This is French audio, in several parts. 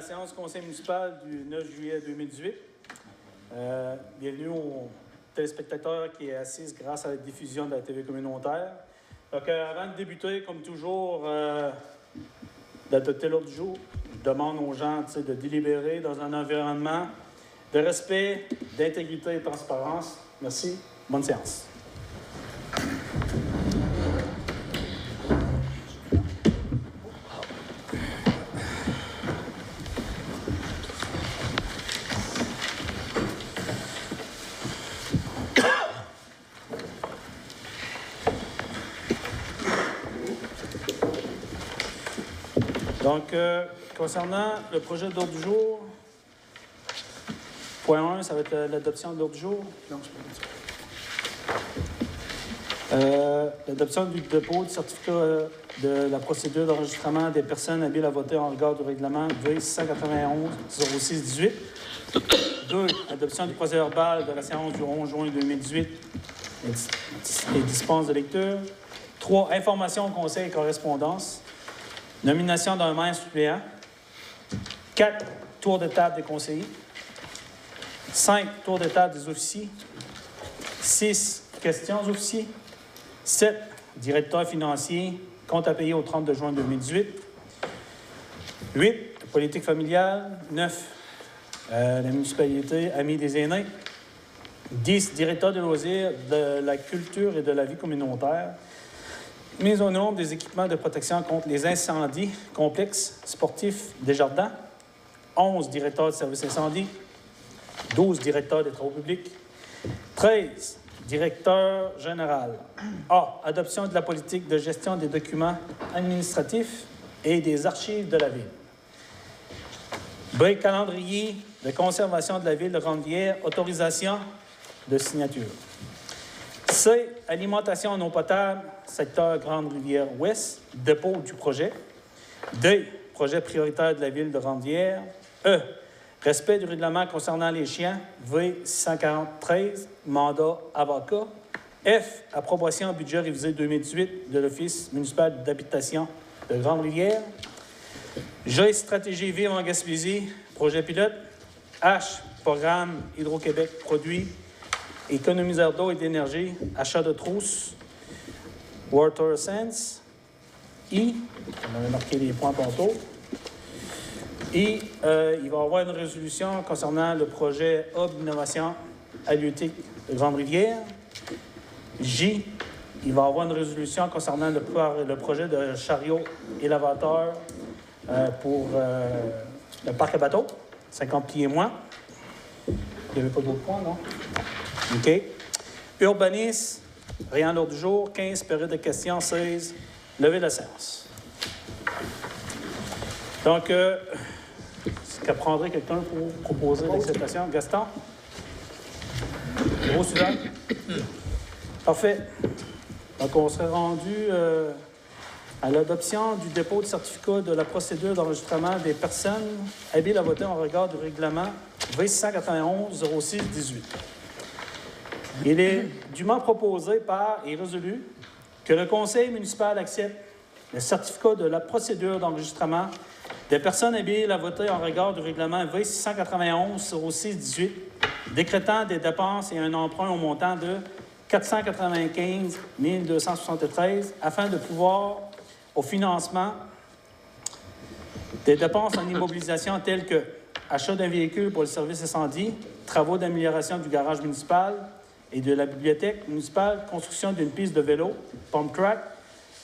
séance du conseil municipal du 9 juillet 2018. Bienvenue aux téléspectateurs qui est assis grâce à la diffusion de la TV communautaire. Donc, avant de débuter, comme toujours, d'adopter l'ordre du jour, je demande aux gens de délibérer dans un environnement de respect, d'intégrité et de transparence. Merci. Bonne séance. Donc, concernant le projet d'ordre du jour, point 1, ça va être l'adoption de l'ordre du jour. L'adoption du dépôt du certificat de la procédure d'enregistrement des personnes habiles à voter en regard du règlement V691-06-18. 2. Adoption du procès verbal de la séance du 11 juin 2018 et dispense de lecture. 3. Information au conseil et correspondance. Nomination d'un maire suppléant. 4. Tour de table des conseillers. 5. Tour de table des officiers. 6. Questions aux officiers. 7. Directeur financier. Compte à payer au 30 juin 2018. 8. Politique familiale. 9. La municipalité Amis des aînés. 10. Directeur de loisirs, de la culture et de la vie communautaire. Mise au nombre des équipements de protection contre les incendies complexes sportifs des jardins. 11. Directeur de service incendie. 12. Directeur des travaux publics. 13. Directeur général. A. Adoption de la politique de gestion des documents administratifs et des archives de la Ville. B. Calendrier de conservation de la Ville de Grande-Rivière. Autorisation de signature. C. Alimentation en eau potable, secteur Grande-Rivière-Ouest, dépôt du projet. D. Projet prioritaire de la Ville de Grande-Rivière. E. Respect du règlement concernant les chiens, V643, mandat avocat. F. Approbation budget révisé 2018 de l'Office municipal d'habitation de Grande-Rivière. G. Stratégie vive en Gaspésie, projet pilote. H. Programme Hydro-Québec produit. Économiseur d'eau et d'énergie, achat de trousses, Water Sense. I, on avait marqué les points tantôt. I, il va y avoir une résolution concernant le projet Hub d'innovation halieutique de Grande-Rivière. J, il va y avoir une résolution concernant le projet de chariot élévateur pour le parc à bateaux, 50 pieds moins. Il n'y avait pas d'autres points, non? OK. Urbanisme, rien à l'ordre du jour. 15, période de questions. 16, levée de la séance. Donc, est-ce qu'apprendrait quelqu'un pour proposer l'acceptation? Gaston? Gros Suzanne? Parfait. Donc, on serait rendu à l'adoption du dépôt de certificat de la procédure d'enregistrement des personnes habiles à voter en regard du règlement V691-06-18. Il est dûment proposé par et résolu que le conseil municipal accepte le certificat de la procédure d'enregistrement des personnes habiles à voter en regard du règlement V691-06-18, décrétant des dépenses et un emprunt au montant de 495 273 afin de pouvoir au financement des dépenses en immobilisation telles que achat d'un véhicule pour le service incendie, travaux d'amélioration du garage municipal et de la bibliothèque municipale, construction d'une piste de vélo, pump track,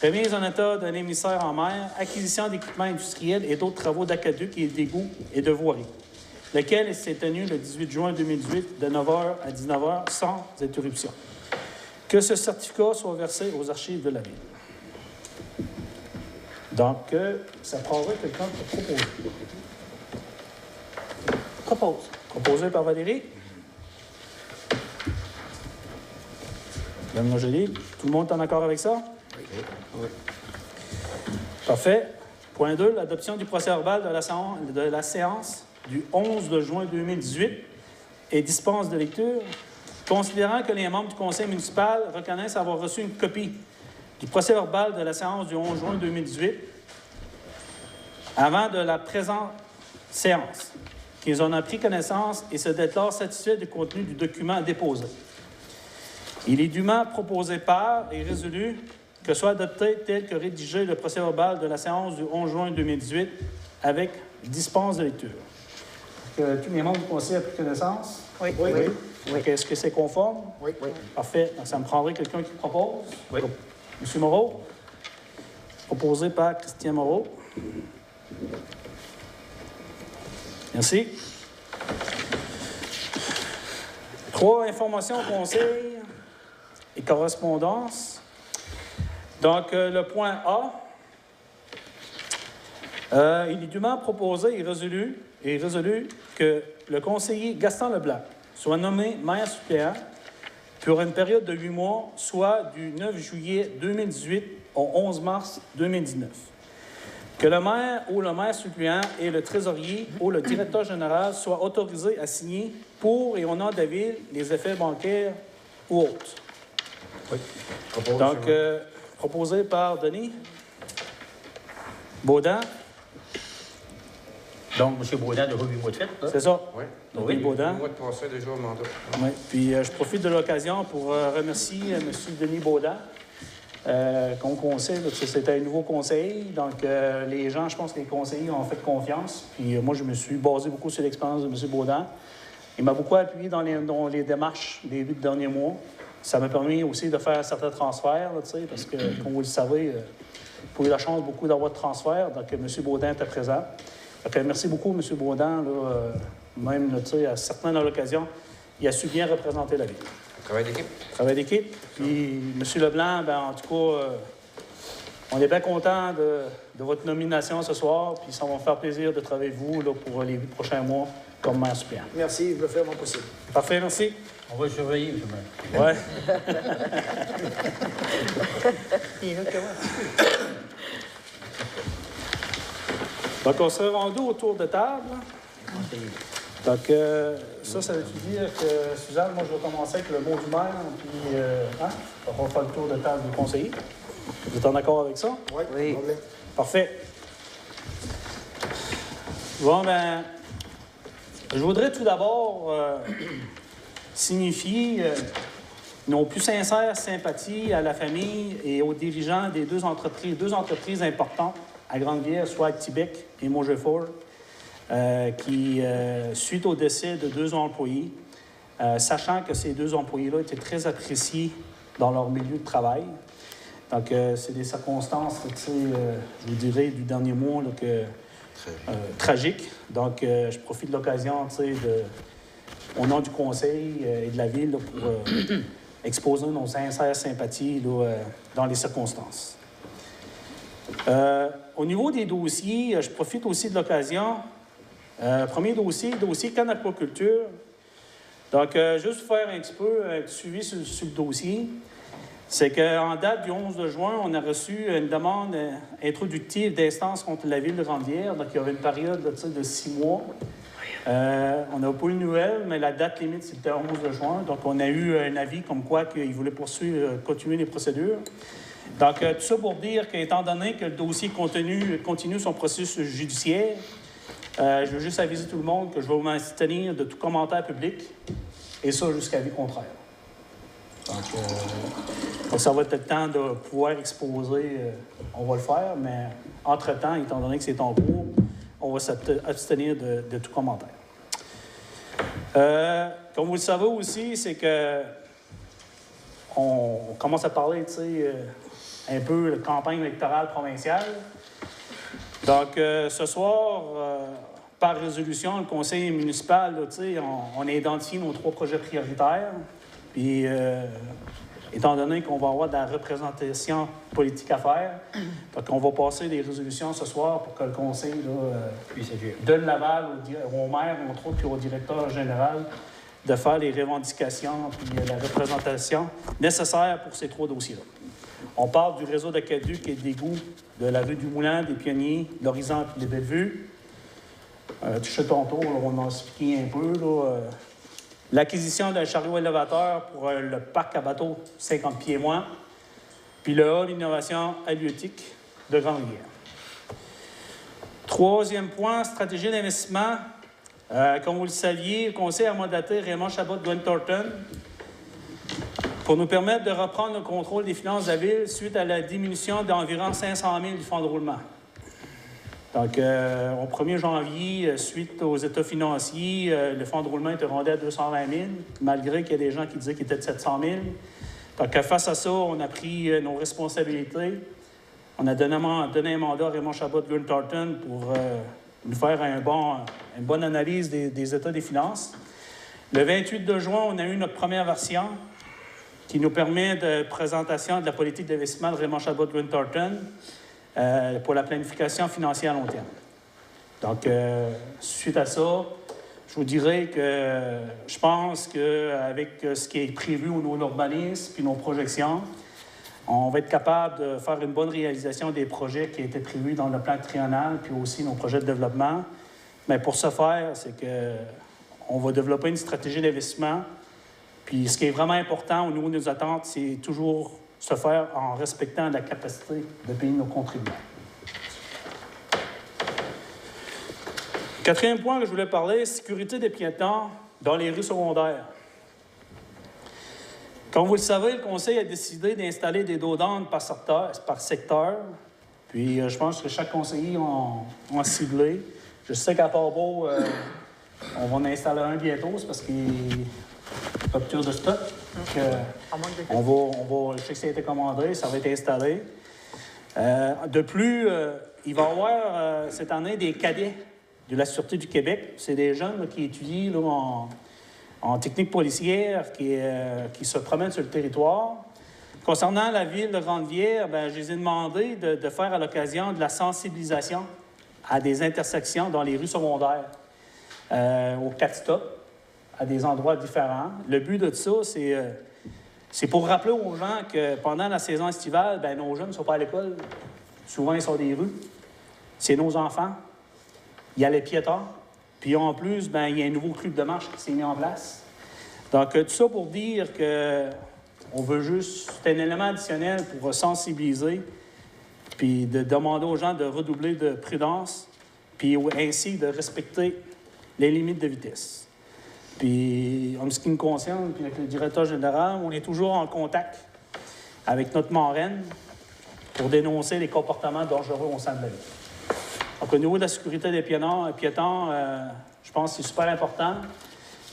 remise en état d'un émissaire en mer, acquisition d'équipements industriels et d'autres travaux d'aqueduc et d'égouts et de voirie, lequel s'est tenu le 18 juin 2018 de 9h à 19h sans interruption. Que ce certificat soit versé aux archives de la Ville. Donc, ça prendrait quelqu'un pour proposer. Propose. Proposé par Valérie. Madame Nogeli, tout le monde est en accord avec ça? Oui. Parfait. Point 2, l'adoption du procès verbal de la séance du 11 juin 2018 et dispense de lecture. Considérant que les membres du conseil municipal reconnaissent avoir reçu une copie du procès verbal de la séance du 11 juin 2018, avant de la séance, qu'ils en ont pris connaissance et se déclarent satisfaits du contenu du document déposé. Il est dûment proposé par et résolu que soit adopté tel que rédigé le procès-verbal de la séance du 11 juin 2018 avec dispense de lecture. Tous les membres du conseil ont pris connaissance? Oui. Donc, est-ce que c'est conforme? Oui. Parfait. Donc, ça me prendrait quelqu'un qui propose. Oui. M. Moreau. Proposé par Christian Moreau. Merci. 3, informations au conseil et correspondance. Donc, le point A, il est dûment proposé et résolu que le conseiller Gaston Leblanc soit nommé maire suppléant pour une période de 8 mois, soit du 9 juillet 2018 au 11 mars 2019. Que le maire ou le maire suppléant et le trésorier ou le directeur général soient autorisés à signer pour et au nom de la ville les effets bancaires ou autres. Oui. Donc, proposé par Denis Baudin. Donc, M. Baudin, de 8 mois de fête. Là. C'est ça? Oui. Denis Baudin. Le mois de passé déjà au mandat. Oui. Puis, je profite de l'occasion pour remercier M. Denis Baudin. Comme conseil, c'était un nouveau conseil. Donc, les gens, je pense que les conseillers ont fait confiance. Puis, moi, je me suis basé beaucoup sur l'expérience de M. Baudin. Il m'a beaucoup appuyé dans les démarches des 8 derniers mois. Ça m'a permis aussi de faire certains transferts, là, parce que, comme vous le savez, j'ai eu la chance beaucoup d'avoir de transferts. Donc, M. Baudin était présent. Donc, merci beaucoup, M. Baudin. Là, même, à certains dans l'occasion, il a su bien représenter la ville. Travail d'équipe. Travail d'équipe. Puis, M. Leblanc, ben, en tout cas, on est bien content de votre nomination ce soir. Puis, ça va me faire plaisir de travailler avec vous là, pour les 8 prochains mois comme maire suppléant. Merci, je vais faire mon possible. Parfait, merci. On va le surveiller, M. le maire. Oui. Donc, on serait rendu autour de table. Donc, ça veut dire que, Suzanne, moi, je vais commencer avec le mot du maire, puis, on va faire le tour de table du conseiller. Vous êtes en accord avec ça? Oui. Oui. Problème. Parfait. Bon, ben, je voudrais tout d'abord signifier nos plus sincères sympathies à la famille et aux dirigeants des deux entreprises importantes à Grande-Rivière, soit Québec et Mauger-Ford, qui, suite au décès de 2 employés, sachant que ces 2 employés-là étaient très appréciés dans leur milieu de travail. Donc, c'est des circonstances, je vous dirais, du dernier mois tragiques. Donc, je profite de l'occasion, au nom du conseil et de la ville, là, pour exposer nos sincères sympathies là, dans les circonstances. Au niveau des dossiers, je profite aussi de l'occasion. Premier dossier Canne Aquaculture. Donc, juste pour faire un petit peu suivi sur le dossier, c'est qu'en date du 11 de juin, on a reçu une demande introductive d'instance contre la ville de Grande-Rivière. Donc, il y avait une période de 6 mois. On n'a pas eu de nouvelles, mais la date limite, c'était le 11 de juin. Donc, on a eu un avis comme quoi qu'ils voulaient continuer les procédures. Donc, tout ça pour dire qu'étant donné que le dossier continue son processus judiciaire, je veux juste aviser tout le monde que je vais m'abstenir de tout commentaire public, et ça jusqu'à avis contraire. Donc, ça va être le temps de pouvoir exposer, on va le faire, mais entre-temps, étant donné que c'est en cours, on va s'abstenir de tout commentaire. Comme vous le savez aussi, c'est que on commence à parler, un peu de campagne électorale provinciale. Donc, ce soir, par résolution, le conseil municipal, là, on a identifié nos 3 projets prioritaires. Puis, étant donné qu'on va avoir de la représentation politique à faire, donc on va passer des résolutions ce soir pour que le conseil là, donne l'aval au maire, entre autres, puis au directeur général, de faire les revendications puis la représentation nécessaire pour ces 3 dossiers-là. On parle du réseau d'aqueduc et d'égouts de la rue du Moulin, des Pionniers, l'Horizon et les Bellevues. Touché tantôt, on a expliqué un peu. L'acquisition d'un chariot élévateur pour le parc à bateaux 50 pieds moins, puis le hall d'innovation halieutique de Grande-Rivière. Troisième point, stratégie d'investissement. Comme vous le saviez, le Conseil a mandaté Raymond Chabot de Gwen Thornton pour nous permettre de reprendre le contrôle des finances de la Ville suite à la diminution d'environ 500 000 du fonds de roulement. Donc, au 1er janvier, suite aux états financiers, le fonds de roulement était rendu à 220 000, malgré qu'il y a des gens qui disaient qu'il était de 700 000. Donc, face à ça, on a pris nos responsabilités. On a donné un mandat à Raymond Chabot de Gwen Thornton pour nous faire une bonne analyse des états des finances. Le 28 de juin, on a eu notre première version qui nous permet de présentation de la politique d'investissement de Raymond Chabot de Gwen Thornton pour la planification financière à long terme. Donc, suite à ça, je vous dirais que je pense qu'avec ce qui est prévu au niveau de l'urbanisme et nos projections, on va être capable de faire une bonne réalisation des projets qui étaient prévus dans le plan triennal, puis aussi nos projets de développement. Mais pour ce faire, c'est qu'on va développer une stratégie d'investissement. Puis ce qui est vraiment important au niveau de nos attentes, c'est toujours se faire en respectant la capacité de payer nos contribuables. Quatrième point que je voulais parler, sécurité des piétons dans les rues secondaires. Comme vous le savez, le Conseil a décidé d'installer des dos d'âne par secteur. Puis je pense que chaque conseiller a ciblé. Je sais qu'à Port-Beau, on va en installer un bientôt, c'est parce qu'il est rupture de stock. Donc, je sais que ça a été commandé, ça va être installé. De plus, il va y avoir cette année des cadets de la Sûreté du Québec. C'est des jeunes là, qui étudient là, en technique policière, qui se promènent sur le territoire. Concernant la ville de Grande-Rivière, je les ai demandé de faire à l'occasion de la sensibilisation à des intersections dans les rues secondaires, au 4 stops, à des endroits différents. Le but de ça, c'est pour rappeler aux gens que pendant la saison estivale, nos jeunes ne sont pas à l'école. Souvent, ils sont des rues. C'est nos enfants. Il y a les piétons. Puis en plus, il y a un nouveau club de marche qui s'est mis en place. Donc, tout ça pour dire qu'on veut juste... C'est un élément additionnel pour sensibiliser puis de demander aux gens de redoubler de prudence puis ainsi de respecter les limites de vitesse. Puis, en ce qui me concerne, puis avec le directeur général, on est toujours en contact avec notre marraine pour dénoncer les comportements dangereux au sein de la ville. Donc, au niveau de la sécurité des piétons, je pense que c'est super important.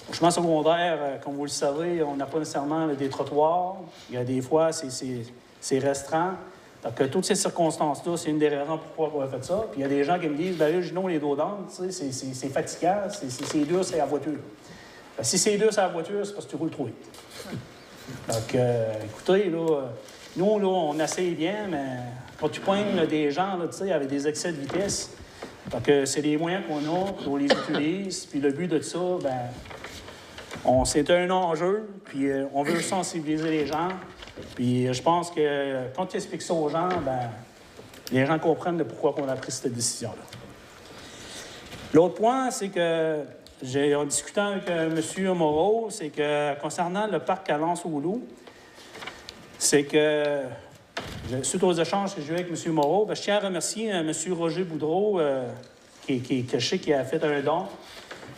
Au chemin secondaire, comme vous le savez, on n'a pas nécessairement des trottoirs. Il y a des fois, c'est restreint. Donc, toutes ces circonstances-là, c'est une des raisons pourquoi on a fait ça. Puis, il y a des gens qui me disent, là, Gino, les dos d'âne, c'est fatigant, c'est dur, c'est la voiture. Si c'est dur, c'est la voiture, c'est parce que tu roules trop vite. Donc, écoutez, là, nous, là, on essaye bien, mais quand tu poignes des gens, là, avec des excès de vitesse, donc, c'est des moyens qu'on les utilise. Puis le but de ça, c'est un enjeu, puis on veut sensibiliser les gens. Puis je pense que quand tu expliques ça aux gens, les gens comprennent de pourquoi on a pris cette décision-là. L'autre point, c'est que, en discutant avec M. Moreau, c'est que concernant le parc à Lens-au-Loup, c'est que, suite aux échanges que j'ai eu avec M. Moreau, je tiens à remercier M. Roger Boudreau, qui a fait un don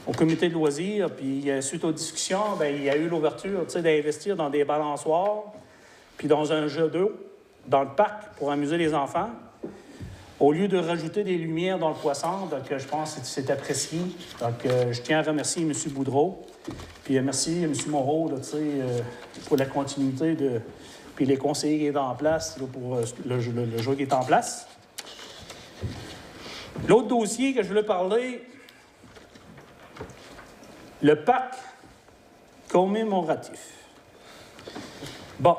au comité de loisirs. Puis, suite aux discussions, il y a eu l'ouverture d'investir dans des balançoires, puis dans un jeu d'eau, dans le parc, pour amuser les enfants, au lieu de rajouter des lumières dans le poisson. Donc, je pense que c'est apprécié. Donc, je tiens à remercier M. Boudreau. Puis, merci M. Moreau pour la continuité puis les conseillers qui sont en place là, pour le jeu qui est en place. L'autre dossier que je voulais parler, le parc commémoratif. Bon,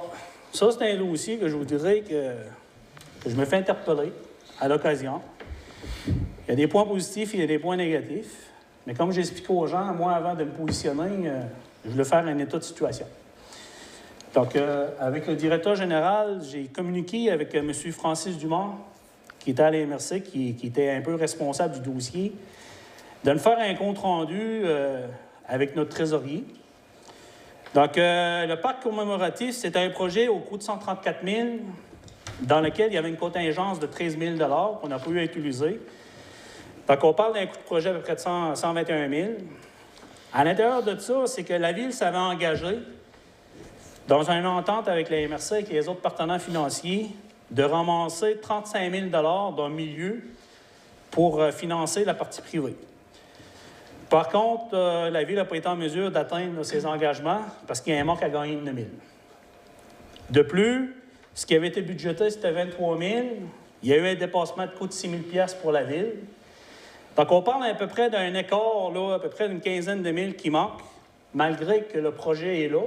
ça, c'est un dossier que je vous dirais que je me fais interpeller à l'occasion. Il y a des points positifs et il y a des points négatifs. Mais comme j'explique aux gens, moi, avant de me positionner, je voulais faire un état de situation. Donc, avec le directeur général, j'ai communiqué avec M. Francis Dumont, qui était à l'MRC, qui était un peu responsable du dossier, de me faire un compte-rendu avec notre trésorier. Donc, le parc commémoratif, c'était un projet au coût de 134 000 dans lequel il y avait une contingence de 13 000 qu'on n'a pas eu à utiliser. Donc, on parle d'un coût de projet à peu près de 121 000. À l'intérieur de ça, c'est que la Ville s'avait engagée dans une entente avec la MRC et les autres partenaires financiers de ramasser 35 000 d'un milieu pour financer la partie privée. Par contre, la Ville n'a pas été en mesure d'atteindre ses engagements parce qu'il y a un manque à gagner de 9 000. De plus, ce qui avait été budgété, c'était 23 000. Il y a eu un dépassement de coût de 6 000 pour la Ville. Donc, on parle à peu près d'un écart, là, à peu près d'une quinzaine de mille qui manque, malgré que le projet est là,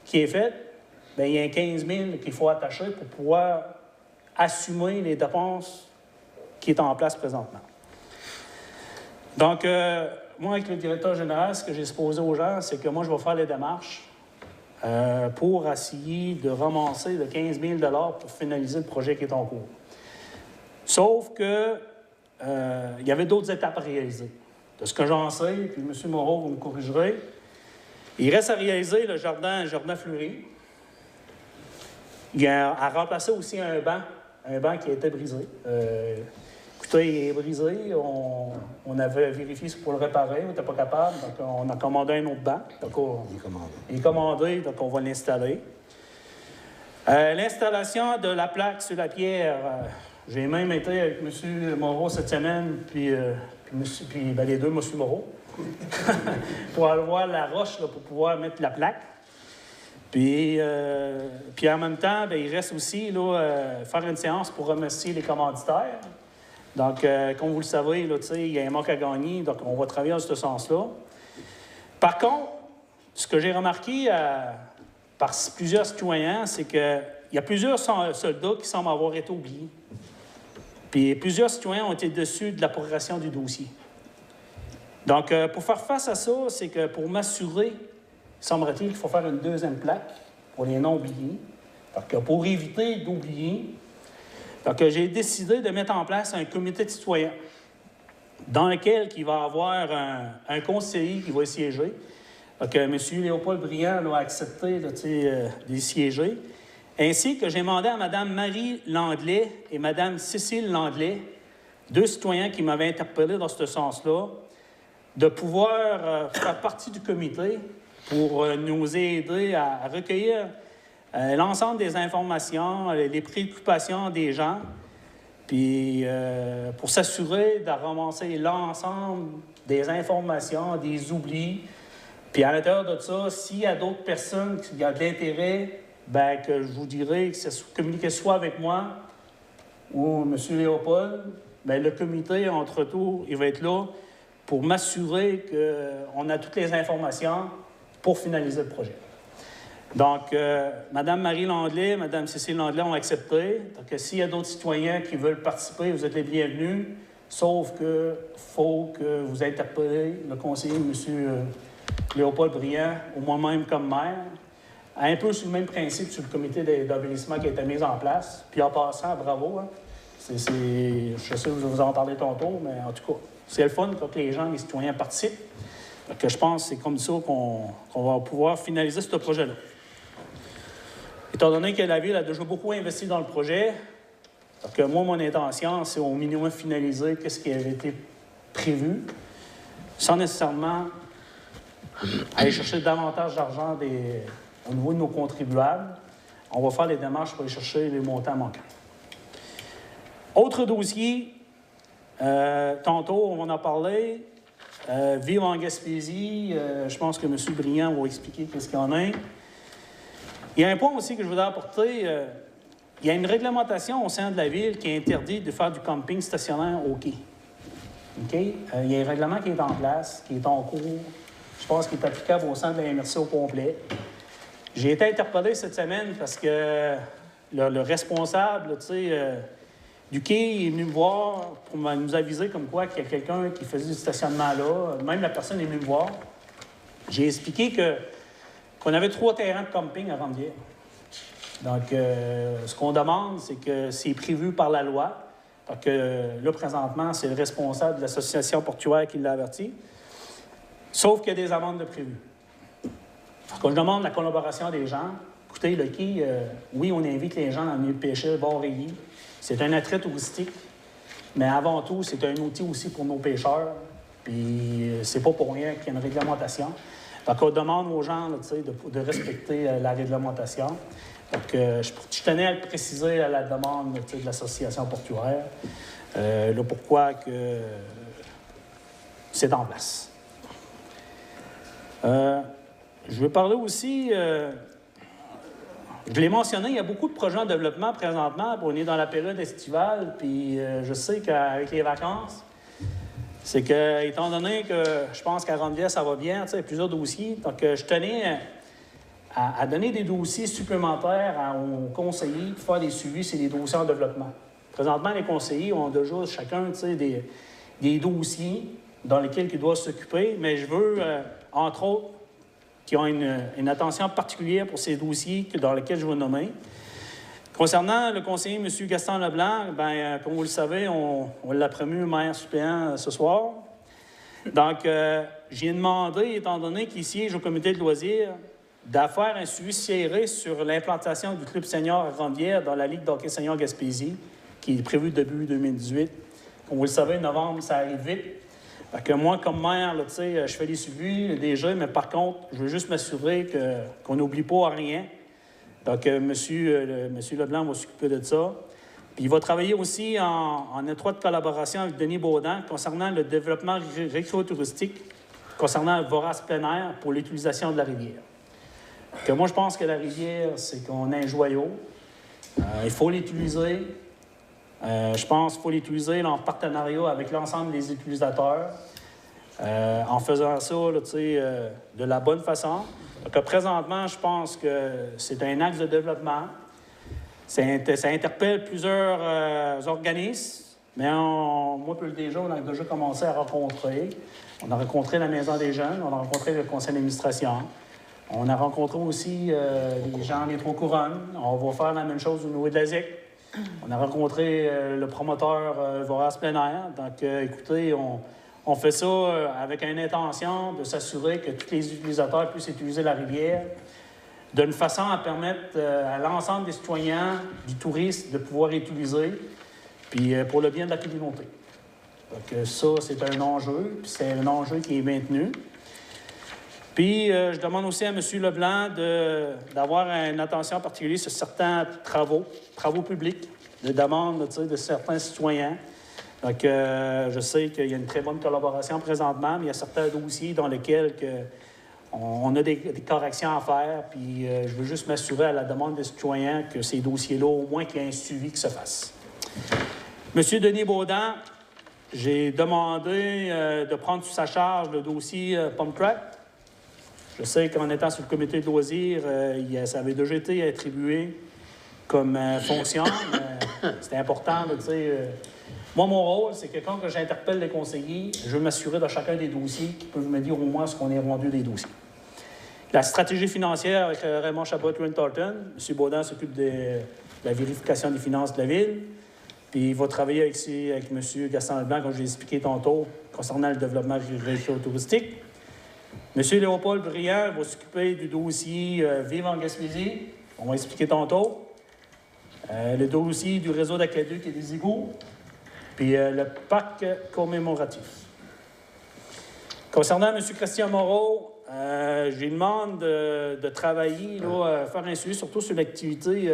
qui est fait. Bien, il y a un 15 000 qu'il faut attacher pour pouvoir assumer les dépenses qui sont en place présentement. Donc, moi, avec le directeur général, ce que j'ai exposé aux gens, c'est que moi, je vais faire les démarches pour essayer de ramasser le 15 000 pour finaliser le projet qui est en cours. Sauf que il y avait d'autres étapes à réaliser. De ce que j'en sais, puis M. Moreau, vous me corrigerez, il reste à réaliser le jardin fleuri. Il y a à remplacer aussi un banc qui a été brisé. Écoutez, il est brisé. On avait vérifié pour le réparer, on n'était pas capable, donc on a commandé un autre banc. Donc il est commandé, donc on va l'installer. L'installation de la plaque sur la pierre, j'ai même été avec M. Moreau cette semaine, puis les deux, M. Moreau, pour aller voir la roche là, pour pouvoir mettre la plaque. Puis en même temps, bien, il reste aussi là, faire une séance pour remercier les commanditaires. Donc, comme vous le savez, là, il y a un manque à gagner, donc on va travailler dans ce sens-là. Par contre, ce que j'ai remarqué par plusieurs citoyens, c'est qu'il y a plusieurs soldats qui semblent avoir été oubliés. Puis plusieurs citoyens ont été déçus de la progression du dossier. Donc, pour faire face à ça, c'est que pour m'assurer, semblerait-il qu'il faut faire une deuxième plaque pour les non-oubliés. Donc, pour éviter d'oublier, donc, j'ai décidé de mettre en place un comité de citoyens dans lequel il va y avoir un conseiller qui va y siéger. Donc, M. Léopold Briand là, a accepté d'y siéger. Ainsi que j'ai demandé à Mme Marie Landley et Mme Cécile Landley, deux citoyens qui m'avaient interpellé dans ce sens-là, de pouvoir faire partie du comité pour nous aider à recueillir l'ensemble des informations, les préoccupations des gens, puis pour s'assurer de ramasser l'ensemble des informations, des oublis. Puis à l'intérieur de ça, s'il y a d'autres personnes qui ont de l'intérêt, bien que je vous dirais que ça communique soit avec moi ou M. Léopold, bien le comité, entre tout, il va être là pour m'assurer qu'on a toutes les informations pour finaliser le projet. Donc, Mme Marie Landley, Mme Cécile Landley ont accepté. Donc, s'il y a d'autres citoyens qui veulent participer, vous êtes les bienvenus, sauf qu'il faut que vous interpellez le conseiller, M. Léopold Briand, ou moi-même comme maire, un peu sur le même principe sur le comité d'embellissement qui a été mis en place. Puis en passant, bravo. Hein. Je sais que je vais vous en parler tantôt, mais en tout cas, c'est le fun quand les gens, les citoyens participent. Donc, je pense que c'est comme ça qu'on va pouvoir finaliser ce projet-là. Étant donné que la Ville a déjà beaucoup investi dans le projet, donc moi, mon intention, c'est au minimum finaliser ce qui avait été prévu, sans nécessairement aller chercher davantage d'argent au niveau de nos contribuables. On va faire les démarches pour aller chercher les montants manquants. Autre dossier, tantôt, on en a parlé, vivre en Gaspésie, je pense que M. Briand va expliquer ce qu'il y en a. Il y a un point aussi que je voudrais apporter. Il y a une réglementation au sein de la Ville qui interdit de faire du camping stationnaire au quai. Okay? Il y a un règlement qui est en place, qui est en cours. Je pense qu'il est applicable au sein de la MRC au complet. J'ai été interpellé cette semaine parce que le responsable du quai est venu me voir pour nous aviser comme quoi qu'il y a quelqu'un qui faisait du stationnement là. Même la personne est venue me voir. J'ai expliqué qu'on avait 3 terrains de camping à Ranvière. Donc, ce qu'on demande, c'est que c'est prévu par la loi. Donc, là, présentement, c'est le responsable de l'association portuaire qui l'a averti. Sauf qu'il y a des amendes de prévues. Donc, je demande la collaboration des gens. Écoutez, le quai, oui, on invite les gens dans le milieu de pêcher, bord rayé. C'est un attrait touristique. Mais avant tout, c'est un outil aussi pour nos pêcheurs. Puis c'est pas pour rien qu'il y a une réglementation. Donc, on demande aux gens là, de respecter la réglementation. Donc, je tenais à le préciser à la demande de l'Association portuaire. Pourquoi que c'est en place. Je veux parler aussi, je l'ai mentionné, il y a beaucoup de projets en développement présentement. On est dans la période estivale, puis je sais qu'avec les vacances, c'est que, étant donné que je pense qu'à Rondevière, ça va bien, il y a plusieurs dossiers. Donc, je tenais à donner des dossiers supplémentaires aux conseillers pour faire des suivis sur les dossiers en développement. Présentement, les conseillers ont déjà chacun des dossiers dans lesquels ils doivent s'occuper, mais je veux, entre autres, qu'ils ont une attention particulière pour ces dossiers dans lesquels je vais nommer. Concernant le conseiller M. Gaston Leblanc, bien, comme vous le savez, on l'a promu maire suppléant ce soir. Donc, j'ai demandé, étant donné qu'il siège au comité de loisirs, de faire un suivi serré sur l'implantation du club senior à Rondevière dans la Ligue d'hockey senior Gaspésie, qui est prévue début 2018. Comme vous le savez, novembre, ça arrive vite. Fait que moi, comme maire, là, je fais des suivis déjà, mais par contre, je veux juste m'assurer qu'on n'oublie pas rien. Donc, M. Leblanc va s'occuper de ça. Puis, il va travailler aussi en étroite collaboration avec Denis Baudin concernant le développement récréotouristique, concernant le Vorace plein air pour l'utilisation de la rivière. Que moi, je pense que la rivière, c'est qu'on a un joyau. Il faut l'utiliser. Je pense qu'il faut l'utiliser en partenariat avec l'ensemble des utilisateurs, en faisant ça là, de la bonne façon. Donc, présentement, je pense que c'est un axe de développement. Ça interpelle plusieurs organismes, mais moi et le DG, on a déjà commencé à rencontrer. On a rencontré la Maison des jeunes, on a rencontré le conseil d'administration. On a rencontré aussi les gens des Trois-Couronnes. On va faire la même chose au niveau de la ZIC. On a rencontré le promoteur Vorace plein air. Donc, écoutez, on fait ça avec une intention de s'assurer que tous les utilisateurs puissent utiliser la rivière d'une façon à permettre à l'ensemble des citoyens, du tourisme, de pouvoir utiliser, puis pour le bien de la communauté. Donc, ça, c'est un enjeu, puis c'est un enjeu qui est maintenu. Puis, je demande aussi à M. Leblanc d'avoir une attention particulière sur certains travaux publics, de demande de certains citoyens. Donc, je sais qu'il y a une très bonne collaboration présentement, mais il y a certains dossiers dans lesquels on a des corrections à faire. Puis, je veux juste m'assurer à la demande des citoyens que ces dossiers-là, au moins qu'il y ait un suivi qui se fasse. M. Denis Baudin, j'ai demandé de prendre sous sa charge le dossier Pump Track. Je sais qu'en étant sur le comité de loisirs, ça avait déjà été attribué comme fonction, mais c'était important, tu sais. Moi, mon rôle, c'est que quand j'interpelle les conseillers, je veux m'assurer de chacun des dossiers qui peuvent me dire au moins ce qu'on est rendu des dossiers. La stratégie financière avec Raymond Chabot-Wintarton, M. Baudin s'occupe de la vérification des finances de la ville, puis il va travailler avec M. Gaston Leblanc, comme je l'ai expliqué tantôt, concernant le développement récréotouristique. M. Léopold Briand va s'occuper du dossier Vive en Gaspésie, on va expliquer tantôt. Le dossier du réseau d'aqueduc et des égouts, puis le parc commémoratif. Concernant M. Christian Moreau, je lui demande de travailler, là, faire un suivi, surtout sur l'activité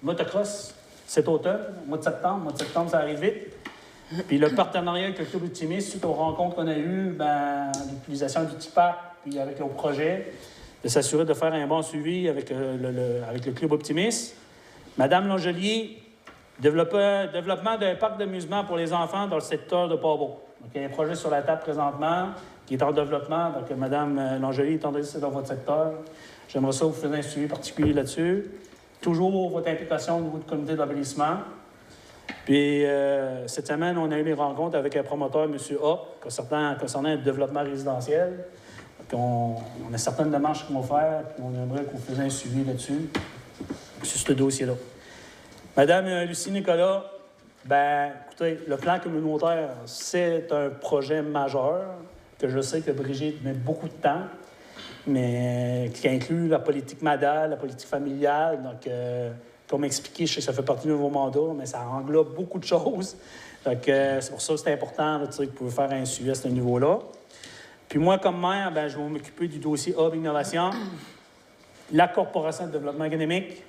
motocross cet automne, mois de septembre. Mois de septembre, ça arrive vite. Puis le partenariat avec le Club Optimiste, suite aux rencontres qu'on a eues, l'utilisation du petit parc, puis avec nos projets, de s'assurer de faire un bon suivi avec le Club Optimiste. Madame Langelier, développement d'un parc d'amusement pour les enfants dans le secteur de Port-Beau. Donc, il y a un projet sur la table présentement qui est en développement. Donc, Madame Langelier, étant donné que c'est dans votre secteur, j'aimerais ça vous faire un suivi particulier là-dessus. Toujours votre implication au niveau du comité d'embellissement. Puis, cette semaine, on a eu des rencontres avec un promoteur, M. A, concernant le développement résidentiel. Donc, on a certaines démarches qu'on va faire, puis on aimerait qu'on fasse un suivi là-dessus, sur ce dossier-là. Madame Lucie Nicolas, écoutez, le plan communautaire, c'est un projet majeur que je sais que Brigitte met beaucoup de temps, mais qui inclut la politique MADA, la politique familiale. Donc, comme expliqué, je sais que ça fait partie de vos mandats, mais ça englobe beaucoup de choses. Donc, c'est pour ça que c'est important là, que vous pouvez faire un suivi à ce niveau-là. Puis moi, comme maire, je vais m'occuper du dossier Hub Innovation, la Corporation de développement économique,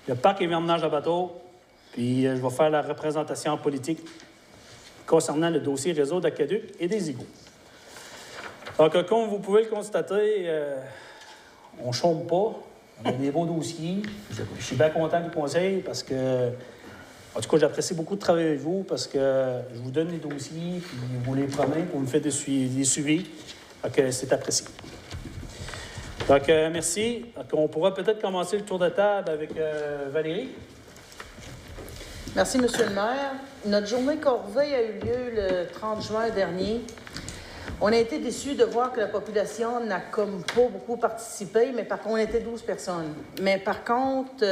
le parc événementiel de bateau, puis je vais faire la représentation politique concernant le dossier réseau d'aqueduc et des égouts. Donc, comme vous pouvez le constater, on ne chôme pas. On a des beaux dossiers. Je suis bien content du conseil parce que, en tout cas, j'apprécie beaucoup de travailler avec vous parce que je vous donne les dossiers, puis vous les prenez, puis vous me faites des suivis. Donc, c'est apprécié. Donc, merci. Donc, on pourra peut-être commencer le tour de table avec Valérie. Merci, M. le maire. Notre journée Corveille a eu lieu le 30 juin dernier. On a été déçus de voir que la population n'a comme pas beaucoup participé, mais par contre, on était 12 personnes. Mais par contre,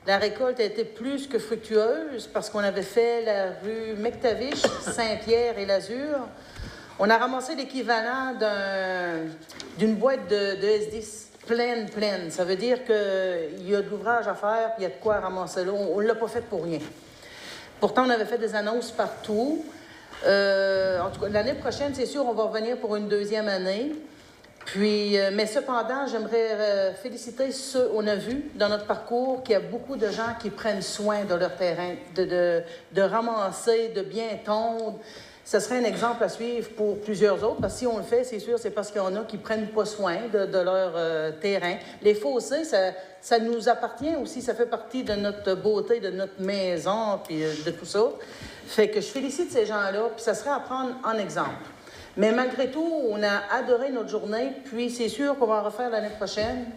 la récolte a été plus que fructueuse parce qu'on avait fait la rue McTavish, Saint-Pierre et Lazur. On a ramassé l'équivalent d'une boîte de S10 pleine. Ça veut dire qu'il y a de l'ouvrage à faire puis il y a de quoi ramasser là. On ne l'a pas fait pour rien. Pourtant, on avait fait des annonces partout. En tout cas, l'année prochaine, c'est sûr, on va revenir pour une deuxième année. Puis, mais cependant, j'aimerais féliciter ceux, on a vu dans notre parcours qu'il y a beaucoup de gens qui prennent soin de leur terrain, de ramasser, de bien tondre. Ce serait un exemple à suivre pour plusieurs autres, parce que si on le fait, c'est sûr, c'est parce qu'il y en a qui ne prennent pas soin de leur terrain. Les fossés, ça nous appartient aussi, ça fait partie de notre beauté, de notre maison, puis de tout ça. Fait que je félicite ces gens-là, puis ça serait à prendre en exemple. Mais malgré tout, on a adoré notre journée, puis c'est sûr qu'on va en refaire l'année prochaine.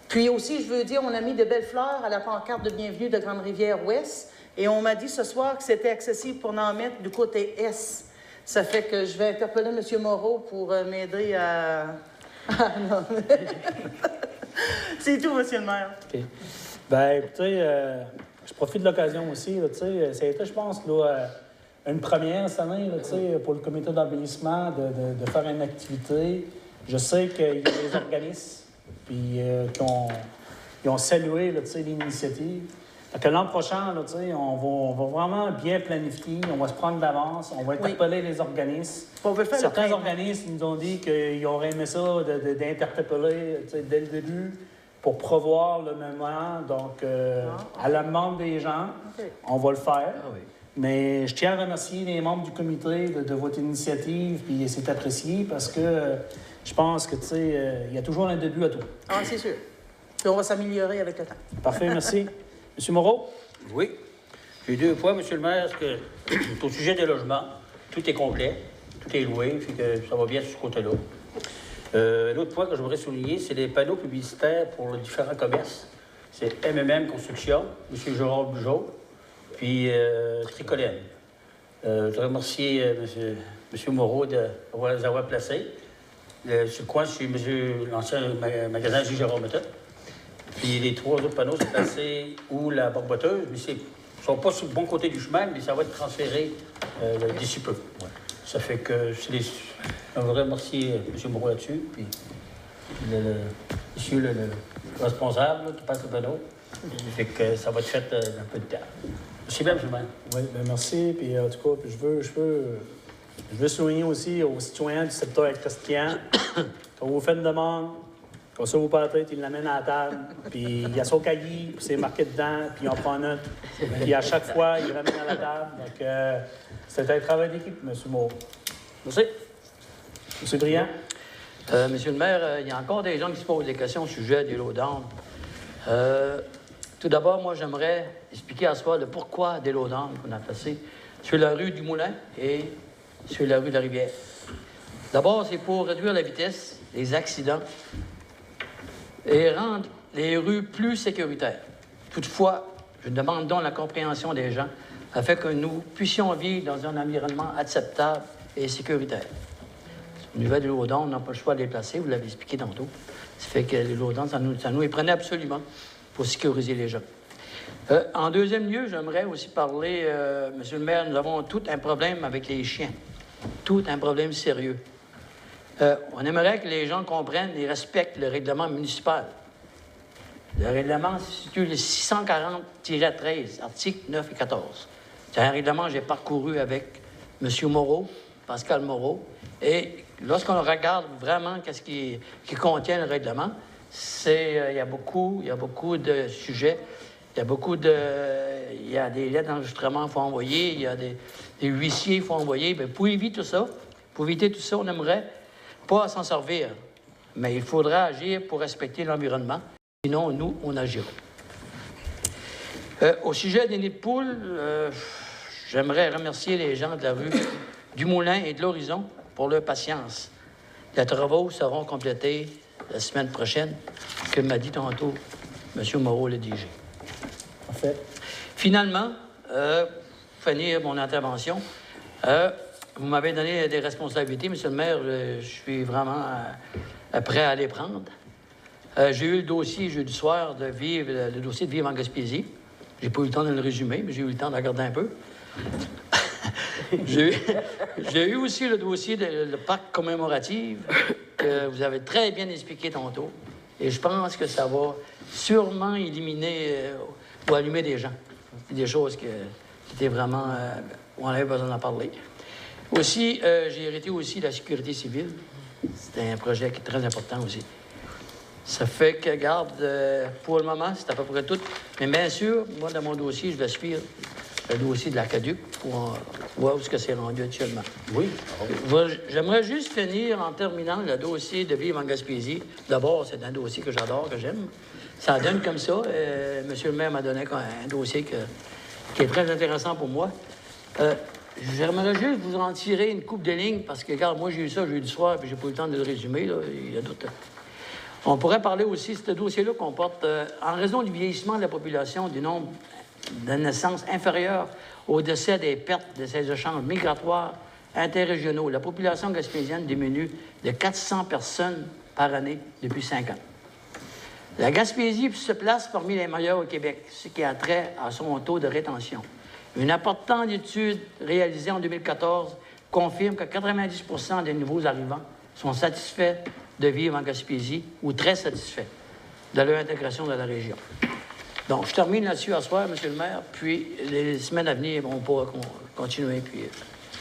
Puis aussi, je veux dire, on a mis de belles fleurs à la pancarte de bienvenue de Grande-Rivière-Ouest, et on m'a dit ce soir que c'était accessible pour en mettre du côté Est. Ça fait que je vais interpeller M. Moreau pour m'aider à... non. C'est tout, M. le maire. OK. Bien, écoutez, je profite de l'occasion aussi. Là, ça a été, je pense, là, une première cette année là, pour le comité d'embellissement de faire une activité. Je sais qu'il y a des organismes puis, qui ont salué là, l'initiative. Donc, l'an prochain, là, on va vraiment bien planifier, on va se prendre d'avance, on va interpeller les organismes. Certains organismes nous ont dit qu'ils auraient aimé ça d'interpeller dès le début pour prévoir le moment. Donc, à la demande des gens, on va le faire. Ah oui. Mais je tiens à remercier les membres du comité de votre initiative, puis c'est apprécié parce que je pense que, il y a toujours un début à tout. Ah, c'est sûr. Puis on va s'améliorer avec le temps. Parfait, merci. M. Moreau? Oui. J'ai 2 points, M. le maire, parce que au sujet des logements, tout est complet, tout est loué, fait que ça va bien sur ce côté-là. L'autre point que je voudrais souligner, c'est les panneaux publicitaires pour les différents commerces. C'est MMM Construction, M. Gérard Bugeaud, puis Tricolène. Je voudrais remercier M. Moreau de les avoir placés. Sur le coin, c'est l'ancien magasin J. Jérôme Méthode. Puis les 3 autres panneaux sont placés où la barboteuse, mais ils ne sont pas sur le bon côté du chemin, mais ça va être transféré d'ici peu. Ouais. Ça fait que je voudrais remercier M. Moreau là-dessus, puis monsieur le responsable qui passe le panneau. Fait que ça va être fait dans un peu de temps. Merci bien, M. le maire. Oui, bien merci. Puis en tout cas, puis je veux souligner aussi aux citoyens du secteur chrétien, quand vous faites une demande, comme ça, vous partez, il l'amène à la table, puis il y a son cahier, puis c'est marqué dedans, puis on prend note. Puis à chaque fois, il ramène à la table. Donc, c'est un travail d'équipe, M. Moreau. Merci. M. Briand. Monsieur le maire, il y a encore des gens qui se posent des questions au sujet des lots d'âme. Tout d'abord, moi, j'aimerais expliquer à soi le pourquoi des lots d'âme qu'on a placés sur la rue du Moulin et sur la rue de la Rivière. D'abord, c'est pour réduire la vitesse, les accidents, et rendre les rues plus sécuritaires. Toutefois, je demande donc la compréhension des gens afin que nous puissions vivre dans un environnement acceptable et sécuritaire. Au niveau des lots d'âme, on n'a pas le choix de les placer, vous l'avez expliqué tantôt. Ça fait que les lots d'âme, ça nous les prenait absolument pour sécuriser les gens. En deuxième lieu, j'aimerais aussi parler, Monsieur le maire, nous avons tout un problème avec les chiens. Tout un problème sérieux. On aimerait que les gens comprennent et respectent le règlement municipal. Le règlement se situe le 640-13, articles 9 et 14. C'est un règlement que j'ai parcouru avec M. Moreau, Pascal Moreau. Et lorsqu'on regarde vraiment qu'est-ce qui contient le règlement, il y a beaucoup de sujets. Il y a des lettres d'enregistrement qu'il faut envoyer, il y a des huissiers qu'il faut envoyer. Bien, pour éviter tout ça, on n'aimerait pas s'en servir. Mais il faudra agir pour respecter l'environnement. Sinon, nous, on agira. Au sujet des nids de poules, j'aimerais remercier les gens de la rue du Moulin et de l'Horizon pour leur patience. Les travaux seront complétés la semaine prochaine, comme m'a dit tantôt M. Moreau, le DG. Parfait. Finalement, pour finir mon intervention, vous m'avez donné des responsabilités, M. le maire. Je suis vraiment prêt à les prendre. J'ai eu le dossier jeudi soir le dossier de Vivre en Gaspésie. J'ai pas eu le temps de le résumer, mais j'ai eu le temps de regarder un peu. J'ai eu aussi le dossier le parc commémoratif que vous avez très bien expliqué tantôt. Et je pense que ça va sûrement éliminer ou allumer des gens. C'est des choses qui étaient vraiment... où on avait besoin d'en parler. Aussi, j'ai hérité aussi de la sécurité civile. C'est un projet qui est très important aussi. Ça fait que, regarde, pour le moment, c'est à peu près tout. Mais bien sûr, moi, dans mon dossier, je vais suivre le dossier de l'Aqueduc pour voir où est-ce que c'est rendu actuellement. Oui. J'aimerais juste finir en terminant le dossier de Vivre en Gaspésie. D'abord, c'est un dossier que j'adore, que j'aime. Ça donne comme ça. Monsieur le maire m'a donné un dossier qui est très intéressant pour moi. J'aimerais juste vous en tirer une coupe de lignes parce que, regarde, moi, j'ai eu ça jeudi soir puis j'ai pas eu le temps de le résumer. Là. Il y a d'autres... On pourrait parler aussi de ce dossier-là qu'on porte en raison du vieillissement de la population, du nombre de naissances inférieur au décès des pertes de ces échanges migratoires interrégionaux. La population gaspésienne diminue de 400 personnes par année depuis 5 ans. La Gaspésie se place parmi les meilleures au Québec, ce qui a trait à son taux de rétention. Une importante étude réalisée en 2014 confirme que 90 % des nouveaux arrivants sont satisfaits de vivre en Gaspésie ou très satisfaits de leur intégration dans la région. Donc, je termine là-dessus à soir, M. le maire, puis les semaines à venir, on pourra continuer. Puis,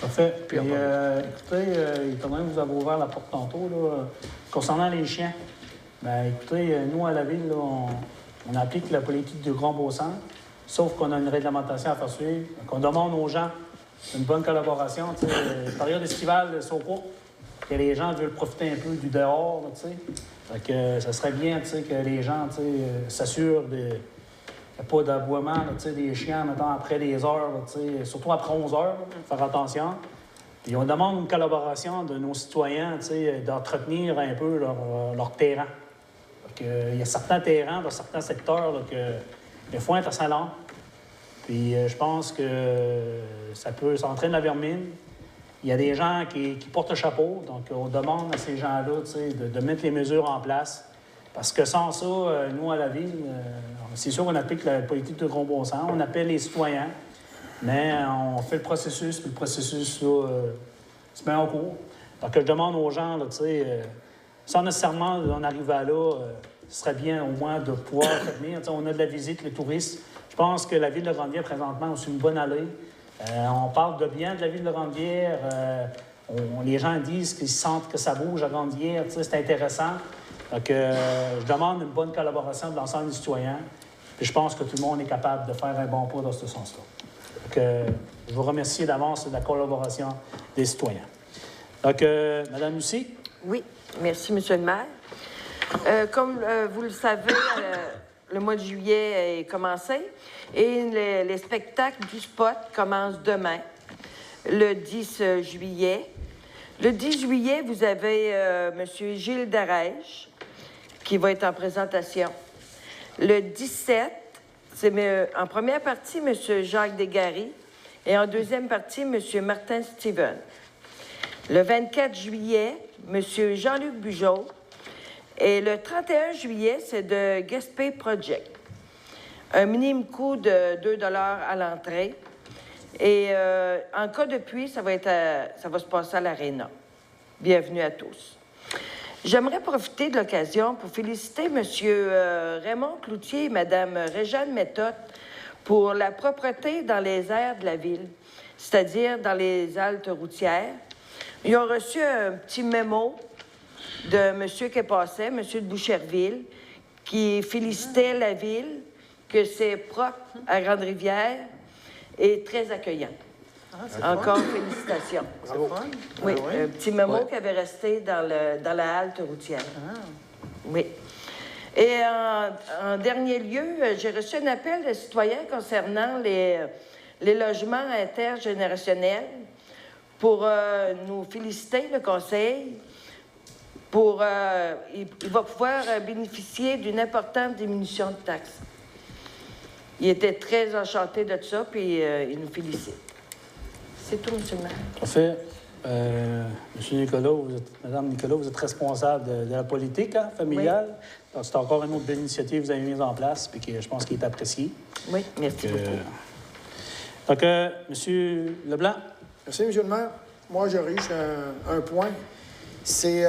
Parfait. Puis écoutez, il quand même vous avez ouvert la porte tantôt. Là, concernant les chiens, bien, écoutez, nous, à la ville, là, on applique la politique du grand beau sens, sauf qu'on a une réglementation à faire suivre. Donc, on demande aux gens une bonne collaboration. La période estivale, c'est au cours. Que les gens veulent profiter un peu du dehors, tu sais. Fait que ça serait bien, tu sais, que les gens, tu sais, s'assurent qu'il n'y a pas d'aboiement, tu sais, des chiens, mettons, après les heures, tu sais, surtout après 11 heures, faire attention. Puis on demande une collaboration de nos citoyens, tu sais, d'entretenir un peu leur terrain. Fait que, il y a certains terrains dans certains secteurs, là, que le foin est assez lent. Puis je pense que ça entraîne la vermine. Il y a des gens qui portent le chapeau, donc on demande à ces gens-là de mettre les mesures en place. Parce que sans ça, nous, à la ville, c'est sûr qu'on applique la politique de gros bon sens, on appelle les citoyens, mais on fait le processus, puis le processus là, se met en cours. Donc je demande aux gens, là, sans nécessairement en arriver à là, ce serait bien au moins de pouvoir venir. On a de la visite, les touristes. Je pense que la ville de Grande-Bière, présentement, c'est une bonne allée. On parle de bien de la ville de Grande-Bière. Les gens disent qu'ils sentent que ça bouge à Grande-Bière. C'est intéressant. Donc, je demande une bonne collaboration de l'ensemble des citoyens. Puis je pense que tout le monde est capable de faire un bon pas dans ce sens-là. Donc, je vous remercie d'avance de la collaboration des citoyens. Donc, Mme Lucie? Oui, merci, M. le maire. Comme vous le savez, le mois de juillet est commencé et les spectacles du spot commencent demain, le 10 juillet. Le 10 juillet, vous avez M. Gilles Darèche qui va être en présentation. Le 17, c'est en première partie M. Jacques Desgaris et en deuxième partie M. Martin Steven. Le 24 juillet, M. Jean-Luc Bugeaud. Et le 31 juillet, c'est de Gaspé Project. Un minimum coût de 2 $ à l'entrée. Et en cas de pluie, ça va se passer à l'Aréna. Bienvenue à tous. J'aimerais profiter de l'occasion pour féliciter M. Raymond Cloutier et Mme Réjeanne Méthode pour la propreté dans les aires de la ville, c'est-à-dire dans les haltes routières. Ils ont reçu un petit mémo de monsieur qui passait, monsieur de Boucherville, qui félicitait la ville, que c'est propre à Grande-Rivière et très accueillant. Encore félicitations. Bravo. Oui, Ah ouais? un petit mémo qui avait resté dans la halte routière. Oui. Et en dernier lieu, j'ai reçu un appel de citoyens concernant les logements intergénérationnels pour nous féliciter, le conseil, pour il va pouvoir bénéficier d'une importante diminution de taxes. Il était très enchanté de ça, puis il nous félicite. C'est tout, M. le maire. Parfait. Monsieur Nicolas, Madame Nicolas, vous êtes responsable de la politique familiale. Donc, c'est encore une autre belle initiative que vous avez mise en place, puis que je pense qu'il est apprécié. Oui, merci beaucoup. Donc, Monsieur Leblanc. Merci, M. le maire. Moi, j'aurais juste un point. C'est...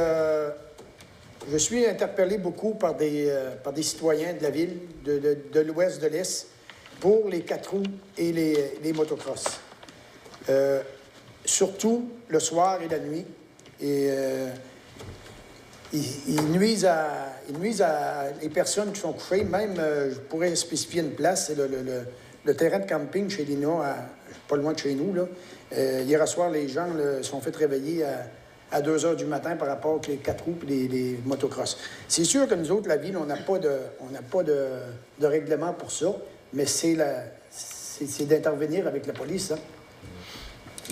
je suis interpellé beaucoup par des citoyens de la ville, de l'ouest, de l'est, pour les 4 roues et les motocross. Surtout le soir et la nuit. Et ils nuisent à les personnes qui sont couchées. Même, je pourrais spécifier une place, c'est le terrain de camping chez Lina, pas loin de chez nous. Là. Hier soir, les gens se sont fait réveiller à 2 heures du matin par rapport aux 4 roues et les motocross. C'est sûr que nous autres, la ville, on n'a pas de règlement pour ça, mais c'est d'intervenir avec la police. Hein.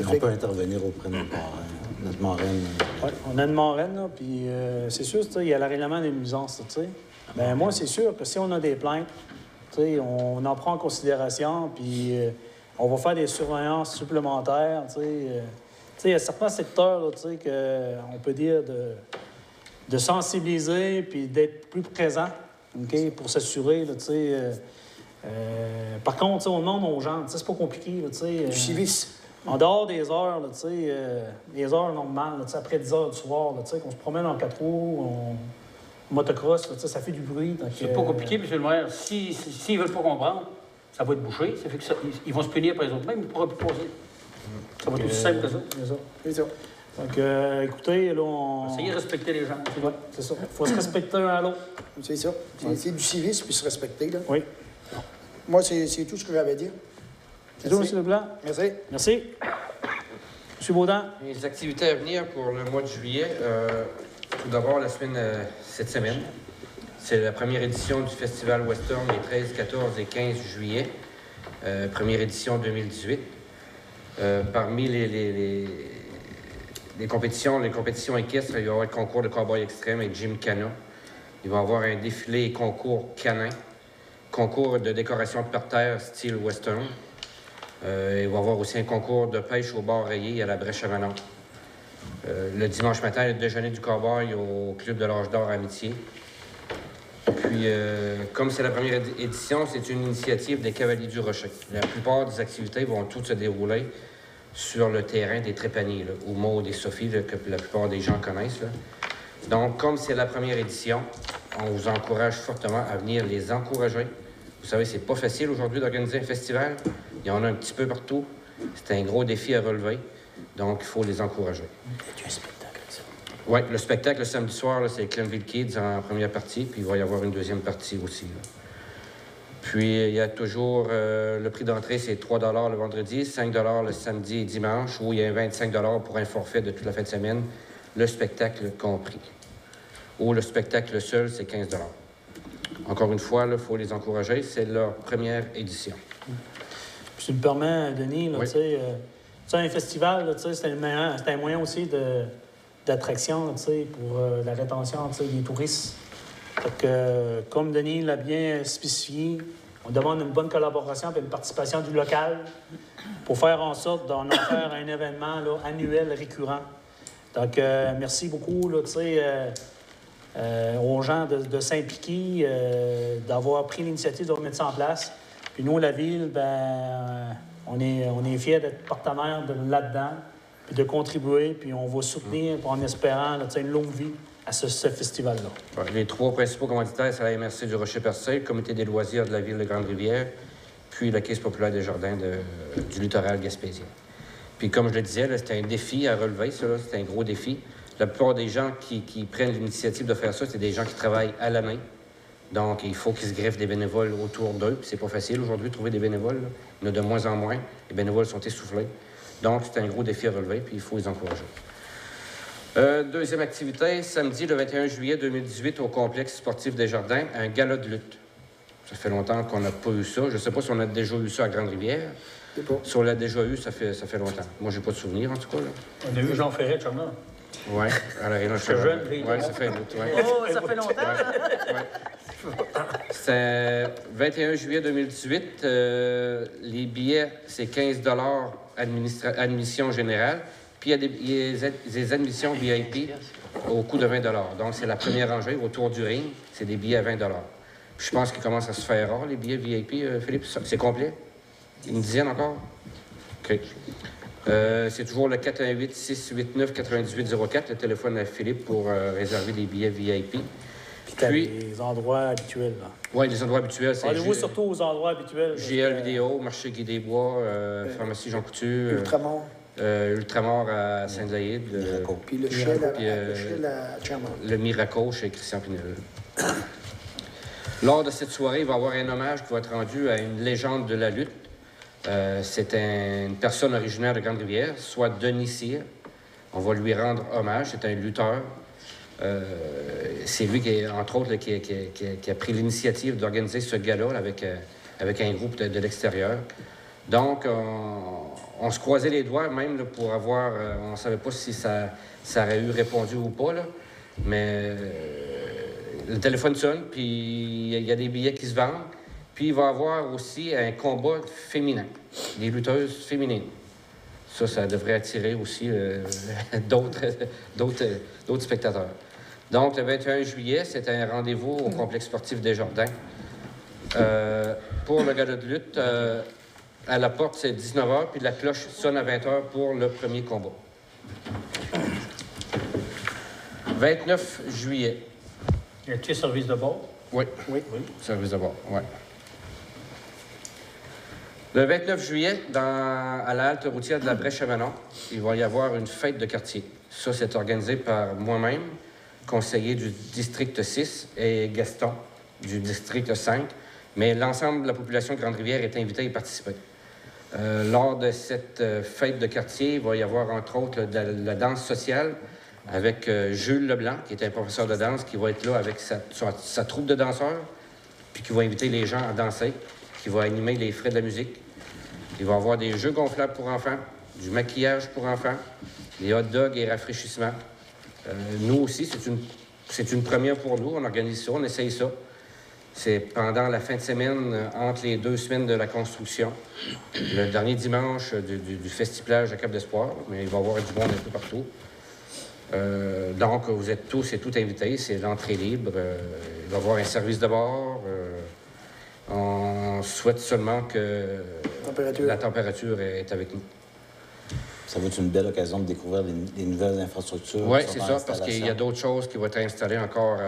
On peut intervenir auprès de notre marraine. Oui, on a une marraine, là, puis c'est sûr, il y a le règlement des nuisances, tu sais. Bien, moi, c'est sûr que si on a des plaintes, tu sais, on en prend en considération, puis on va faire des surveillances supplémentaires, tu sais. Tu sais, il y a certains secteurs, là, tu sais, qu'on peut dire de sensibiliser, puis d'être plus présent, OK, pour s'assurer, là, tu sais. Par contre, tu sais, on demande aux gens, tu sais, c'est pas compliqué, là, tu sais. Du civisme. En dehors des heures, là, tu sais, les heures normales, là, tu sais, après 10 heures du soir, là, tu sais, qu'on se promène en 4 roues, motocross, là, tu sais, ça fait du bruit. C'est pas compliqué, M. le maire. S'ils veulent pas comprendre, ça va être bouché. Ça fait que ils vont se punir par les autres. Même, ils ne pourront plus passer. Ça va être aussi simple que ça. C'est ça. C'est ça. Donc, écoutez, là, on... Essayez de respecter les gens. Ouais, c'est ça. Il faut se respecter un à l'autre. C'est ça. C'est du civisme puis se respecter. Là. Oui. Moi, c'est tout ce que j'avais à dire. C'est tout, M. Leblanc? Merci. Merci. M. Baudin? Les activités à venir pour le mois de juillet, tout d'abord, cette semaine, c'est la première édition du Festival Western les 13, 14 et 15 juillet, première édition 2018. Parmi les compétitions équestres, il va y avoir le concours de cowboy extrême avec Jim Cana. Il va y avoir un défilé et concours canin, concours de décoration de parterre style western. Il va y avoir aussi un concours de pêche au bar rayé à la Brèche à Manon. Le dimanche matin, le déjeuner du cowboy au Club de l'Âge d'Or Amitié. Puis, comme c'est la première édition, c'est une initiative des Cavaliers du Rocher. La plupart des activités vont toutes se dérouler sur le terrain des Trépaniers, là, où Maud et Sophie, là, que la plupart des gens connaissent. Là. Donc, comme c'est la première édition, on vous encourage fortement à venir les encourager. Vous savez, c'est pas facile aujourd'hui d'organiser un festival. Il y en a un petit peu partout. C'est un gros défi à relever. Donc, il faut les encourager. C'est un spectacle, ça. Oui, le spectacle le samedi soir, là, c'est Glenville Kids en première partie, puis il va y avoir une deuxième partie aussi. Là. Puis, il y a toujours le prix d'entrée, c'est 3 $ le vendredi, 5 $ le samedi et dimanche, où il y a 25 $ pour un forfait de toute la fin de semaine, le spectacle compris. Ou le spectacle seul, c'est 15 $. Encore une fois, il faut les encourager. C'est leur première édition. Puis, tu me permets, Denis, là, Oui. tu sais, un festival, là, tu sais, c'est un moyen aussi d'attraction, là, tu sais, pour la rétention, tu sais, des touristes. Fait que, comme Denis l'a bien spécifié, on demande une bonne collaboration et une participation du local pour faire en sorte d'en faire un événement là, annuel récurrent. Donc, merci beaucoup, là, tu sais, aux gens de s'impliquer, d'avoir pris l'initiative de remettre ça en place. Puis nous, la Ville, ben, on est fiers d'être partenaire là-dedans, puis de contribuer, puis on va soutenir en espérant là, une longue vie à ce festival-là. Les 3 principaux commanditaires, c'est la MRC du Rocher-Percé, le Comité des loisirs de la Ville de Grande-Rivière puis la Caisse populaire des jardins du littoral gaspésien. Puis comme je le disais, c'était un défi à relever, ça, c'était un gros défi. La plupart des gens qui prennent l'initiative de faire ça, c'est des gens qui travaillent à la main. Donc, il faut qu'ils se greffent des bénévoles autour d'eux. Puis c'est pas facile aujourd'hui de trouver des bénévoles. Là. Il y en a de moins en moins. Les bénévoles sont essoufflés. Donc, c'est un gros défi à relever, puis il faut les encourager. Deuxième activité, samedi le 21 juillet 2018 au complexe sportif des Jardins, un gala de lutte. Ça fait longtemps qu'on n'a pas eu ça. Je ne sais pas si on a déjà eu ça à Grande-Rivière. Si on l'a déjà eu, ça fait longtemps. Moi, j'ai pas de souvenir, en tout cas. Là. On a eu Jean Ferret de Charmant. Oui, à l'Arena jeune. Oui, ça fait un bout. Ouais. Oh, ça fait longtemps! C'est 21 juillet 2018. Les billets, c'est 15 admission générale. Puis il y a des admissions VIP au coût de 20 Donc, c'est la première rangée autour du ring. C'est des billets à 20 Puis je pense qu'ils commencent à se faire rare, les billets VIP, Philippe. C'est complet? Une dizaine encore? OK. C'est toujours le 418-689-9804, le téléphone à Philippe pour réserver des billets VIP. Puis les endroits habituels. Oui, les endroits habituels, c'est... Allez-vous surtout aux endroits habituels? GL Vidéo, Marché Guy des Bois, Pharmacie Jean Coutu... Ultramar. Ultramar à Saint-Laïde. Puis le Shell à Charmant. Le Miraco chez Christian Pinel. Lors de cette soirée, il va y avoir un hommage qui va être rendu à une légende de la lutte. C'est une personne originaire de Grande-Rivière, soit Denis Cyr. On va lui rendre hommage. C'est un lutteur. C'est lui, entre autres, qui a pris l'initiative d'organiser ce gala avec un groupe de l'extérieur. Donc, on se croisait les doigts même là, pour avoir... on ne savait pas si ça aurait eu répondu ou pas, là, mais le téléphone sonne, puis il y a des billets qui se vendent. Puis il va y avoir aussi un combat féminin, des lutteuses féminines. Ça devrait attirer aussi d'autres spectateurs. Donc, le 21 juillet, c'est un rendez-vous au complexe sportif des Jardins. Pour le gala de lutte, à la porte, c'est 19h, puis la cloche sonne à 20h pour le premier combat. 29 juillet. Y a-t-il service de bord? Oui. Service de bord, oui. Le 29 juillet, à la halte routière de la Brèche-Chavanon, il va y avoir une fête de quartier. Ça, c'est organisé par moi-même, conseiller du district 6, et Gaston, du district 5. Mais l'ensemble de la population de Grande-Rivière est invitée à y participer. Lors de cette fête de quartier, il va y avoir, entre autres, la danse sociale avec Jules Leblanc, qui est un professeur de danse, qui va être là avec sa troupe de danseurs, puis qui va inviter les gens à danser, qui va animer les frais de la musique. Il va y avoir des jeux gonflables pour enfants, du maquillage pour enfants, des hot dogs et rafraîchissements. Nous aussi, c'est une première pour nous. On organise ça, on essaye ça. C'est pendant la fin de semaine, entre les 2 semaines de la construction, le dernier dimanche du Festiplage à Cap d'Espoir, mais il va y avoir du monde un peu partout. Donc, vous êtes tous et toutes invités, c'est l'entrée libre. Il va y avoir un service de bord. On souhaite seulement que la température est avec nous. Ça va être une belle occasion de découvrir les nouvelles infrastructures. Oui, c'est ça, parce qu'il y a d'autres choses qui vont être installées encore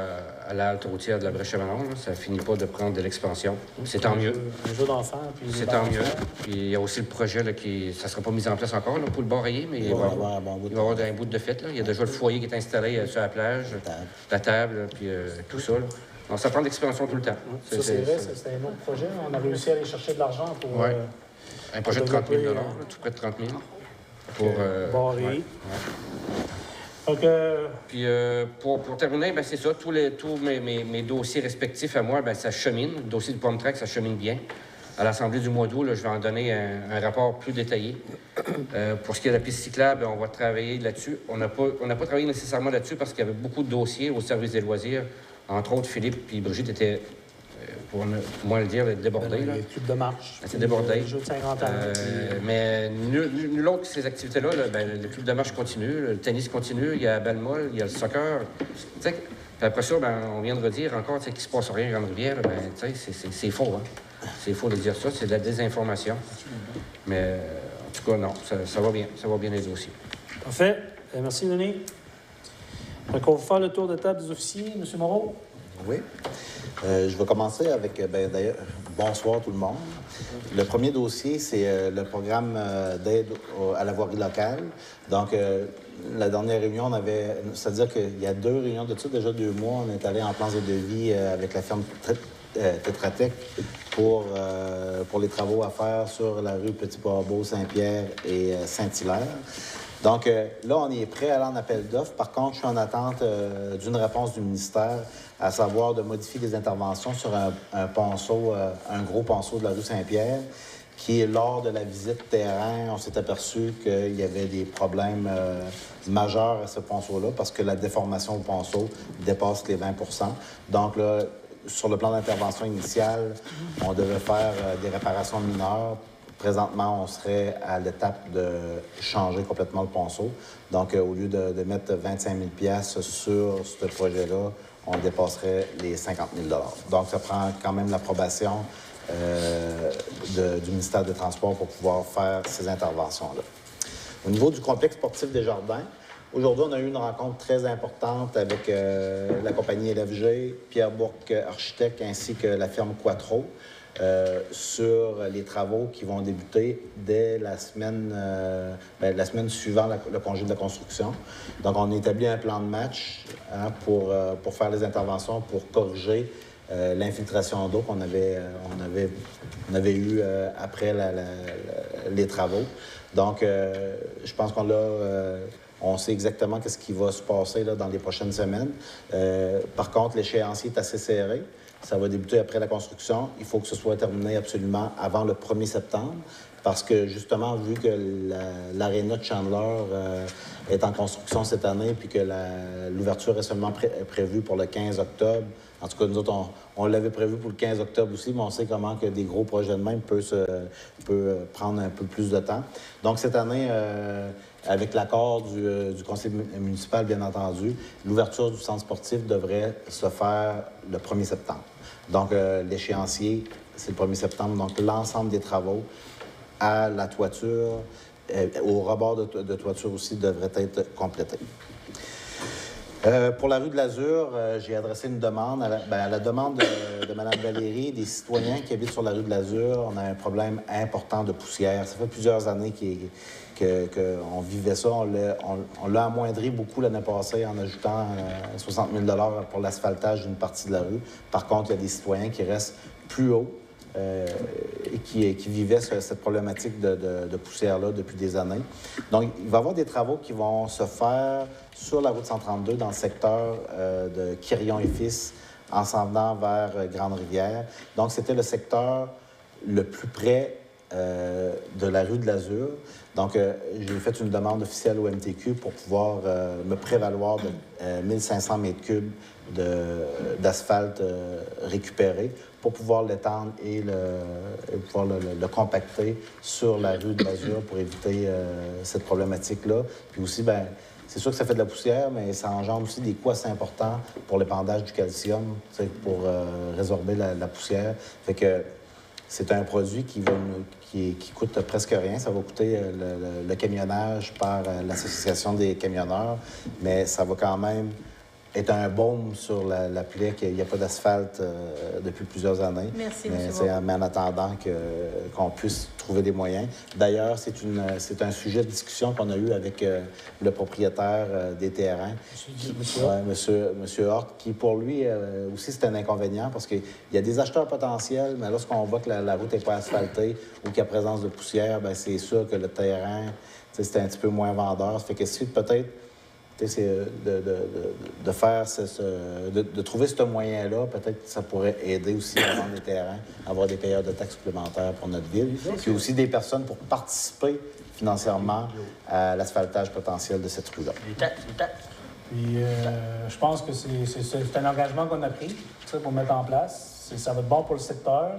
à la halte routière de la Brèche-Chavanon. Ça ne finit pas de prendre de l'expansion. C'est tant mieux. Un jeu d'enfants. C'est tant mieux. Puis il y a aussi le projet là, ça ne sera pas mis en place encore là, pour le bar rayé, mais il va y avoir un bout de fête. Là. Il y a déjà le foyer qui est installé sur la plage, la table, puis tout ça. Là. Donc, ça prend de l'expansion tout le temps. Ça, c'est vrai, c'est un autre projet. On a réussi à aller chercher de l'argent pour... Oui. Un projet de 30 000 là, tout près de 30 000 pour... barrer. Donc, puis pour terminer, ben, c'est ça, tous mes dossiers respectifs à moi, ben, ça chemine. Le dossier du Pomme Track, ça chemine bien. À l'Assemblée du mois d'août, je vais en donner un rapport plus détaillé. Pour ce qui est de la piste cyclable, on va travailler là-dessus. On n'a pas travaillé nécessairement là-dessus parce qu'il y avait beaucoup de dossiers au service des loisirs. Entre autres, Philippe et Brigitte étaient, pour moi le dire, débordés. Les clubs de marche. C'est débordé. Les jeux de 50 ans. Mais nul autre que ces activités-là, le club de marche continue, le tennis continue, il y a la balle molle, il y a le soccer. Puis après ça, on vient de redire encore qu'il ne se passe rien à Grande-Rivière. C'est faux. Hein? C'est faux de dire ça, c'est de la désinformation. Mais en tout cas, non, ça va bien. Ça va bien les dossiers. Parfait. Merci, Denis. Donc, on va faire le tour de table des officiers. M. Moreau? Oui. Je vais commencer avec, d'ailleurs, bonsoir tout le monde. Le premier dossier, c'est le programme d'aide à la voirie locale. Donc, la dernière réunion, c'est-à-dire qu'il y a 2 réunions de ça, déjà 2 mois, on est allé en plans et devis avec la firme Tetra Tech pour les travaux à faire sur la rue Petit-Barbeau, Saint-Pierre et Saint-Hilaire. Donc là, on est prêt à aller en appel d'offres. Par contre, je suis en attente d'une réponse du ministère, à savoir de modifier les interventions sur un ponceau, un gros ponceau de la rue Saint-Pierre, qui, lors de la visite terrain, on s'est aperçu qu'il y avait des problèmes majeurs à ce ponceau-là, parce que la déformation au ponceau dépasse les 20 %. Donc là, sur le plan d'intervention initiale, on devait faire des réparations mineures. Présentement, on serait à l'étape de changer complètement le ponceau. Donc, au lieu de mettre 25 000 $ sur ce projet-là, on dépasserait les 50 000 $. Donc, ça prend quand même l'approbation du ministère des Transports pour pouvoir faire ces interventions-là. Au niveau du complexe sportif des Jardins, aujourd'hui, on a eu une rencontre très importante avec la compagnie LFG, Pierre Bourque, architecte, ainsi que la firme Quattro, sur les travaux qui vont débuter dès la semaine suivant le congé de la construction. Donc, on a établi un plan de match pour faire les interventions, pour corriger l'infiltration d'eau qu'on avait eue après les travaux. Donc, je pense on sait exactement ce qui va se passer là, dans les prochaines semaines. Par contre, l'échéancier est assez serré. Ça va débuter après la construction. Il faut que ce soit terminé absolument avant le 1er septembre parce que, justement, vu que l'aréna de Chandler est en construction cette année puis que l'ouverture est seulement prévue pour le 15 octobre, en tout cas, nous autres, on l'avait prévu pour le 15 octobre aussi, mais on sait comment que des gros projets de même peuvent prendre un peu plus de temps. Donc, cette année, avec l'accord du conseil municipal, bien entendu, l'ouverture du centre sportif devrait se faire le 1er septembre. Donc, l'échéancier, c'est le 1er septembre. Donc, l'ensemble des travaux à la toiture, au rebord de toiture aussi, devrait être complété. Pour la rue de l'Azur, j'ai adressé une demande. À la demande de Mme Valérie, des citoyens qui habitent sur la rue de l'Azur, on a un problème important de poussière. Ça fait plusieurs années qu'on vivait ça. On l'a amoindri beaucoup l'année passée en ajoutant 60 000 $ pour l'asphaltage d'une partie de la rue. Par contre, il y a des citoyens qui restent plus haut et qui vivaient cette problématique de poussière-là depuis des années. Donc, il va y avoir des travaux qui vont se faire sur la route 132 dans le secteur de Quirion et Fils en s'en venant vers Grande-Rivière. Donc, c'était le secteur le plus près de la rue de l'Azur. Donc, j'ai fait une demande officielle au MTQ pour pouvoir me prévaloir de 1500 mètres cubes d'asphalte récupéré pour pouvoir l'étendre et pouvoir le compacter sur la rue de l'Azur pour éviter cette problématique-là. Puis aussi, bien, c'est sûr que ça fait de la poussière, mais ça engendre aussi des coûts assez importants pour l'épandage du calcium, pour résorber la poussière. Fait que c'est un produit qui coûte presque rien. Ça va coûter le camionnage par l'Association des camionneurs, mais ça va quand même être un baume sur la plaie qu'il n'y a pas d'asphalte depuis plusieurs années. Merci, mais en attendant qu'on puisse trouver des moyens. D'ailleurs, c'est un sujet de discussion qu'on a eu avec le propriétaire des terrains, Monsieur Hort, qui pour lui aussi c'est un inconvénient parce qu'il y a des acheteurs potentiels, mais lorsqu'on voit que la route n'est pas asphaltée ou qu'il y a présence de poussière, bien, c'est sûr que le terrain, c'est un petit peu moins vendeur. Ça fait que si peut-être c'est de faire de trouver ce moyen-là, peut-être que ça pourrait aider aussi à vendre des terrains, à avoir des payeurs de taxes supplémentaires pour notre ville, puis aussi des personnes pour participer financièrement à l'asphaltage potentiel de cette rue-là. Les taxes. Puis je pense que c'est un engagement qu'on a pris pour mettre en place. Ça va être bon pour le secteur,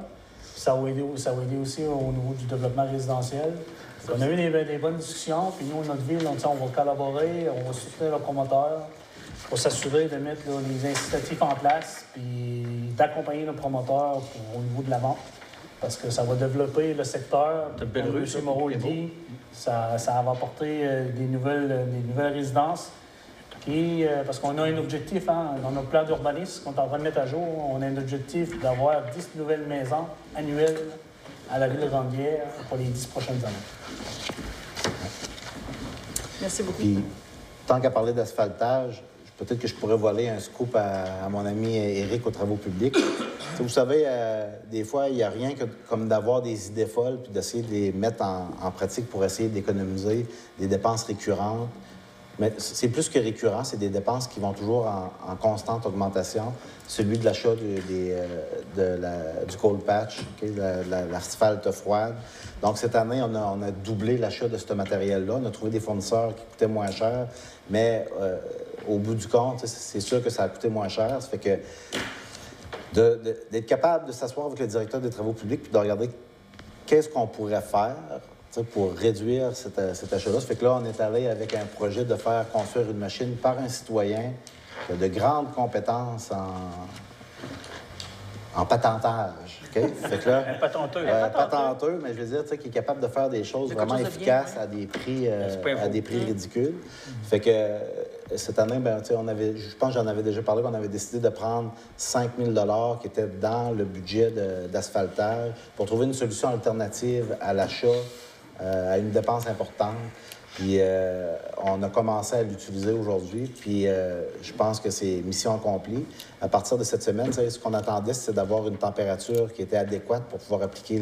puis ça va aider aussi au niveau du développement résidentiel. On a eu des bonnes discussions, puis nous, notre ville, on va collaborer, on va soutenir le promoteur pour s'assurer de mettre les incitatifs en place, puis d'accompagner le promoteur au niveau de la vente, parce que ça va développer le secteur. C'est une belle rue, M. Moreau le dit, ça va apporter des nouvelles résidences. Puis, parce qu'on a un objectif, hein, dans notre plan d'urbanisme qu'on est en train de mettre à jour, on a un objectif d'avoir 10 nouvelles maisons annuelles à la ville de Grande-Bière pour les 10 prochaines années. Merci beaucoup. Puis, tant qu'à parler d'asphaltage, peut-être que je pourrais voler un scoop à mon ami Éric aux travaux publics. Vous savez, des fois, il n'y a rien comme d'avoir des idées folles puis d'essayer de les mettre en pratique pour essayer d'économiser des dépenses récurrentes. Mais c'est plus que récurrent, c'est des dépenses qui vont toujours en constante augmentation. Celui de l'achat du cold patch, okay, l'asphalte froide. Donc, cette année, on a doublé l'achat de ce matériel-là. On a trouvé des fournisseurs qui coûtaient moins cher, mais au bout du compte, c'est sûr que ça a coûté moins cher. Ça fait que d'être capable de s'asseoir avec le directeur des travaux publics puis de regarder qu'est-ce qu'on pourrait faire pour réduire cet achat-là. Ça fait que là, on est allé avec un projet de faire construire une machine par un citoyen qui a de grandes compétences en patentage. Okay? Fait que là, Un patenteux. patenteux, mais je veux dire, qui est capable de faire des choses vraiment efficaces à des prix ridicules. Fait que cette année, je pense que j'en avais déjà parlé, qu'on avait décidé de prendre 5 000 $ qui étaient dans le budget d'asphaltage pour trouver une solution alternative à l'achat, à une dépense importante. Puis on a commencé à l'utiliser aujourd'hui, puis je pense que c'est mission accomplie. À partir de cette semaine, ce qu'on attendait, c'est d'avoir une température qui était adéquate pour pouvoir appliquer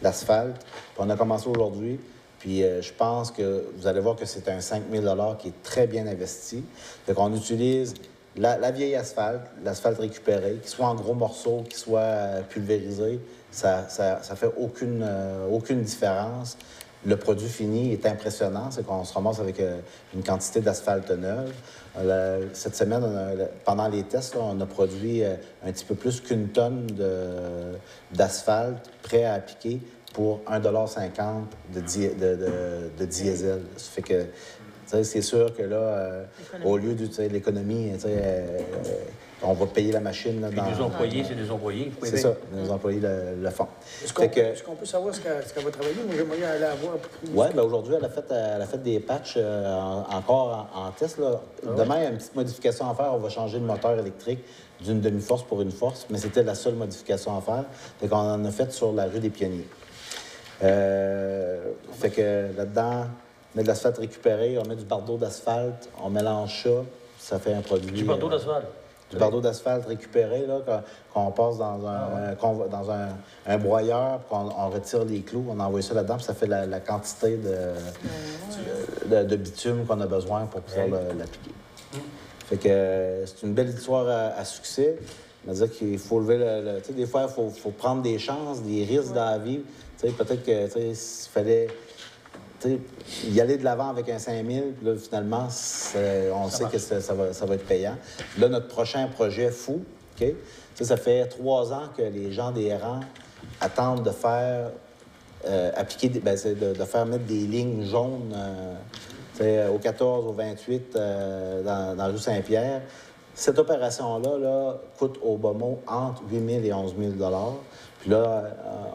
l'asphalte. Puis on a commencé aujourd'hui, puis je pense que vous allez voir que c'est un 5 000 $ qui est très bien investi. Fait qu'on utilise la vieille asphalte, l'asphalte récupérée, qu'il soit en gros morceaux, qu'il soit pulvérisé, ça fait aucune différence. Le produit fini est impressionnant, c'est qu'on se ramasse avec une quantité d'asphalte neuve. Cette semaine, pendant les tests, là, on a produit un petit peu plus qu'une tonne d'asphalte prêt à appliquer pour 1,50 $ de diesel. Ça fait que c'est sûr que là, au lieu de l'économie, on va payer la machine. Là, Puis les employés, c'est des employés. C'est ça, les employés le font. Est-ce qu'on peut savoir ce qu'elle va travailler? Moi, j'aimerais aller la voir. Oui, bien aujourd'hui, elle a fait des patchs encore en test. Là. Demain, il y a une petite modification à faire. On va changer le moteur électrique d'une demi-force pour une force, mais c'était la seule modification à faire. Fait qu'on en a fait sur la rue des Pionniers. Fait que là-dedans, on met de l'asphalte récupéré, on met du bardeau d'asphalte, on mélange ça fait un produit... Du bardeau d'asphalte? Du bardeau d'asphalte récupéré, là, qu'on passe dans un broyeur, puis on retire les clous, on envoie ça là-dedans, puis ça fait la quantité de bitume qu'on a besoin pour pouvoir l'appliquer. Fait que c'est une belle histoire à succès. C'est-à-dire qu'il faut lever tu sais, des fois, il faut prendre des chances, des risques dans la vie. Tu sais, peut-être que, tu sais, s'il fallait... y aller de l'avant avec un 5 000, puis là, finalement, on sait que ça va être payant. Là, notre prochain projet fou, OK? Ça fait 3 ans que les gens des rangs attendent de faire appliquer, de faire mettre des lignes jaunes au 14, au 28, dans la rue Saint-Pierre. Cette opération-là là, coûte au bas mot entre 8 000 et 11 000 $. Puis là,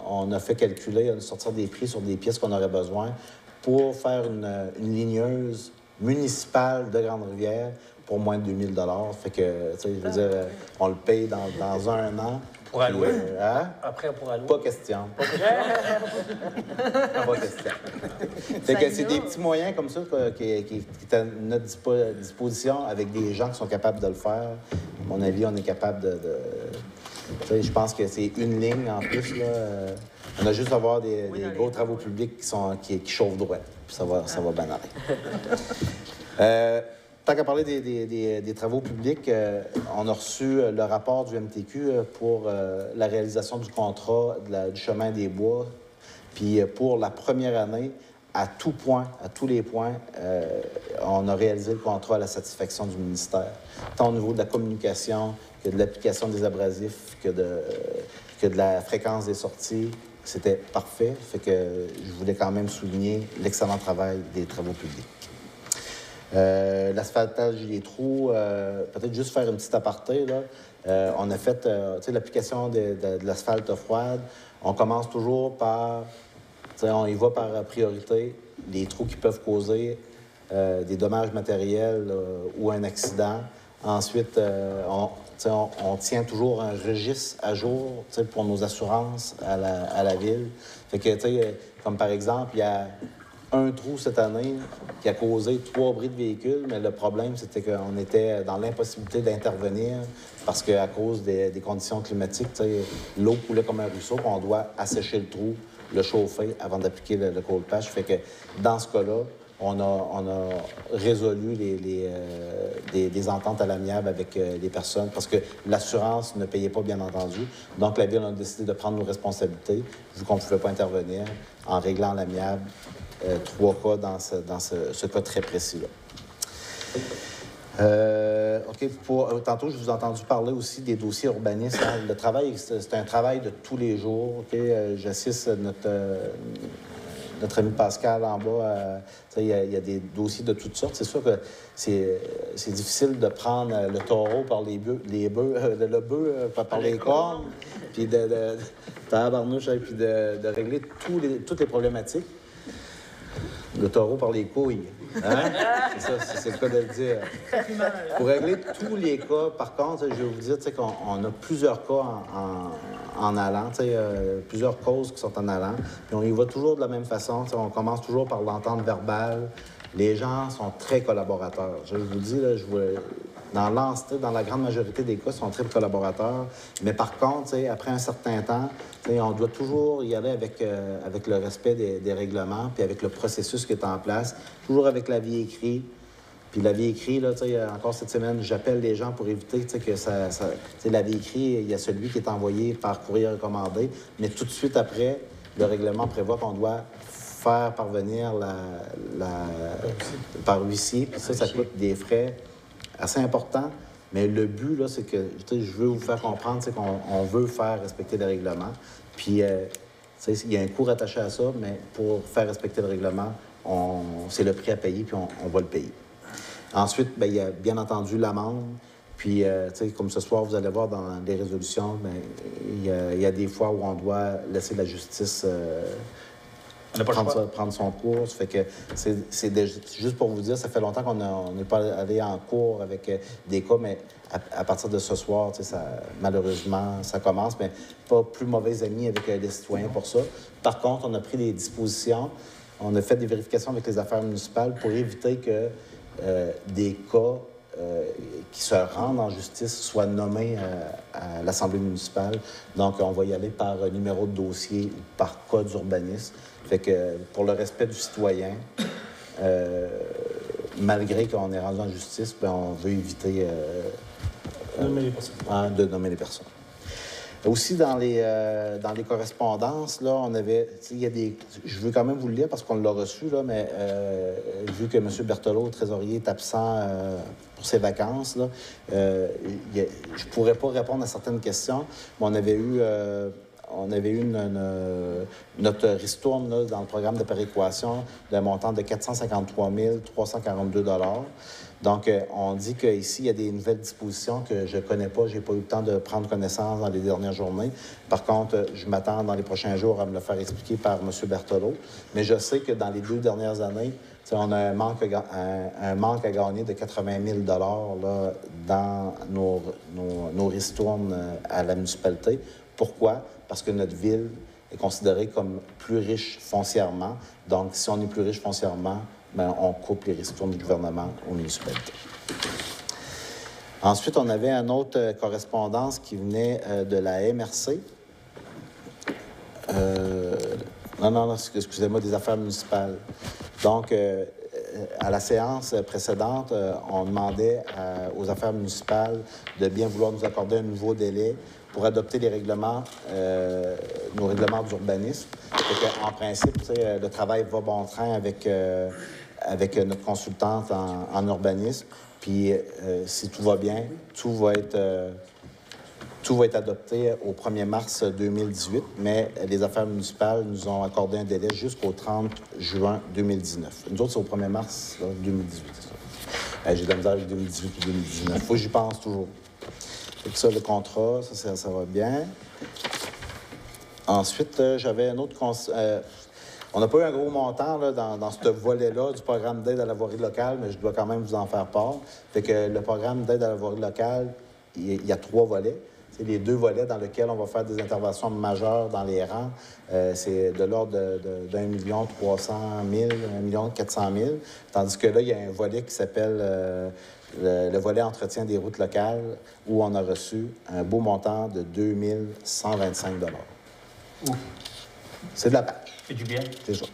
on a fait calculer, on a sorti des prix sur des pièces qu'on aurait besoin pour faire une ligneuse municipale de Grande-Rivière pour moins de 2 000 $. Fait que, tu sais, je veux dire, on le paye dans 1 an. Pour allouer? Après, pour allouer? Pas question. Pas question. Fait que c'est des petits moyens comme ça qui est à notre disposition avec des gens qui sont capables de le faire. À mon avis, on est capable de je pense que c'est une ligne en plus. Là, on a juste à avoir des gros travaux publics qui chauffent droit. Puis ça va bien aller. Tant qu'à parler des travaux publics, on a reçu le rapport du MTQ pour la réalisation du contrat du chemin des Bois. Puis pour la première année, à tous les points, on a réalisé le contrat à la satisfaction du ministère. Tant au niveau de la communication, que de l'application des abrasifs, que de la fréquence des sorties. C'était parfait. Fait que je voulais quand même souligner l'excellent travail des travaux publics. L'asphaltage des trous, peut-être juste faire une petite aparté, là. On a fait l'application de l'asphalte froide. On commence toujours par... On y va par priorité. Les trous qui peuvent causer des dommages matériels ou un accident. Ensuite, on tient toujours un registre à jour pour nos assurances à la ville. Fait que, comme par exemple, il y a un trou cette année qui a causé 3 bris de véhicules, mais le problème, c'était qu'on était dans l'impossibilité d'intervenir parce qu'à cause des conditions climatiques, l'eau coulait comme un ruisseau, qu'on doit assécher le trou, le chauffer avant d'appliquer le cold patch. Fait que dans ce cas-là, on a résolu des ententes à l'amiable avec les personnes parce que l'assurance ne payait pas, bien entendu. Donc, la Ville a décidé de prendre nos responsabilités, vu qu'on ne pouvait pas intervenir, en réglant à l'amiable 3 cas dans ce cas très précis-là. OK, tantôt, je vous ai entendu parler aussi des dossiers urbanistes. Hein. Le travail, c'est un travail de tous les jours. OK? J'assiste notre ami Pascal en bas. Il y a des dossiers de toutes sortes. C'est sûr que c'est difficile de prendre le taureau par le bœuf par les cornes, puis de régler toutes les problématiques. Le taureau par les couilles. Hein? C'est le cas de le dire. Pour régler tous les cas, par contre, je vais vous dire qu'on a plusieurs cas en allant, plusieurs causes qui sont en allant. Puis on y va toujours de la même façon. On commence toujours par l'entente verbale. Les gens sont très collaborateurs. Je vous dis, là, dans la grande majorité des cas, ils sont très collaborateurs. Mais par contre, après un certain temps, on doit toujours y aller avec le respect des règlements, puis avec le processus qui est en place, toujours avec l'avis écrit. Puis l'avis écrit, là, encore cette semaine, j'appelle les gens pour éviter que l'avis écrit, il y a celui qui est envoyé par courrier recommandé, mais tout de suite après, le règlement prévoit qu'on doit faire parvenir par huissier, puis ça coûte des frais assez importants. Mais le but, là, c'est que je veux vous faire comprendre qu'on veut faire respecter les règlements. Puis, il y a un coût rattaché à ça, mais pour faire respecter le règlement, c'est le prix à payer, puis on va le payer. Ensuite, il y a bien entendu l'amende. Puis, comme ce soir, vous allez voir dans les résolutions, il y a des fois où on doit laisser la justice prendre son cours. Ça fait que c'est juste pour vous dire, ça fait longtemps qu'on n'est pas allé en cours avec des cas, mais à partir de ce soir, malheureusement, ça commence, mais pas plus mauvais amis avec les citoyens pour ça. Par contre, on a pris des dispositions, on a fait des vérifications avec les affaires municipales pour éviter que des cas qui se rendent en justice soient nommés à l'Assemblée municipale. Donc, on va y aller par numéro de dossier ou par cas d'urbanisme. Fait que pour le respect du citoyen, malgré qu'on est rendu en justice, on veut éviter de nommer les personnes. Aussi, dans les correspondances, là, on avait... Je veux quand même vous le lire parce qu'on l'a reçu, là, mais vu que M. Berthelot, trésorier, est absent pour ses vacances, là, je ne pourrais pas répondre à certaines questions, mais on avait eu notre ristourne là, dans le programme de péréquation d'un montant de 453 342 $. Donc, on dit qu'ici, il y a des nouvelles dispositions que je ne connais pas. Je n'ai pas eu le temps de prendre connaissance dans les dernières journées. Par contre, je m'attends dans les prochains jours à me le faire expliquer par M. Berthelot. Mais je sais que dans les 2 dernières années, on a un manque à gagner de 80 000 $ là, dans nos ristournes à la municipalité. Pourquoi? Parce que notre ville est considérée comme plus riche foncièrement. Donc, si on est plus riche foncièrement, on coupe les ristournes du gouvernement aux municipalités. Ensuite, on avait une autre correspondance qui venait de la MRC. Excusez-moi, des affaires municipales. Donc, à la séance précédente, on demandait aux affaires municipales de bien vouloir nous accorder un nouveau délai pour adopter les règlements, nos règlements d'urbanisme. En principe, le travail va bon train avec notre consultante en urbanisme. Puis, si tout va bien, tout va être adopté au 1er mars 2018, mais les affaires municipales nous ont accordé un délai jusqu'au 30 juin 2019. Nous autres, c'est au 1er mars 2018. J'ai de la misère avec 2018 et 2019. Il faut que j'y pense toujours. Et ça, le contrat, ça va bien. Ensuite, j'avais un autre... On n'a pas eu un gros montant là, dans ce volet-là du programme d'aide à la voirie locale, mais je dois quand même vous en faire part. Fait que le programme d'aide à la voirie locale, il y a 3 volets. C'est les 2 volets dans lesquels on va faire des interventions majeures dans les rangs. C'est de l'ordre de 1 300 000, 1 400 000. Tandis que là, il y a un volet qui s'appelle le volet entretien des routes locales, où on a reçu un beau montant de 2 125 $. C'est de la part. C'est du bien. C'est ça.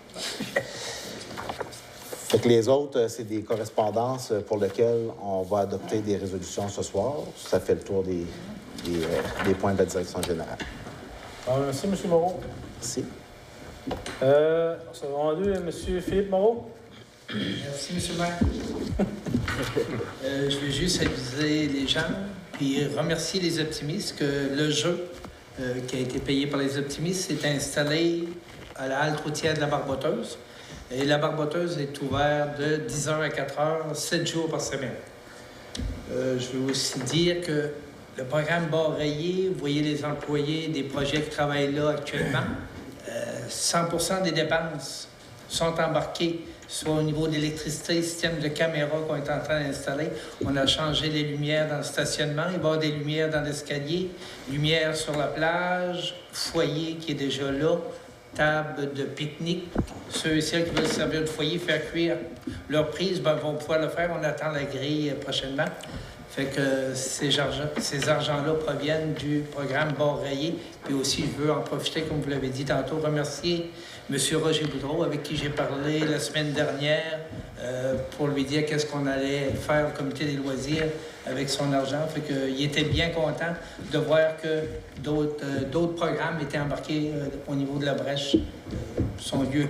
Fait que les autres, c'est des correspondances pour lesquelles on va adopter des résolutions ce soir. Ça fait le tour des points de la direction générale. Merci, M. Moreau. Merci. Second 2, M. Philippe Moreau. Merci, M. le maire. Je vais juste aviser les gens puis remercier les optimistes que le jeu qui a été payé par les optimistes s'est installé à la halte routière de la Barboteuse. Et la Barboteuse est ouverte de 10h à 4h, 7 jours par semaine. Je veux aussi dire que le programme Bord Rayé, vous voyez les employés des projets qui travaillent là actuellement, 100% des dépenses sont embarquées, soit au niveau d'électricité, système de caméras qu'on est en train d'installer. On a changé les lumières dans le stationnement. Il va y avoir des lumières dans l'escalier, lumière sur la plage, foyer qui est déjà là, table de pique-nique. Ceux et celles qui veulent servir de foyer, faire cuire leur prise, vont pouvoir le faire. On attend la grille prochainement. Fait que ces argents-là proviennent du programme Bord Rayé. Puis aussi, je veux en profiter, comme vous l'avez dit tantôt, remercier M. Roger Boudreau, avec qui j'ai parlé la semaine dernière, pour lui dire qu'est-ce qu'on allait faire au comité des loisirs avec son argent. Fait qu'il était bien content de voir que d'autres programmes étaient embarqués au niveau de la Brèche, son lieu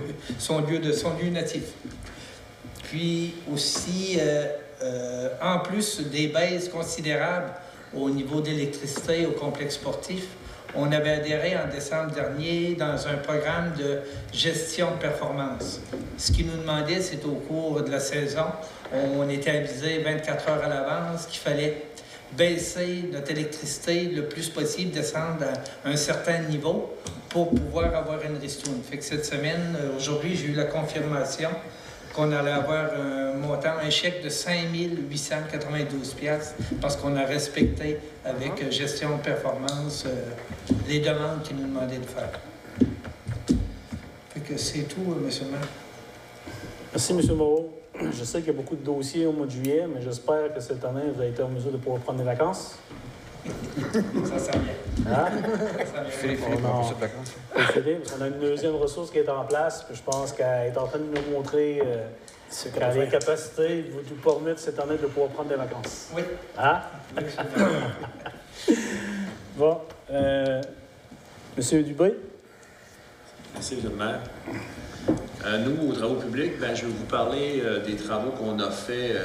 natif. Puis aussi, en plus des baisses considérables au niveau d'électricité au complexe sportif, on avait adhéré en décembre dernier dans un programme de gestion de performance. Ce qui nous demandait, c'est au cours de la saison, on était avisé 24 heures à l'avance qu'il fallait baisser notre électricité le plus possible, descendre à un certain niveau pour pouvoir avoir une ristourne. Fait que cette semaine, aujourd'hui, j'ai eu la confirmation qu'on allait avoir un chèque de 5 892 $ parce qu'on a respecté avec gestion de performance les demandes qu'ils nous demandaient de faire. Fait que c'est tout, M. le maire. Merci, M. Moreau. Je sais qu'il y a beaucoup de dossiers au mois de juillet, mais j'espère que cette année, vous avez été en mesure de pouvoir prendre des vacances. Ça sent bien. Hein? Philippe, on peut se vacances. Philippe, on a une deuxième ressource qui est en place, puis je pense qu'elle est en train de nous montrer qu'elle a les capacités de vous permettre cette année de pouvoir prendre des vacances. Oui. Hein? Bon. Monsieur Dubé? Merci, M. le maire. Nous, aux travaux publics, je vais vous parler des travaux qu'on a faits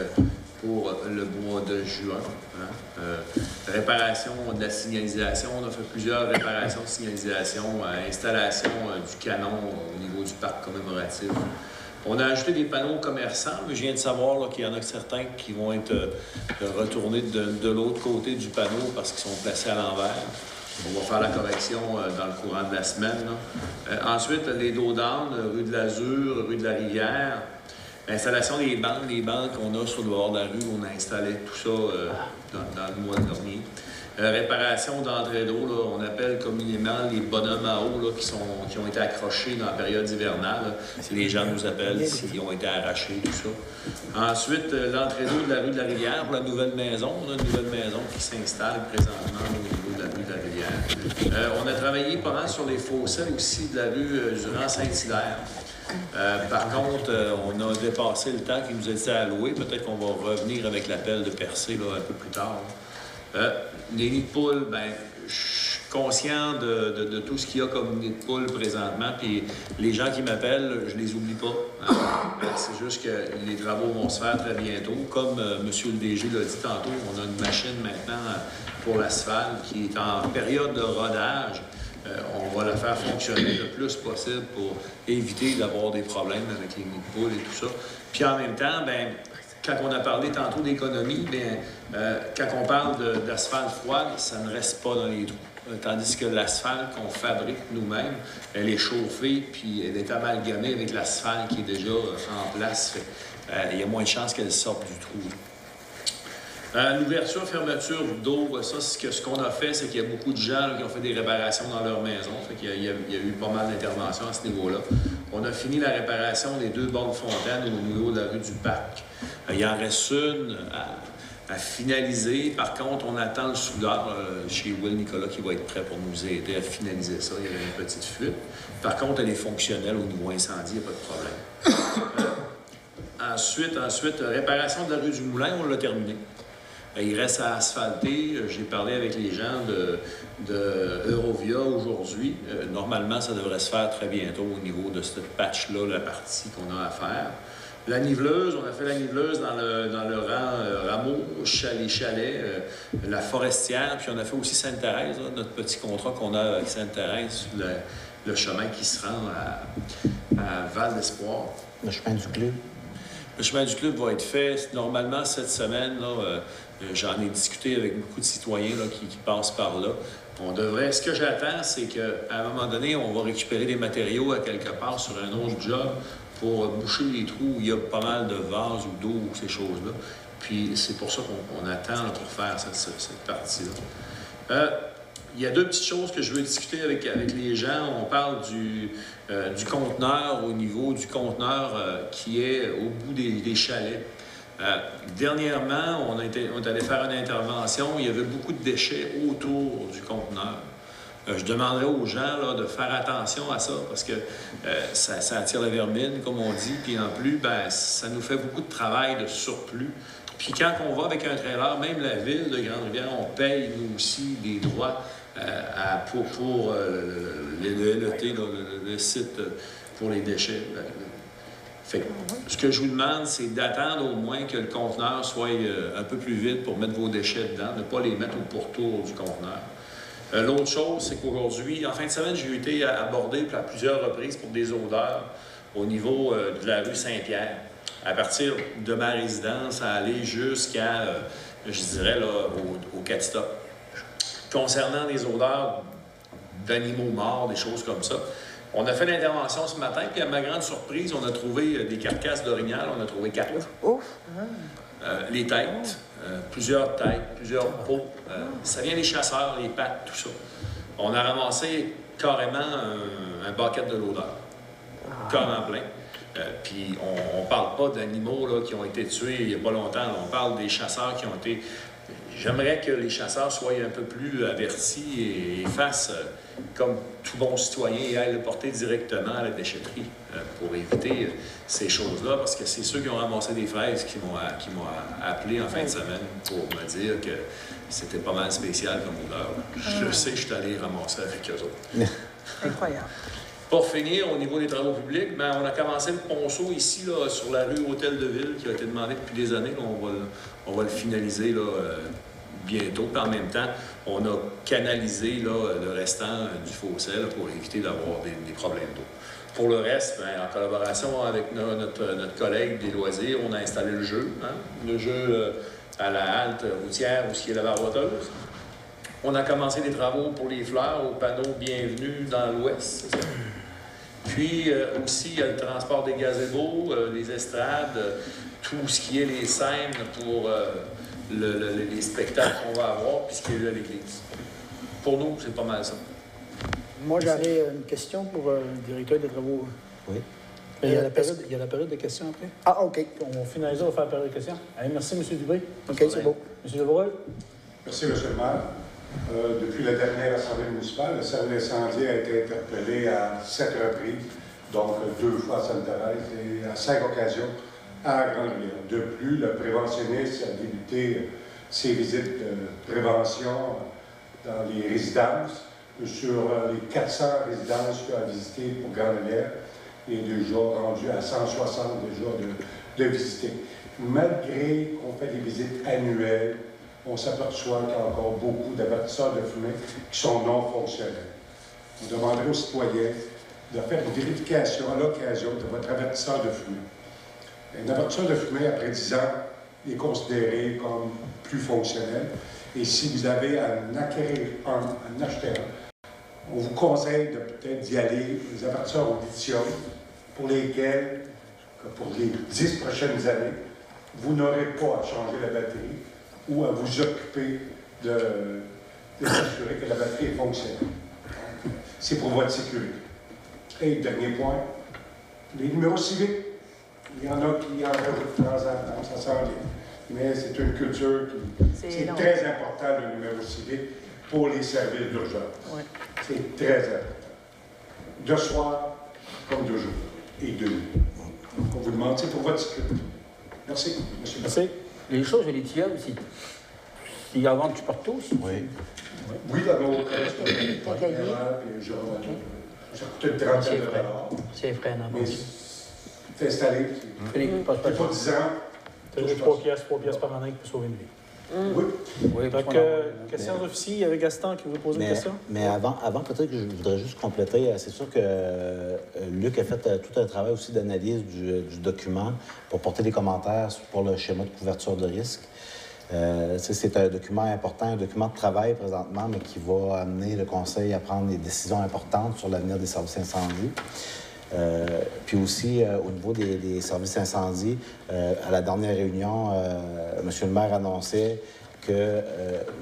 pour le mois de juin. Réparation de la signalisation. On a fait plusieurs réparations de signalisation, installation du canon au niveau du parc commémoratif. On a ajouté des panneaux commerçants, mais je viens de savoir qu'il y en a certains qui vont être retournés de l'autre côté du panneau parce qu'ils sont placés à l'envers. On va faire la correction dans le courant de la semaine. Ensuite, les dos d'âne, rue de l'Azur, rue de la Rivière. Installation des bandes qu'on a sur le bord de la rue, on a installé tout ça dans le mois dernier. Réparation d'entrée d'eau, on appelle communément les bonhommes à eau qui ont été accrochés dans la période hivernale. Les gens nous appellent s'ils ont été arrachés, tout ça. Ensuite, l'entrée d'eau de la rue de la Rivière pour la nouvelle maison. On a une nouvelle maison qui s'installe présentement au niveau de la rue de la Rivière. On a travaillé pas mal sur les fossés aussi de la rue Durand-Saint-Hilaire. Par contre, on a dépassé le temps qui nous était alloué. Peut-être qu'on va revenir avec l'appel de percée un peu plus tard. Les nids de poules, je suis conscient de tout ce qu'il y a comme nids de poules présentement. Puis les gens qui m'appellent, je les oublie pas. C'est juste que les travaux vont se faire très bientôt. Comme M. le DG l'a dit tantôt, on a une machine maintenant pour l'asphalte qui est en période de rodage. On va la faire fonctionner le plus possible pour éviter d'avoir des problèmes avec les nids de poules et tout ça. Puis en même temps, quand on a parlé tantôt d'économie, quand on parle d'asphalte froide, ça ne reste pas dans les trous. Tandis que l'asphalte qu'on fabrique nous-mêmes, elle est chauffée, puis elle est amalgamée avec l'asphalte qui est déjà en place. Il y a moins de chances qu'elle sorte du trou. L'ouverture-fermeture d'eau, ça, ce qu'on a fait, c'est qu'il y a beaucoup de gens là, qui ont fait des réparations dans leur maison. Fait qu'il y a eu pas mal d'interventions à ce niveau-là. On a fini la réparation des 2 bornes fontaines au niveau de la rue du Parc. Il en reste une à finaliser. Par contre, on attend le soudeur chez Will Nicolas qui va être prêt pour nous aider à finaliser ça. Il y avait une petite fuite. Par contre, elle est fonctionnelle au niveau incendie, il n'y a pas de problème. Ensuite, réparation de la rue du Moulin, on l'a terminé. Il reste à asphalter. J'ai parlé avec les gens de Eurovia aujourd'hui. Normalement, ça devrait se faire très bientôt au niveau de cette patch-là, la partie qu'on a à faire. La niveleuse, on a fait la niveleuse dans le rang Rameau, les chalets, la Forestière, puis on a fait aussi Sainte-Thérèse, notre petit contrat qu'on a avec Sainte-Thérèse sur le chemin qui se rend à Val-d'Espoir. Le chemin du club. Le chemin du club va être fait normalement cette semaine. J'en ai discuté avec beaucoup de citoyens là, qui passent par là. Ce que j'attends, c'est qu'à un moment donné, on va récupérer des matériaux à quelque part sur un autre job pour boucher les trous où il y a pas mal de vases ou d'eau ou ces choses-là. Puis c'est pour ça qu'on attend là, pour faire cette partie-là. Il y a 2 petites choses que je veux discuter avec les gens. On parle du conteneur au niveau du conteneur qui est au bout des chalets. Dernièrement, on est allé faire une intervention. Il y avait beaucoup de déchets autour du conteneur. Je demanderais aux gens là, de faire attention à ça parce que ça attire la vermine, comme on dit. Puis en plus, ça nous fait beaucoup de travail de surplus. Puis quand on va avec un trailer, même la ville de Grande-Rivière, on paye nous aussi des droits pour le LET, le site pour les déchets. Fait, ce que je vous demande, c'est d'attendre au moins que le conteneur soit un peu plus vide pour mettre vos déchets dedans, ne pas les mettre au pourtour du conteneur. L'autre chose, c'est qu'aujourd'hui, en fin de semaine, j'ai été abordé à plusieurs reprises pour des odeurs au niveau de la rue Saint-Pierre. À partir de ma résidence, à aller jusqu'à, je dirais, là, au 4 stop. Concernant des odeurs d'animaux morts, des choses comme ça, on a fait l'intervention ce matin, puis à ma grande surprise, on a trouvé des carcasses d'orignal, on a trouvé 4. Les têtes, plusieurs têtes, plusieurs peaux. Ça vient des chasseurs, les pattes, tout ça. On a ramassé carrément un bucket de l'odeur, carrément plein. Puis on parle pas d'animaux là, qui ont été tués il n'y a pas longtemps, on parle des chasseurs qui ont été... J'aimerais que les chasseurs soient un peu plus avertis et fassent comme tout bon citoyen et aillent le porter directement à la déchetterie pour éviter ces choses-là, parce que c'est ceux qui ont ramassé des fraises qui m'ont appelé en fin de semaine pour me dire que c'était pas mal spécial comme odeur. Je le sais, je suis allé ramasser avec eux autres. Incroyable. Pour finir, au niveau des travaux publics, on a commencé le ponceau ici, là, sur la rue Hôtel de Ville, qui a été demandé depuis des années. On va le finaliser là, bientôt. Puis en même temps, on a canalisé là, le restant du fossé là, pour éviter d'avoir des problèmes d'eau. Pour le reste, en collaboration avec notre collègue des loisirs, on a installé le jeu. Le jeu à la halte routière, où il y a la barboteuse. On a commencé des travaux pour les fleurs au panneau Bienvenue dans l'Ouest. Puis aussi, il y a le transport des gazebos, les estrades, tout ce qui est les scènes pour les spectacles qu'on va avoir, puis ce qui est à l'église. Pour nous, c'est pas mal ça. Moi, j'aurais une question pour le directeur des travaux. Oui. Il y a la période de questions après. Ah, OK. On finalise, on va faire la période de questions. Allez, merci, M. Dubré. OK, c'est beau. M. Levoreux. Merci, M. le maire. Depuis la dernière assemblée municipale, le service incendie a été interpellé à 7 reprises, donc 2 fois à Sainte-Thérèse et à 5 occasions à Grande-Rivière. De plus, le préventionniste a débuté ses visites de prévention dans les résidences. Sur les 400 résidences qu'il a visitées pour Grande-Rivière, il est déjà rendu à 160 de visiter. Malgré qu'on fait des visites annuelles, on s'aperçoit qu'il y a encore beaucoup d'avertisseurs de fumée qui sont non fonctionnels. On demanderait aux citoyens de faire une vérification à l'occasion de votre avertisseur de fumée. Un avertisseur de fumée, après 10 ans, est considéré comme plus fonctionnel. Et si vous avez à en acquérir un, en acheter un, on vous conseille de peut-être d'y aller, les apertures au lithium, pour lesquels, pour les 10 prochaines années, vous n'aurez pas à changer la batterie ou à vous occuper de s'assurer que la batterie est fonctionnelle. C'est pour votre sécurité. Et dernier point, les numéros civiques. Il y en a qui en rajoutent de temps en temps, ça sent bien. Mais c'est une culture qui... C'est très important, le numéro civique, pour les services d'urgence. Ouais. C'est très important. De soir comme de jour et de nuit. On vous demande, c'est pour votre sécurité. Merci, M. Merci. Les choses de lithium, s'il en vendent partout aussi. Oui. Oui, d'abord, ça coûte une trentaine de dollars. C'est effrayant. Mais c'est installé. C'est pas 10 ans. C'est 3 pièces par année pour sauver une vie. Oui. Oui, Donc, question d'officier, il y avait Gaston qui voulait poser une question. Mais avant peut-être que je voudrais juste compléter. C'est sûr que Luc a fait tout un travail aussi d'analyse du document pour porter des commentaires pour le schéma de couverture de risque. C'est un document important, un document de travail présentement, mais qui va amener le Conseil à prendre des décisions importantes sur l'avenir des services incendies. Puis aussi, au niveau des services incendies, à la dernière réunion, M. le maire annonçait que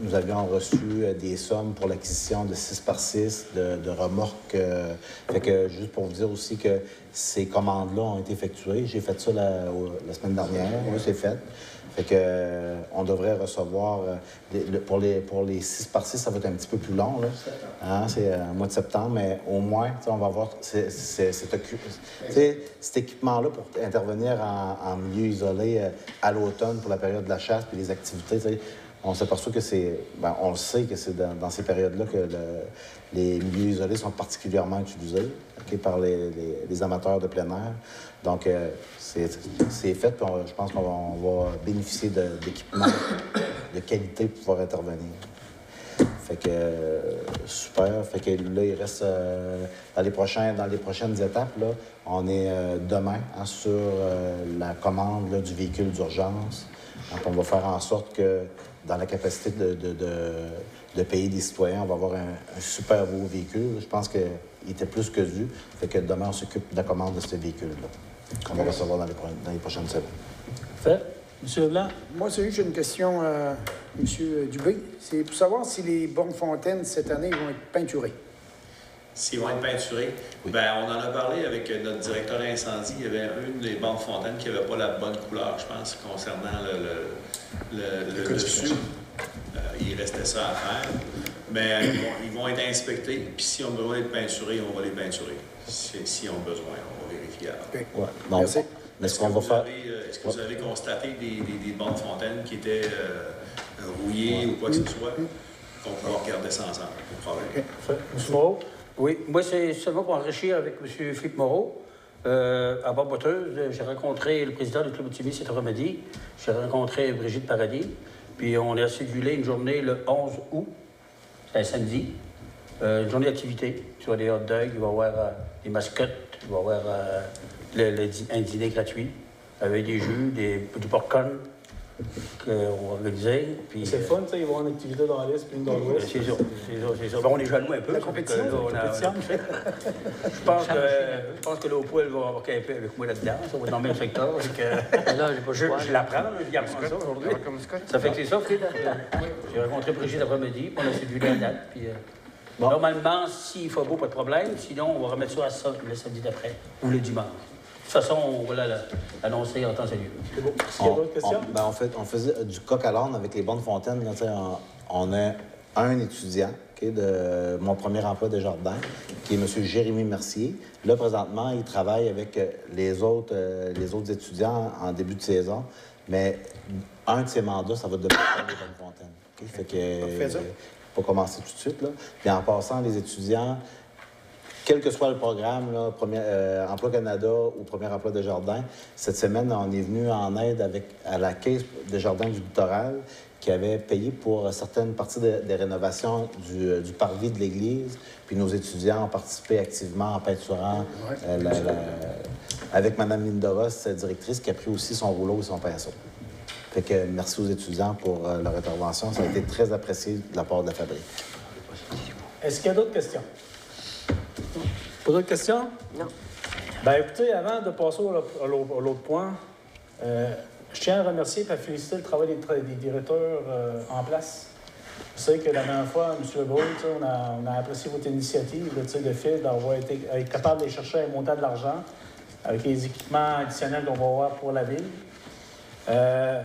nous avions reçu des sommes pour l'acquisition de 6x6 de remorques. Fait que juste pour vous dire aussi que ces commandes-là ont été effectuées. J'ai fait ça la semaine dernière. Oui, c'est fait. Fait que on devrait recevoir, pour les 6x6, ça va être un petit peu plus long, là. Hein, c'est au mois de septembre, mais au moins, on va avoir cet équipement-là pour intervenir en milieu isolé à l'automne pour la période de la chasse puis les activités. T'sais. On s'aperçoit que on le sait que c'est dans ces périodes-là que les milieux isolés sont particulièrement utilisés par les amateurs de plein air. Donc, c'est fait, puis je pense qu'on va bénéficier d'équipements de qualité pour pouvoir intervenir. Fait que, super. Fait que là, il reste, dans les prochaines étapes, là, on est demain sur la commande là, du véhicule d'urgence. Donc, on va faire en sorte que, dans la capacité de payer des citoyens, on va avoir un super beau véhicule. Je pense qu'il était plus que dû. Fait que demain, on s'occupe de la commande de ce véhicule-là, qu'on va recevoir dans les prochaines semaines. Fait. M. Leblanc? Moi, j'ai une question à M. Dubé. C'est pour savoir si les bornes fontaines, cette année, vont être peinturées. S'ils vont être peinturés, bien, on en a parlé avec notre directeur incendie. Il y avait une des bornes fontaines qui n'avait pas la bonne couleur, je pense, concernant le dessus. Il restait ça à faire. Mais ils vont être inspectés, puis si on a besoin d'être peinturés, on va les peinturer. Si on a besoin, on va vérifier avant. Okay. Ouais. Donc, merci. Mais ce qu'on va faire... Est-ce que vous avez constaté des bornes fontaines qui étaient rouillées ou quoi que ce soit? On pourra regarder ça ensemble, pas de problème. Okay. Fait. M. Moreau? Oui, moi, c'est seulement pour enrichir avec M. Philippe Moreau. À Barboteuse, j'ai rencontré le président du Club optimiste cet après-midi. J'ai rencontré Brigitte Paradis. Puis on a cédulé une journée le 11 août, c'est un samedi. Une journée d'activité. Tu vois, des hot dogs, il va y avoir des mascottes, il va y avoir un dîner gratuit avec des jus, du popcorn qu'on va organiser. C'est fun, tu sais, ils vont avoir une activité dans l'Est puis une dans l'Ouest. C'est ça. Ben, on est jaloux un peu. La compétition, Je pense que l'eau poêle va avoir camper avec moi là-dedans. Ça va être dans le même secteur. Là, j'ai pas le choix. Je l'apprends, je apprends ça aujourd'hui. Ça fait que c'est ça, Fred. J'ai rencontré Brigitte l'après-midi, puis on a séduit la date. Puis, normalement, s'il fait beau, pas de problème. Sinon, on va remettre ça à ça le samedi d'après ou le dimanche. De toute façon, on va l'annoncer en temps et lieu. C'est beau. Est-ce qu'il y a d'autres questions? On faisait du coq à l'âne avec les bornes fontaines. Là, on a un étudiant de mon premier emploi de jardin, qui est M. Jérémy Mercier. Là, présentement, il travaille avec les autres étudiants en début de saison, mais un de ses mandats, ça va devenir les bornes fontaines. Okay? Fait que, pas commencer tout de suite. Là. Puis en passant, les étudiants, quel que soit le programme, là, Emploi Canada ou Premier emploi de jardin, cette semaine, on est venu en aide à la Caisse de jardin du littoral qui avait payé pour certaines parties des rénovations du parvis de l'église. Puis nos étudiants ont participé activement en peinturant avec Mme Linda Ross, directrice, qui a pris aussi son rouleau et son pinceau. Fait que merci aux étudiants pour leur intervention. Ça a été très apprécié de la part de la fabrique. Est-ce qu'il y a d'autres questions? Pas d'autres questions? Non. Bien, écoutez, avant de passer à l'autre point, je tiens à remercier et à féliciter le travail des directeurs en place. Je sais que la dernière fois, M. Legault, on a apprécié votre initiative, le fait d'avoir être capable d'aller chercher un montant de l'argent avec les équipements additionnels qu'on va avoir pour la ville. M.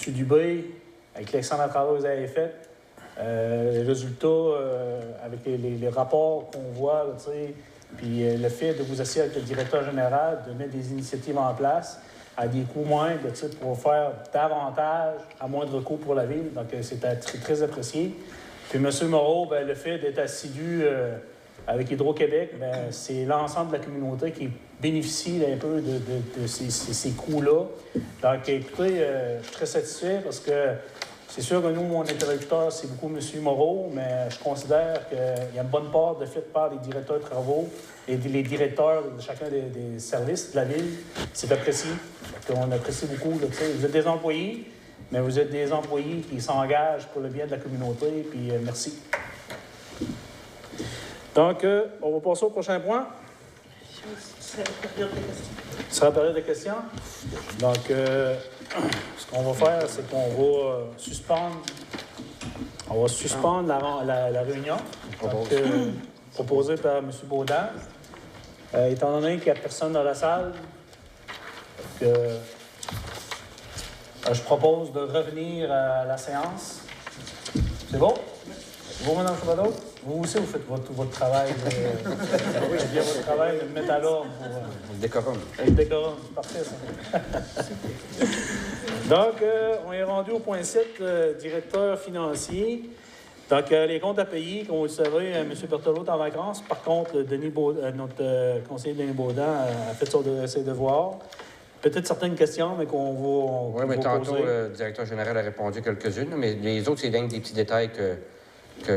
Dubé, avec l'excellent travail que vous avez fait, les résultats avec les rapports qu'on voit, puis le fait de vous asseoir avec le directeur général, de mettre des initiatives en place à des coûts moindres pour faire davantage à moindre coût pour la ville. Donc, c'était très apprécié. Puis, M. Moreau, bien, le fait d'être assidu avec Hydro-Québec, bien, c'est l'ensemble de la communauté qui bénéficie un peu de ces coûts-là. Donc, écoutez, je suis très satisfait parce que c'est sûr que nous, mon interlocuteur, c'est beaucoup M. Moreau, mais je considère qu'il y a une bonne part de fait par les directeurs de travaux et les directeurs de chacun des services de la ville. C'est apprécié. On apprécie beaucoup. Vous êtes des employés, mais vous êtes des employés qui s'engagent pour le bien de la communauté, puis merci. Donc, on va passer au prochain point. Ce sera la période de questions. Donc, ce qu'on va faire, c'est qu'on va suspendre la réunion proposée par M. Baudin. Étant donné qu'il n'y a personne dans la salle, je propose de revenir à la séance. C'est bon? C'est bon, Mme Chabadot? Vous aussi, vous faites votre travail. Bien votre travail de mettre à l'ordre pour... Le décorum. Le décorum, c'est parfait, ça. Donc, on est rendu au point 7, directeur financier. Donc, les comptes à payer, comme vous le savez, M. Berthelot est en vacances. Par contre, notre conseiller Denis Baudin a fait ses devoirs. Peut-être certaines questions, mais qu'on va Oui, mais va tantôt, poser. le directeur général a répondu à quelques-unes, mais les autres, c'est des petits détails que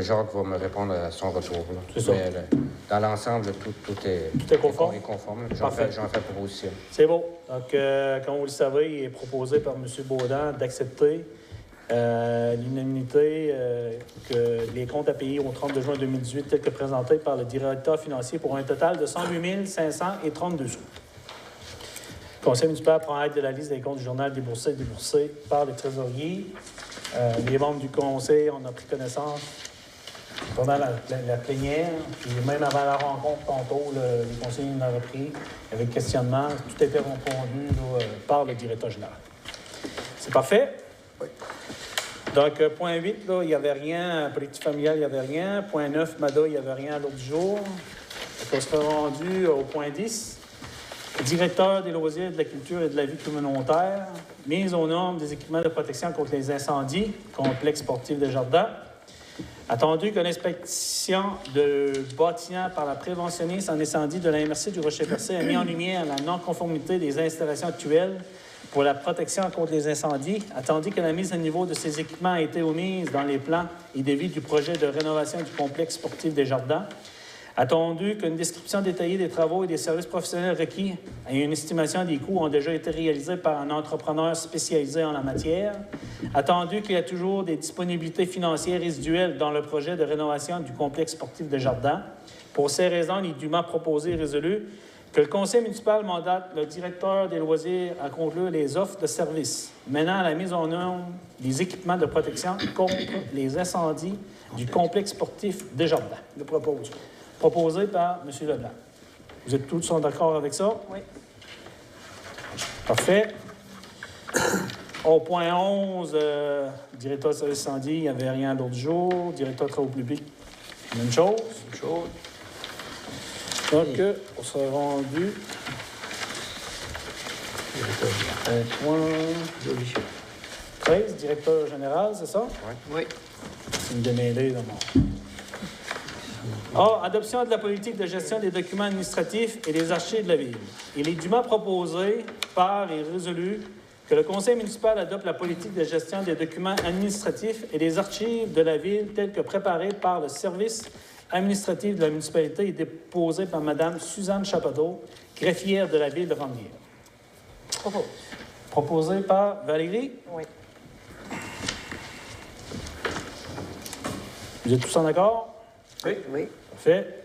Jacques va me répondre à son retour. Là. C'est ça. Mais, dans l'ensemble, tout est conforme? Est conforme. J'en Parfait. fais proposition. C'est bon. Donc, comme vous le savez, il est proposé par M. Baudin d'accepter l'unanimité que les comptes à payer au 30 juin 2018, tels que présentés par le directeur financier, pour un total de 108 532 sous. Le conseil municipal prend acte de la liste des comptes du journal déboursés par le trésorier. Les membres du conseil en ont pris connaissance pendant la plénière, puis même avant la rencontre tantôt, les conseillers en ont repris avec questionnement. Tout a été répondu par le directeur général. C'est parfait? Oui. Donc, point 8, là, il n'y avait rien. Politique familiale, il n'y avait rien. Point 9, MADA, il n'y avait rien à l'autre jour. Donc, on serait rendu au point 10. Directeur des loisirs, de la culture et de la vie communautaire. Mise aux normes des équipements de protection contre les incendies. Complexe sportif de Jardin. Attendu que l'inspection de bâtiments par la préventionniste en incendie de la MRC du Rocher-Percé a mis en lumière la non-conformité des installations actuelles pour la protection contre les incendies, attendu que la mise à niveau de ces équipements a été omise dans les plans et devis du projet de rénovation du complexe sportif des Jardins, attendu qu'une description détaillée des travaux et des services professionnels requis et une estimation des coûts ont déjà été réalisés par un entrepreneur spécialisé en la matière, attendu qu'il y a toujours des disponibilités financières résiduelles dans le projet de rénovation du complexe sportif des Jardins. Pour ces raisons, il est dûment proposé et résolu que le conseil municipal mandate le directeur des loisirs à conclure les offres de services menant à la mise en œuvre des équipements de protection contre les incendies du complexe sportif des Jardins. Le propose. Proposé par M. Leblanc. Vous êtes tous d'accord avec ça? Oui. Parfait. Au point 11, directeur de service incendie, il n'y avait rien l'autre jour. Directeur de travaux publics, même chose. Même chose. Donc, on serait rendu au point 13, directeur général, c'est ça? Oui. C'est une démêlée dans mon... Adoption de la politique de gestion des documents administratifs et des archives de la Ville. Il est dûment proposé par et résolu que le conseil municipal adopte la politique de gestion des documents administratifs et des archives de la Ville telle que préparée par le service administratif de la municipalité et déposée par Mme Suzanne Chapado, greffière de la Ville de Ranvier. proposé par Valérie. Oui. Vous êtes tous en accord? Oui. Oui. Parfait.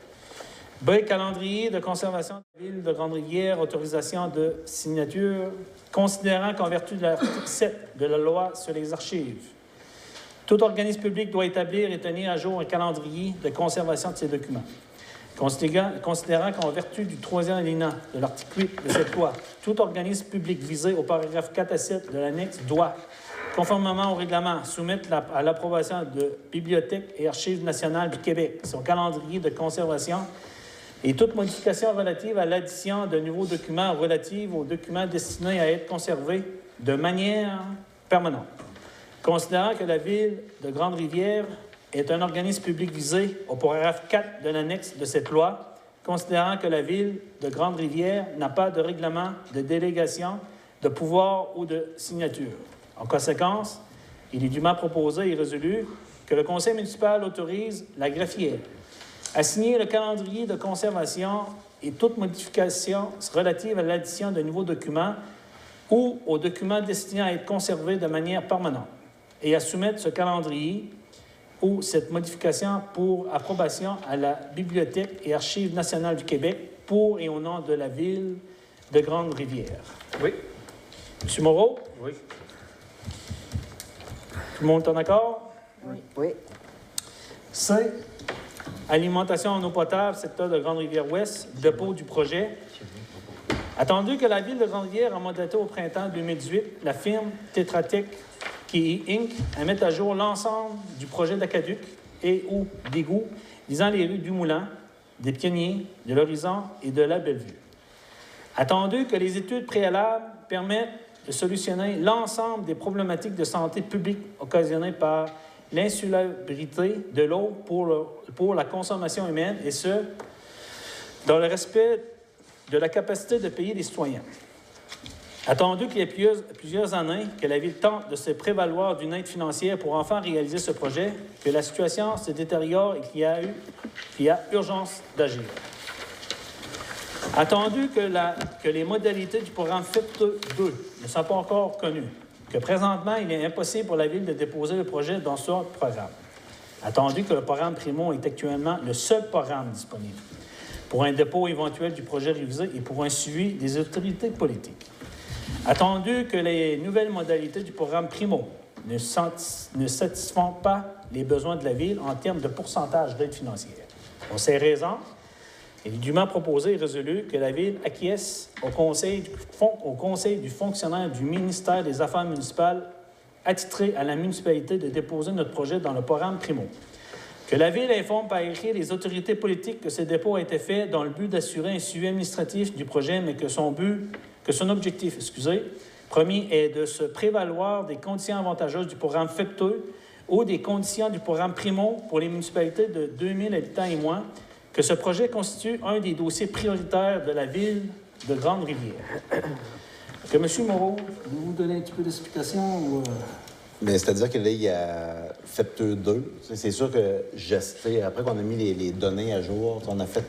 B, calendrier de conservation de la ville de Grande-Rivière, autorisation de signature, considérant qu'en vertu de l'article 7 de la loi sur les archives, tout organisme public doit établir et tenir à jour un calendrier de conservation de ses documents. Considérant qu'en vertu du 3e alinéa de l'article 8 de cette loi, tout organisme public visé au paragraphe 4 à 7 de l'annexe doit, conformément au règlement, soumettre à l'approbation de Bibliothèque et Archives nationales du Québec son calendrier de conservation et toute modification relative à l'addition de nouveaux documents relatifs aux documents destinés à être conservés de manière permanente. Considérant que la Ville de Grande-Rivière est un organisme public visé au paragraphe 4 de l'annexe de cette loi, considérant que la Ville de Grande-Rivière n'a pas de règlement de délégation, de pouvoir ou de signature. En conséquence, il est dûment proposé et résolu que le Conseil municipal autorise la greffière à signer le calendrier de conservation et toute modification relative à l'addition de nouveaux documents ou aux documents destinés à être conservés de manière permanente et à soumettre ce calendrier ou cette modification pour approbation à la Bibliothèque et Archives nationales du Québec pour et au nom de la Ville de Grande-Rivière. Oui. M. Moreau? Oui. Tout le monde est en accord? Oui. Oui. C. Alimentation en eau potable, secteur de Grande-Rivière-Ouest, dépôt du projet. Attendu que la Ville de Grande-Rivière a mandaté au printemps 2018 la firme Tetra Tech qui Inc. à mettre à jour l'ensemble du projet d'Aqueduc et ou d'égout visant les rues du Moulin, des Pionniers, de l'Horizon et de la Bellevue. Attendu que les études préalables permettent de solutionner l'ensemble des problématiques de santé publique occasionnées par l'insalubrité de l'eau pour la consommation humaine, et ce, dans le respect de la capacité de payer des citoyens. Attendu qu'il y ait plusieurs années que la Ville tente de se prévaloir d'une aide financière pour enfin réaliser ce projet, que la situation se détériore et qu'il y a urgence d'agir. Attendu que les modalités du programme FEP2 ne sont pas encore connues, que présentement, il est impossible pour la Ville de déposer le projet dans ce programme. Attendu que le programme Primo est actuellement le seul programme disponible pour un dépôt éventuel du projet révisé et pour un suivi des autorités politiques. Attendu que les nouvelles modalités du programme Primo ne satisfont pas les besoins de la Ville en termes de pourcentage d'aide financière. Pour ces raisons, il est dûment proposé et résolu que la Ville acquiesce au conseil du fonctionnaire du ministère des Affaires municipales attitré à la municipalité de déposer notre projet dans le programme Primo. Que la Ville informe par écrit les autorités politiques que ce dépôt a été fait dans le but d'assurer un suivi administratif du projet, mais que son objectif, premier, est de se prévaloir des conditions avantageuses du programme FEP2 ou des conditions du programme Primo pour les municipalités de 2000 habitants et moins, que ce projet constitue un des dossiers prioritaires de la Ville de Grande-Rivière. Que M. Moreau, vous donner un petit peu d'explication ou... Bien, c'est-à-dire que là, il y a FEP2 2. C'est sûr que après qu'on a mis les données à jour, on a fait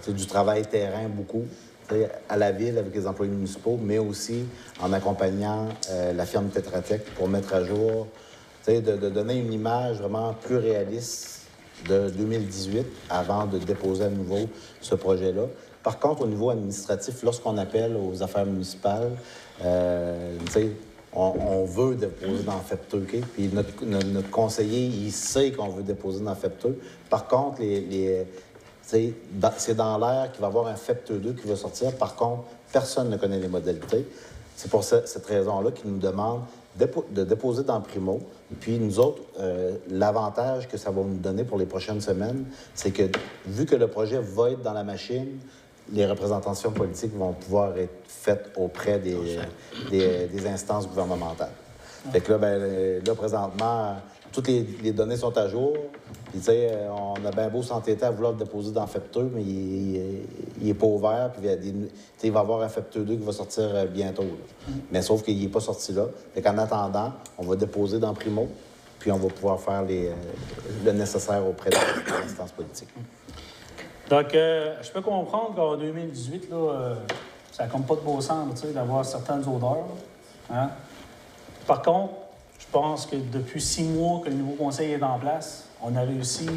du travail terrain beaucoup à la Ville avec les employés municipaux, mais aussi en accompagnant la firme Tetra Tech pour mettre à jour, de donner une image vraiment plus réaliste de 2018 avant de déposer à nouveau ce projet-là. Par contre, au niveau administratif, lorsqu'on appelle aux affaires municipales, on veut déposer dans FEP2, okay? Puis notre conseiller, il sait qu'on veut déposer dans FEP2. Par contre, c'est dans l'air qu'il va y avoir un FEP2 2 qui va sortir. Par contre, personne ne connaît les modalités. C'est pour cette raison-là qu'il nous demande de déposer dans Primo. Et puis, nous autres, l'avantage que ça va nous donner pour les prochaines semaines, c'est que, vu que le projet va être dans la machine, les représentations politiques vont pouvoir être faites auprès des instances gouvernementales. Fait que là, présentement, toutes les données sont à jour. Puis, tu sais, on a bien beau s'entêter à vouloir le déposer dans FEP2, mais il n'est pas ouvert. Puis, il va y avoir un FEP2 2 qui va sortir bientôt. Là. Mais sauf qu'il n'est pas sorti là. Fait qu'en attendant, on va déposer dans Primo, puis on va pouvoir faire le nécessaire auprès des instances politiques. Donc, je peux comprendre qu'en 2018, là, Ça n'a comme pas de beau sens, tu sais, d'avoir certaines odeurs. Hein? Par contre, je pense que depuis 6 mois que le nouveau conseil est en place, on a réussi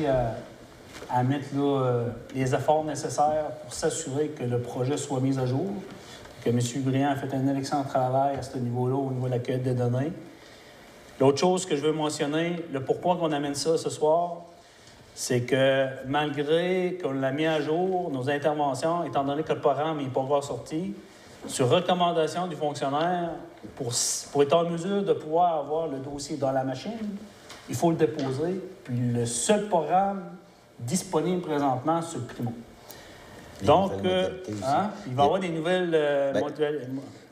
à mettre là, les efforts nécessaires pour s'assurer que le projet soit mis à jour, que M. Briand a fait un excellent travail à ce niveau-là, au niveau de la cueillette des données. L'autre chose que je veux mentionner, le pourquoi qu'on amène ça ce soir, c'est que malgré qu'on l'a mis à jour, nos interventions, étant donné que le programme n'est pas encore sorti, sur recommandation du fonctionnaire, pour être en mesure de pouvoir avoir le dossier dans la machine, il faut le déposer. Puis le seul programme disponible présentement, c'est le Primo. Donc, il va y avoir des nouvelles modalités.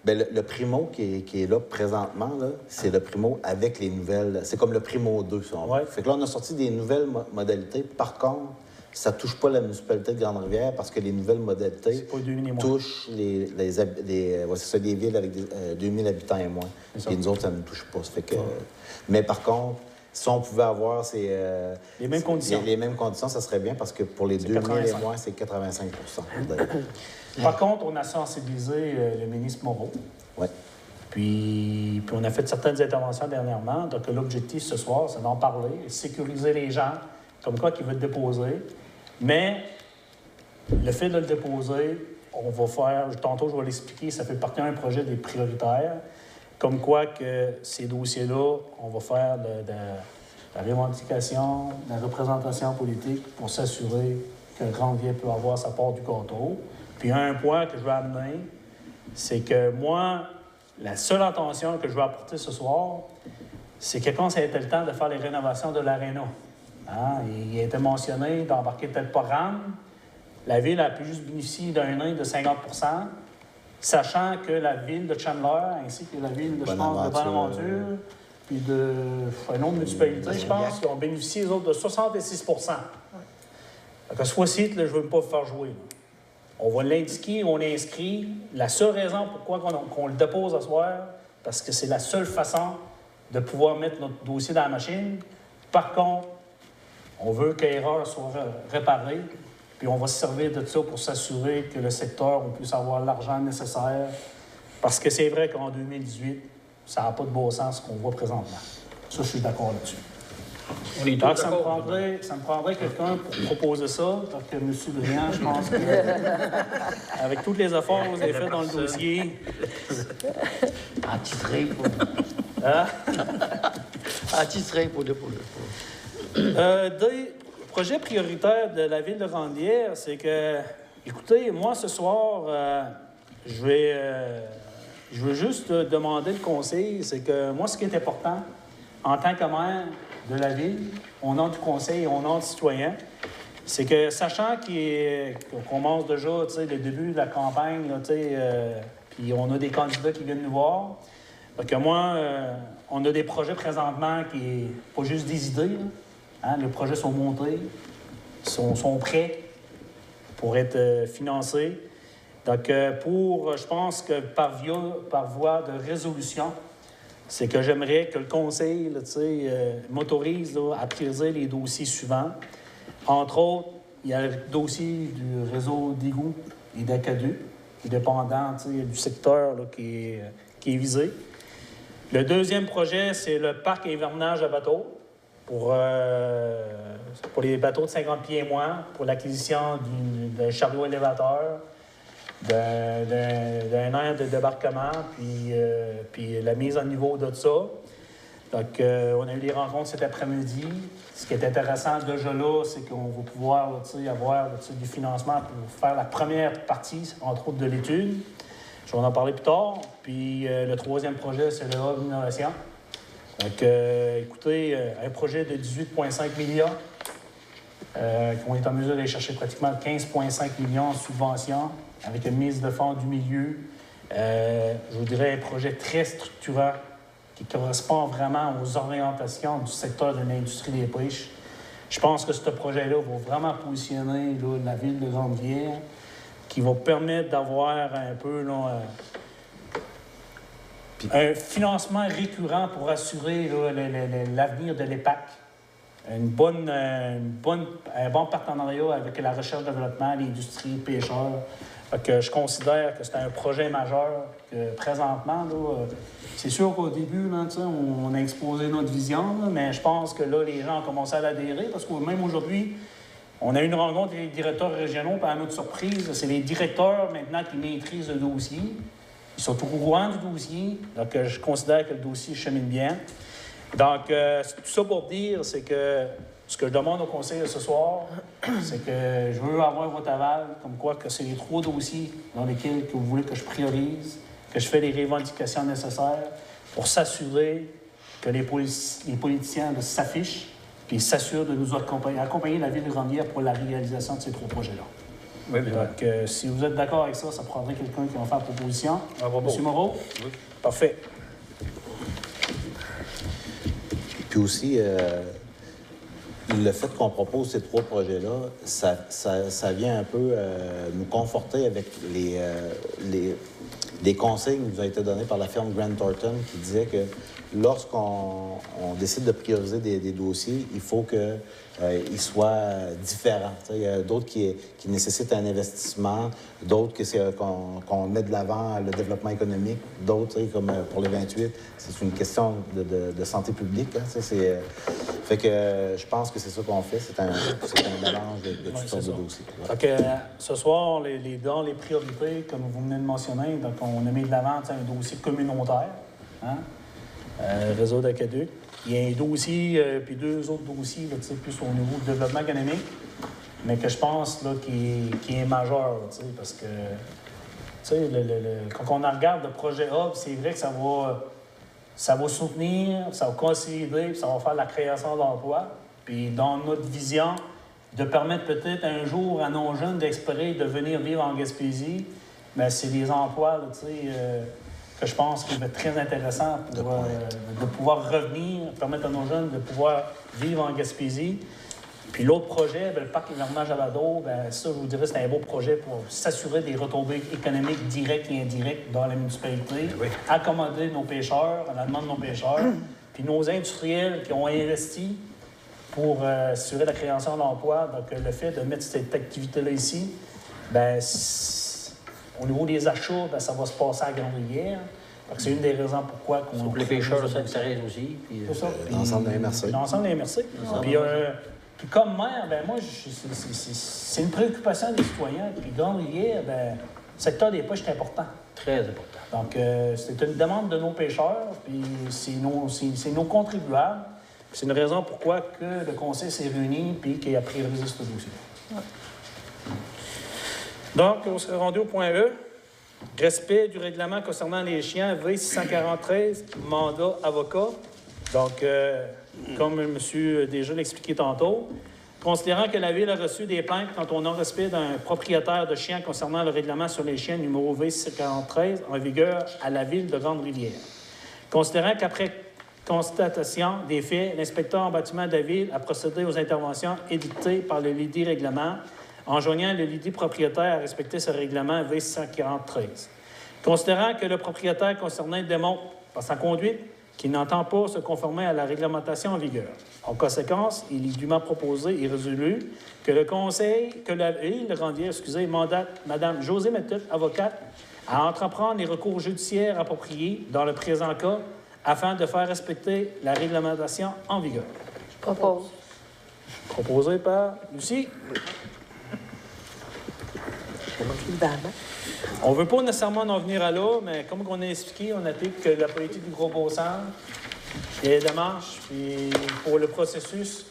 Bien, le Primo qui est là présentement, là, c'est le Primo avec les nouvelles... C'est comme le Primo 2, si on veut. Fait que là, on a sorti des nouvelles modalités. Par contre, ça ne touche pas la municipalité de Grande-Rivière parce que les nouvelles modalités touchent des villes avec 2000 habitants et moins. Et nous autres, ça ne nous touche pas. Ça fait que... Mais par contre, si on pouvait avoir les mêmes conditions. Les mêmes conditions, ça serait bien parce que pour les 2000 et moins, c'est 85 Par contre, on a sensibilisé le ministre Moreau. Oui. Puis on a fait certaines interventions dernièrement. Donc, l'objectif ce soir, c'est d'en parler, sécuriser les gens, comme quoi qu'ils veulent déposer. Mais le fait de le déposer, on va faire, tantôt je vais l'expliquer, ça fait partie d'un projet des prioritaires. Comme quoi que ces dossiers-là, on va faire de la revendication, de la représentation politique pour s'assurer que Grande-Rivière peut avoir sa part du gâteau. Puis un point que je veux amener, c'est que moi, la seule intention que je veux apporter ce soir, c'est que quand ça a été le temps de faire les rénovations de l'aréna, hein, il a été mentionné d'embarquer tel programme, la Ville a pu juste bénéficier d'un aide de 50 %, sachant que la Ville de Chandler, ainsi que la Ville de Bonaventure, puis un autre municipalité, je pense, qui ont bénéficié, les autres, de 66 %. Donc, ce fois-ci, je ne veux pas vous faire jouer. Là. On va l'indiquer, on l'inscrit. La seule raison pourquoi qu'on le dépose à soir, parce que c'est la seule façon de pouvoir mettre notre dossier dans la machine. Par contre, on veut que l'erreur soit réparée, puis on va se servir de ça pour s'assurer que le secteur on puisse avoir l'argent nécessaire, parce que c'est vrai qu'en 2018, ça n'a pas de bon sens ce qu'on voit présentement. Ça, je suis d'accord là-dessus. Donc, ça me prendrait quelqu'un pour proposer ça. Donc, M. Briand, je pense qu'avec tous les efforts que vous avez faits dans le dossier... Attitré pour... Hein? Attitré pour déposer. Des projets prioritaires de la Ville de Grande-Rivière, c'est que... Écoutez, moi, ce soir, je veux juste demander le conseil. C'est que moi, ce qui est important, en tant que maire de la Ville, au nom du conseil et au nom du citoyen, c'est que, sachant qu'on commence déjà le début de la campagne, puis on a des candidats qui viennent nous voir, que moi, on a des projets présentement qui n'est pas juste des idées. Hein, les projets sont montés, sont prêts pour être financés. Donc, je pense que par voie de résolution, c'est que j'aimerais que le conseil m'autorise à prioriser les dossiers suivants. Entre autres, il y a le dossier du réseau d'égouts et d'aqueducs, qui est dépendant du secteur là, qui est visé. Le deuxième projet, c'est le parc et hivernage à bateaux pour les bateaux de 50 pieds et moins, pour l'acquisition d'un chariot élévateur, d'un aire de débarquement, puis la mise en niveau de ça. Donc, on a eu des rencontres cet après-midi. Ce qui est intéressant déjà là, c'est qu'on va pouvoir avoir du financement pour faire la première partie, entre autres, de l'étude. Je vais en parler plus tard. Puis le troisième projet, c'est le hub d'innovation. Donc, écoutez, un projet de 18,5 millions, qu'on est en mesure d'aller chercher pratiquement 15,5 millions en subvention, avec une mise de fonds du milieu. Je vous dirais un projet très structurant qui correspond vraiment aux orientations du secteur de l'industrie des pêches. Je pense que ce projet-là va vraiment positionner la ville de Grande-Rivière, qui va permettre d'avoir un peu un financement récurrent pour assurer l'avenir de l'EPAC. un bon partenariat avec la recherche-développement, l'industrie, les pêcheurs. Fait que je considère que c'est un projet majeur que présentement, là, c'est sûr qu'au début, là, on a exposé notre vision, là, mais je pense que là, les gens ont commencé à l'adhérer parce que même aujourd'hui, on a eu une rencontre des directeurs régionaux, puis à notre surprise, c'est les directeurs maintenant qui maîtrisent le dossier. Ils sont au courant du dossier, donc je considère que le dossier chemine bien. Donc, tout ça pour dire, c'est que ce que je demande au conseil ce soir, c'est que je veux avoir votre aval, comme quoi que c'est les 3 dossiers dans lesquels que vous voulez que je priorise, que je fais les revendications nécessaires pour s'assurer que les politiciens s'affichent puis s'assurent de nous accompagner la ville de Grande-Rivière pour la réalisation de ces 3 projets-là. Oui, bien. Donc, si vous êtes d'accord avec ça, ça prendrait quelqu'un qui va faire proposition. Monsieur Moreau? Oui. Parfait. Puis aussi, le fait qu'on propose ces 3 projets-là, ça vient un peu nous conforter avec les conseils qui nous ont été donnés par la firme Grant Thornton qui disait que lorsqu'on décide de prioriser des dossiers, il faut qu'ils soient différents. Il y a d'autres qui nécessitent un investissement, d'autres qu'on met de l'avant le développement économique, d'autres, comme pour les 28, c'est une question de santé publique. Fait que je pense que c'est ça qu'on fait. C'est un mélange de toutes sortes de dossiers. Ouais. Fait que, ce soir, dans les priorités, comme vous venez de mentionner, donc on a mis de l'avant un dossier communautaire. Hein? Réseau d'aqueduc. Il y a un dossier, puis 2 autres dossiers, là, plus au niveau du développement économique, mais que je pense là, qui est majeur, parce que quand on regarde le projet Hub, c'est vrai que ça va soutenir, ça va consolider, puis ça va faire la création d'emplois. Puis dans notre vision, de permettre peut-être un jour à nos jeunes d'espérer de venir vivre en Gaspésie, bien, c'est des emplois, là, que je pense qu'il va être très intéressant de pouvoir revenir, permettre à nos jeunes de pouvoir vivre en Gaspésie. Puis l'autre projet, bien, le parc hivernage à l'ado, bien, ça, je vous dirais, c'est un beau projet pour s'assurer des retombées économiques directes et indirectes dans la municipalité, accommoder nos pêcheurs, à la demande de nos pêcheurs, puis nos industriels qui ont investi pour assurer la création d'emplois. Donc, le fait de mettre cette activité-là ici, bien, au niveau des achats, bien, ça va se passer à Grande-Rivière. C'est une des raisons pourquoi... Pour les pêcheurs de Sainte-Thérèse aussi. C'est ça. L'ensemble des MRC. L'ensemble des MRC. Puis comme maire, ben moi, c'est une préoccupation des citoyens. Puis Grande-Rivière, ben, le secteur des pêches est important. Très important. Donc, c'est une demande de nos pêcheurs, puis c'est nos contribuables. C'est une raison pourquoi que le conseil s'est réuni et qu'il a priorisé ce dossier. Ouais. Donc, on s'est rendu au point E. Respect du règlement concernant les chiens V643, mandat avocat. Donc, comme M. déjà l'a expliqué tantôt, considérant que la Ville a reçu des plaintes quant au non-respect d'un propriétaire de chiens concernant le règlement sur les chiens numéro V643 en vigueur à la Ville de Grande-Rivière. Considérant qu'après constatation des faits, l'inspecteur en bâtiment de la Ville a procédé aux interventions édictées par le Lidi règlement, enjoignant le Lidi propriétaire à respecter ce règlement V643. Considérant que le propriétaire concerné démontre, par sa conduite, qu'il n'entend pas se conformer à la réglementation en vigueur. En conséquence, il est dûment proposé et résolu que le Conseil, que la Ville de Grande-Rivière, mandate Mme Josée Méthode, avocate, à entreprendre les recours judiciaires appropriés dans le présent cas afin de faire respecter la réglementation en vigueur. Je propose. Proposé par Lucie. On ne veut pas nécessairement en venir à là, mais comme on a expliqué, on applique la politique du gros beau sens, les démarches, puis pour le processus,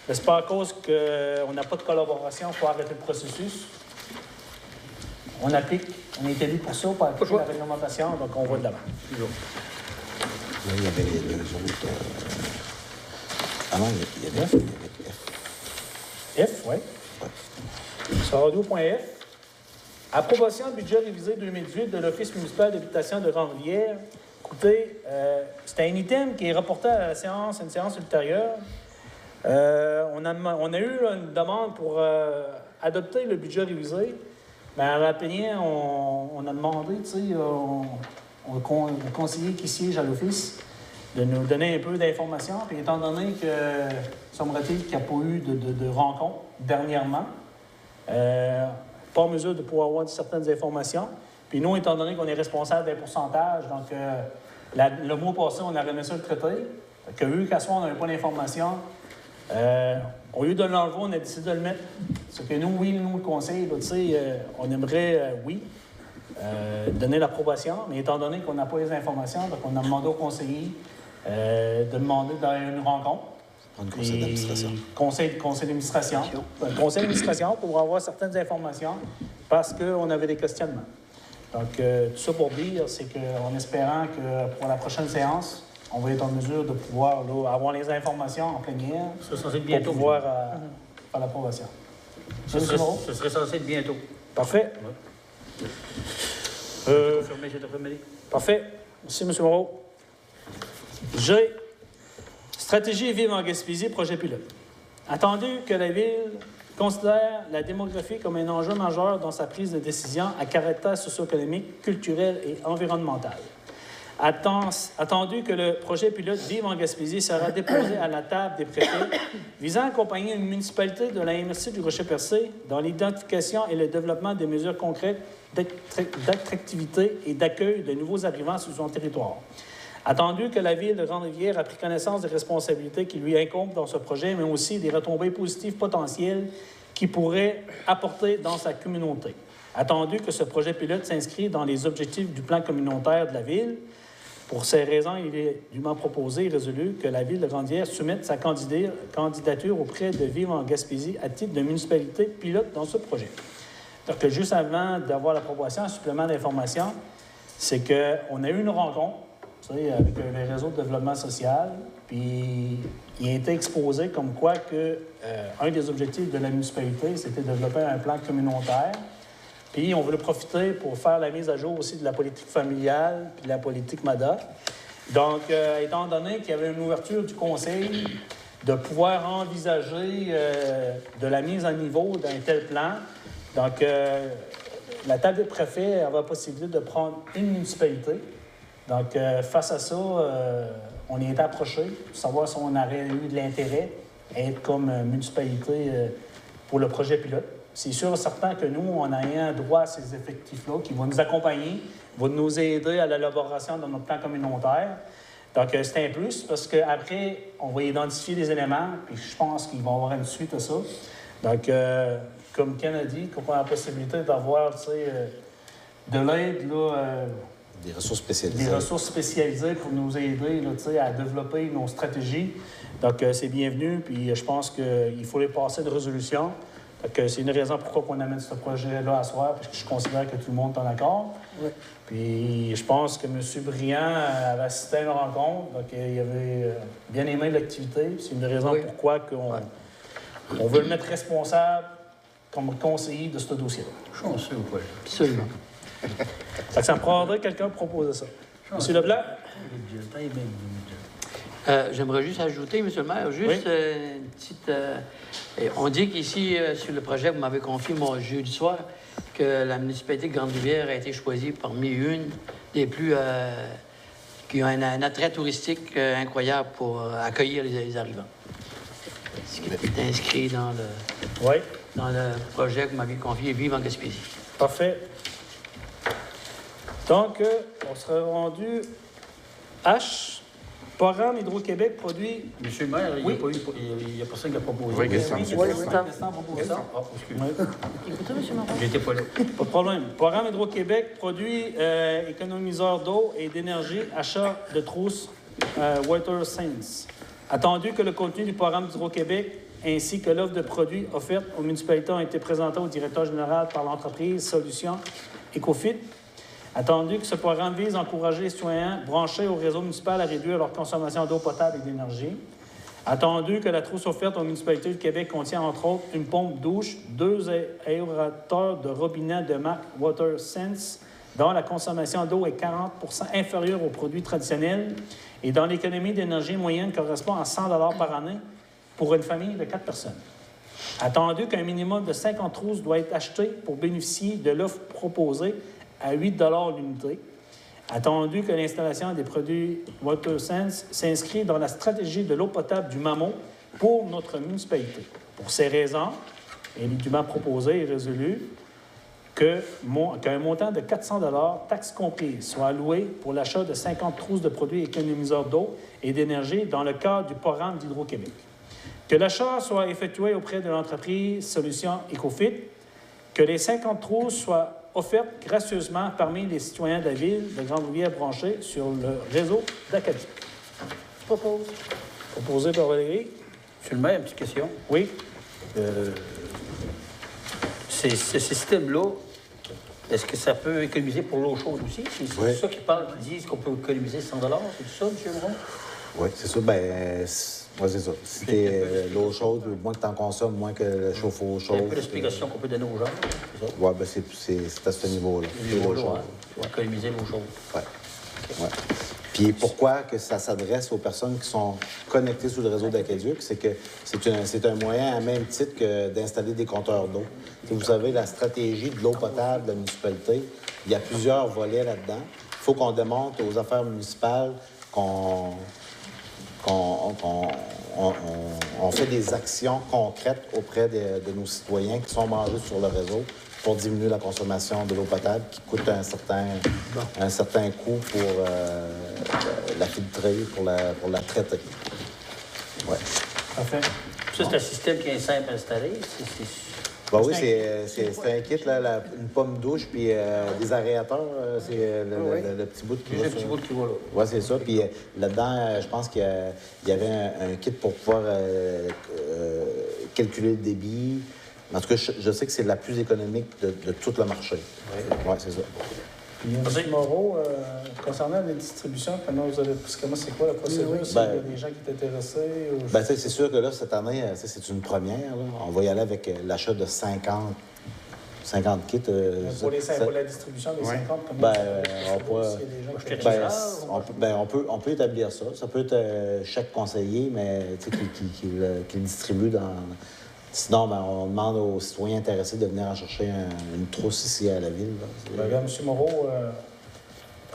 c'est pas à cause qu'on n'a pas de collaboration, il faut arrêter le processus. On applique, on est élu pour ça, pour appliquer la réglementation, donc on va de l'avant. Là, il y avait les 2 autres. Ah non, il y avait F. F, oui. Ça va au point F. Approbation du budget révisé 2018 de l'Office municipal d'habitation de Grande-Rivière. Écoutez, c'est un item qui est reporté à la séance, une séance ultérieure. On a eu une demande pour adopter le budget révisé, mais à la plénière, on a demandé, tu sais, au conseiller qui siège à l'Office, de nous donner un peu d'informations. Puis étant donné que, semble-t-il, qu'il n'y a pas eu de rencontre dernièrement, pas en mesure de pouvoir avoir certaines informations. Puis nous, étant donné qu'on est responsable des pourcentages, donc le mois passé, on a remis ça le traité. Que vu qu'à ce soir, on n'avait pas d'informations, au lieu de l'enlever, on a décidé de le mettre. Ce que nous, le conseil, là, on aimerait, donner l'approbation, mais étant donné qu'on n'a pas les informations, donc on a demandé au conseiller de demander dans une rencontre. Un conseil d'administration. Conseil d'administration. Un conseil d'administration pour avoir certaines informations parce qu'on avait des questionnements. Donc, tout ça pour dire, c'est qu'en espérant que pour la prochaine séance, on va être en mesure de pouvoir là, avoir les informations en plénière pour pouvoir faire l'approbation. Ce serait censé être bientôt. Parfait. Confirmé cet après-midi. Parfait. Merci, M. Moreau. J'ai stratégie Vive en Gaspésie, projet pilote. Attendu que la Ville considère la démographie comme un enjeu majeur dans sa prise de décision à caractère socio-économique, culturel et environnemental. Attendu que le projet pilote Vive en Gaspésie sera déposé à la table des préfets visant à accompagner une municipalité de la MRC du Rocher-Percé dans l'identification et le développement des mesures concrètes d'attractivité et d'accueil de nouveaux arrivants sur son territoire. Attendu que la Ville de Grande-Rivière a pris connaissance des responsabilités qui lui incombent dans ce projet, mais aussi des retombées positives potentielles qu'il pourrait apporter dans sa communauté. Attendu que ce projet pilote s'inscrit dans les objectifs du plan communautaire de la Ville. Pour ces raisons, il est dûment proposé et résolu que la Ville de Grande-Rivière soumette sa candidature auprès de Vive en Gaspésie à titre de municipalité pilote dans ce projet. Donc, juste avant d'avoir l'approbation, un supplément d'information, c'est qu'on a eu une rencontre avec les réseaux de développement social, puis il a été exposé comme quoi que un des objectifs de la municipalité, c'était de développer un plan communautaire. Puis on voulait profiter pour faire la mise à jour aussi de la politique familiale puis de la politique MADA. Donc, étant donné qu'il y avait une ouverture du conseil de pouvoir envisager de la mise à niveau d'un tel plan, donc la table des préfets avait la possibilité de prendre une municipalité. Donc, face à ça, on y a été approché pour savoir si on aurait eu de l'intérêt à être comme municipalité pour le projet pilote. C'est sûr et certain que nous, on a un droit à ces effectifs-là qui vont nous accompagner, vont nous aider à l'élaboration de notre plan communautaire. Donc, c'est un plus parce qu'après, on va identifier des éléments, puis je pense qu'il va y avoir une suite à ça. Donc, comme Ken a dit, qu'on a la possibilité d'avoir, de l'aide, là, des ressources spécialisées. Des ressources spécialisées pour nous aider là, à développer nos stratégies. Donc, c'est bienvenu, puis je pense qu'il faut les passer de résolution. Donc, c'est une raison pourquoi on amène ce projet-là à soir, parce que je considère que tout le monde est en accord. Oui. Puis, je pense que M. Briand avait assisté à une rencontre, donc il avait bien aimé l'activité. C'est une raison pourquoi on veut le mettre responsable comme conseiller de ce dossier-là. Chanceux ou pas? Absolument. Ça me prendrait quelqu'un pour proposer ça. M. Leblanc? J'aimerais juste ajouter, M. le maire, juste une petite... on dit qu'ici, sur le projet que vous m'avez confié mon jeudi soir, que la municipalité de Grande-Rivière a été choisie parmi une des plus... qui ont un attrait touristique incroyable pour accueillir les arrivants. Ce qui est inscrit dans le projet que vous m'avez confié, Vive en Gaspésie. Parfait. Donc, on sera rendu H. Programme Hydro-Québec produit... Monsieur le maire, il n'y a personne qui a proposé. Oui, question. Excusez-moi. Écoutez, M. Moreau. J'étais pas là. Pas de problème. Programme Hydro-Québec produit économiseur d'eau et d'énergie, achat de trousses WaterSense. Attendu que le contenu du programme Hydro-Québec ainsi que l'offre de produits offerte aux municipalités ont été présentées au directeur général par l'entreprise Solutions Ecofit. Attendu que ce programme vise à encourager les citoyens branchés au réseau municipal à réduire leur consommation d'eau potable et d'énergie. Attendu que la trousse offerte aux municipalités du Québec contient, entre autres, une pompe douche, 2 aérateurs de robinet de marque WaterSense, dont la consommation d'eau est 40 % inférieure aux produits traditionnels et dont l'économie d'énergie moyenne correspond à 100 $ par année pour une famille de 4 personnes. Attendu qu'un minimum de 50 trousses doit être acheté pour bénéficier de l'offre proposée à 8 $ l'unité. attendu que l'installation des produits WaterSense s'inscrit dans la stratégie de l'eau potable du Mamon pour notre municipalité. Pour ces raisons, l'étudiant proposé est résolu qu'un montant de 400 $, taxes comprises, soit alloué pour l'achat de 50 trousses de produits économiseurs d'eau et d'énergie dans le cadre du programme d'Hydro-Québec. Que l'achat soit effectué auprès de l'entreprise Solutions EcoFit, que les 50 trousses soient offertes gracieusement parmi les citoyens de la ville de Grande-Rivière branchés sur le réseau d'Acadie. Je propose. Proposé par Valérie. Monsieur le maire, une petite question. Oui. Ce système-là, est-ce que ça peut économiser pour l'eau chaude aussi? C'est ça qui parle, qui disent qu'on peut économiser 100 $, c'est ça, M. Lebrun? Oui, c'est ça. Ben, c'est ça. Si t'es l'eau chaude, moins que tu en consommes, moins que le chauffe-eau chaud. C'est un peu l'explication qu'on peut donner aux gens, c'est ça? Oui, ben c'est à ce niveau-là. L'eau chaude. Économiser l'eau chaude. Oui. Ouais. Puis pourquoi que ça s'adresse aux personnes qui sont connectées sur le réseau d'Aqueduc, c'est que c'est un moyen à même titre que d'installer des compteurs d'eau. Vous savez, la stratégie de l'eau potable de la municipalité, il y a plusieurs volets là-dedans. Il faut qu'on démontre aux affaires municipales qu'on fait des actions concrètes auprès de nos citoyens qui sont mangés sur le réseau pour diminuer la consommation de l'eau potable qui coûte un certain coût pour la filtrer, pour la traiter. Ouais. Parfait. Ça, c'est un système qui est simple à installer. Ben oui, c'est un kit, là, une pomme douche, puis des aérateurs, c'est le petit bout qui va. Le petit bout qui va là. Oui, c'est ça. Puis là-dedans, je pense qu'il y avait un kit pour pouvoir calculer le débit. En tout cas, je sais que c'est la plus économique de tout le marché. Oui, c'est ça. Puis, M. Moreau, concernant les distributions, comment c'est quoi la procédure? S'il y a des gens qui sont intéressés? Ben, c'est sûr que là, cette année, c'est une première. Là. On va y aller avec l'achat de 50 kits. Pour la distribution des 50, comment on peut établir ça. Ça peut être chaque conseiller, mais qui le distribue dans... Sinon, on demande aux citoyens intéressés de venir en chercher une trousse ici à la ville. Regarde, M. Moreau,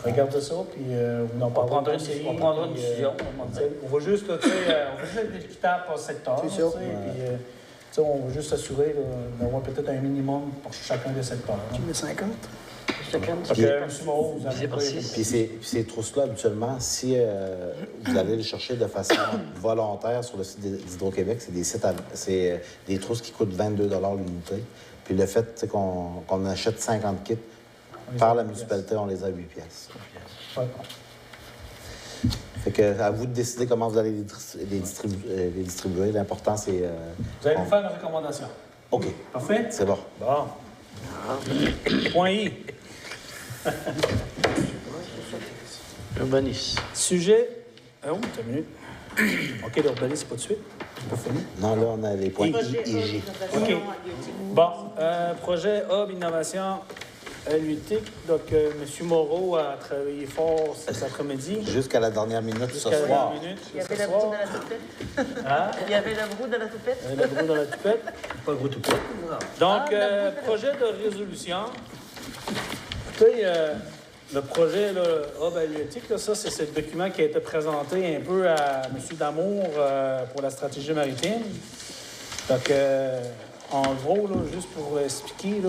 regardez ça, puis vous n'en parlerez pas. On prendra une décision. On va juste être équitable par secteur. C'est ça. Puis, on va juste s'assurer d'avoir peut-être un minimum pour chacun des secteurs. Tu mets 50? Puis, M. Moreau, vous avez Puis ces trousses-là, habituellement, si vous allez les chercher de façon volontaire sur le site d'Hydro-Québec, c'est des trousses qui coûtent 22 $ l'unité. Puis le fait qu'on achète 50 kits par la municipalité, on les a à 8 piastres. Fait que à vous de décider comment vous allez les distribuer. L'important, c'est... vous allez nous faire une recommandation. OK. Parfait? C'est bon. Point I. Urbanisme. Sujet. Oh, t'as une minute. OK, l'urbanisme, c'est pas de suite. C'est pas fini. Non, là, on a les points I et G. OK. Bon, projet Hub Innovation Halieutique. Donc, M. Moreau a travaillé fort cet après-midi. Jusqu'à la dernière minute ce soir. Il y avait la broue dans la toupette. Hein? Il y avait la broue dans la toupette. La broue dans la toupette. Pas le gros toupette. Donc, projet de résolution. Écoutez, le projet Hub Halieutique, ça, c'est le document qui a été présenté un peu à M. Damour pour la stratégie maritime. Donc, en gros, juste pour expliquer,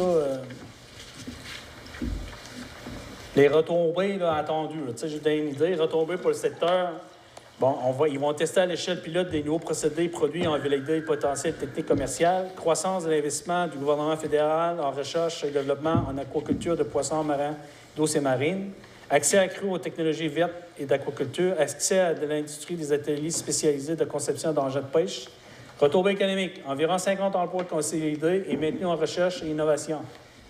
les retombées attendues. J'ai donné une idée. Retombées pour le secteur. Bon, ils vont tester à l'échelle pilote des nouveaux procédés et produits en validé le potentiel technique commercial. Croissance de l'investissement du gouvernement fédéral en recherche et développement en aquaculture de poissons marins d'eau et marine. Accès accru aux technologies vertes et d'aquaculture. Accès à de l'industrie des ateliers spécialisés de conception d'engins de pêche. Retombées économiques. Environ 50 emplois consolidés et maintenus en recherche et innovation.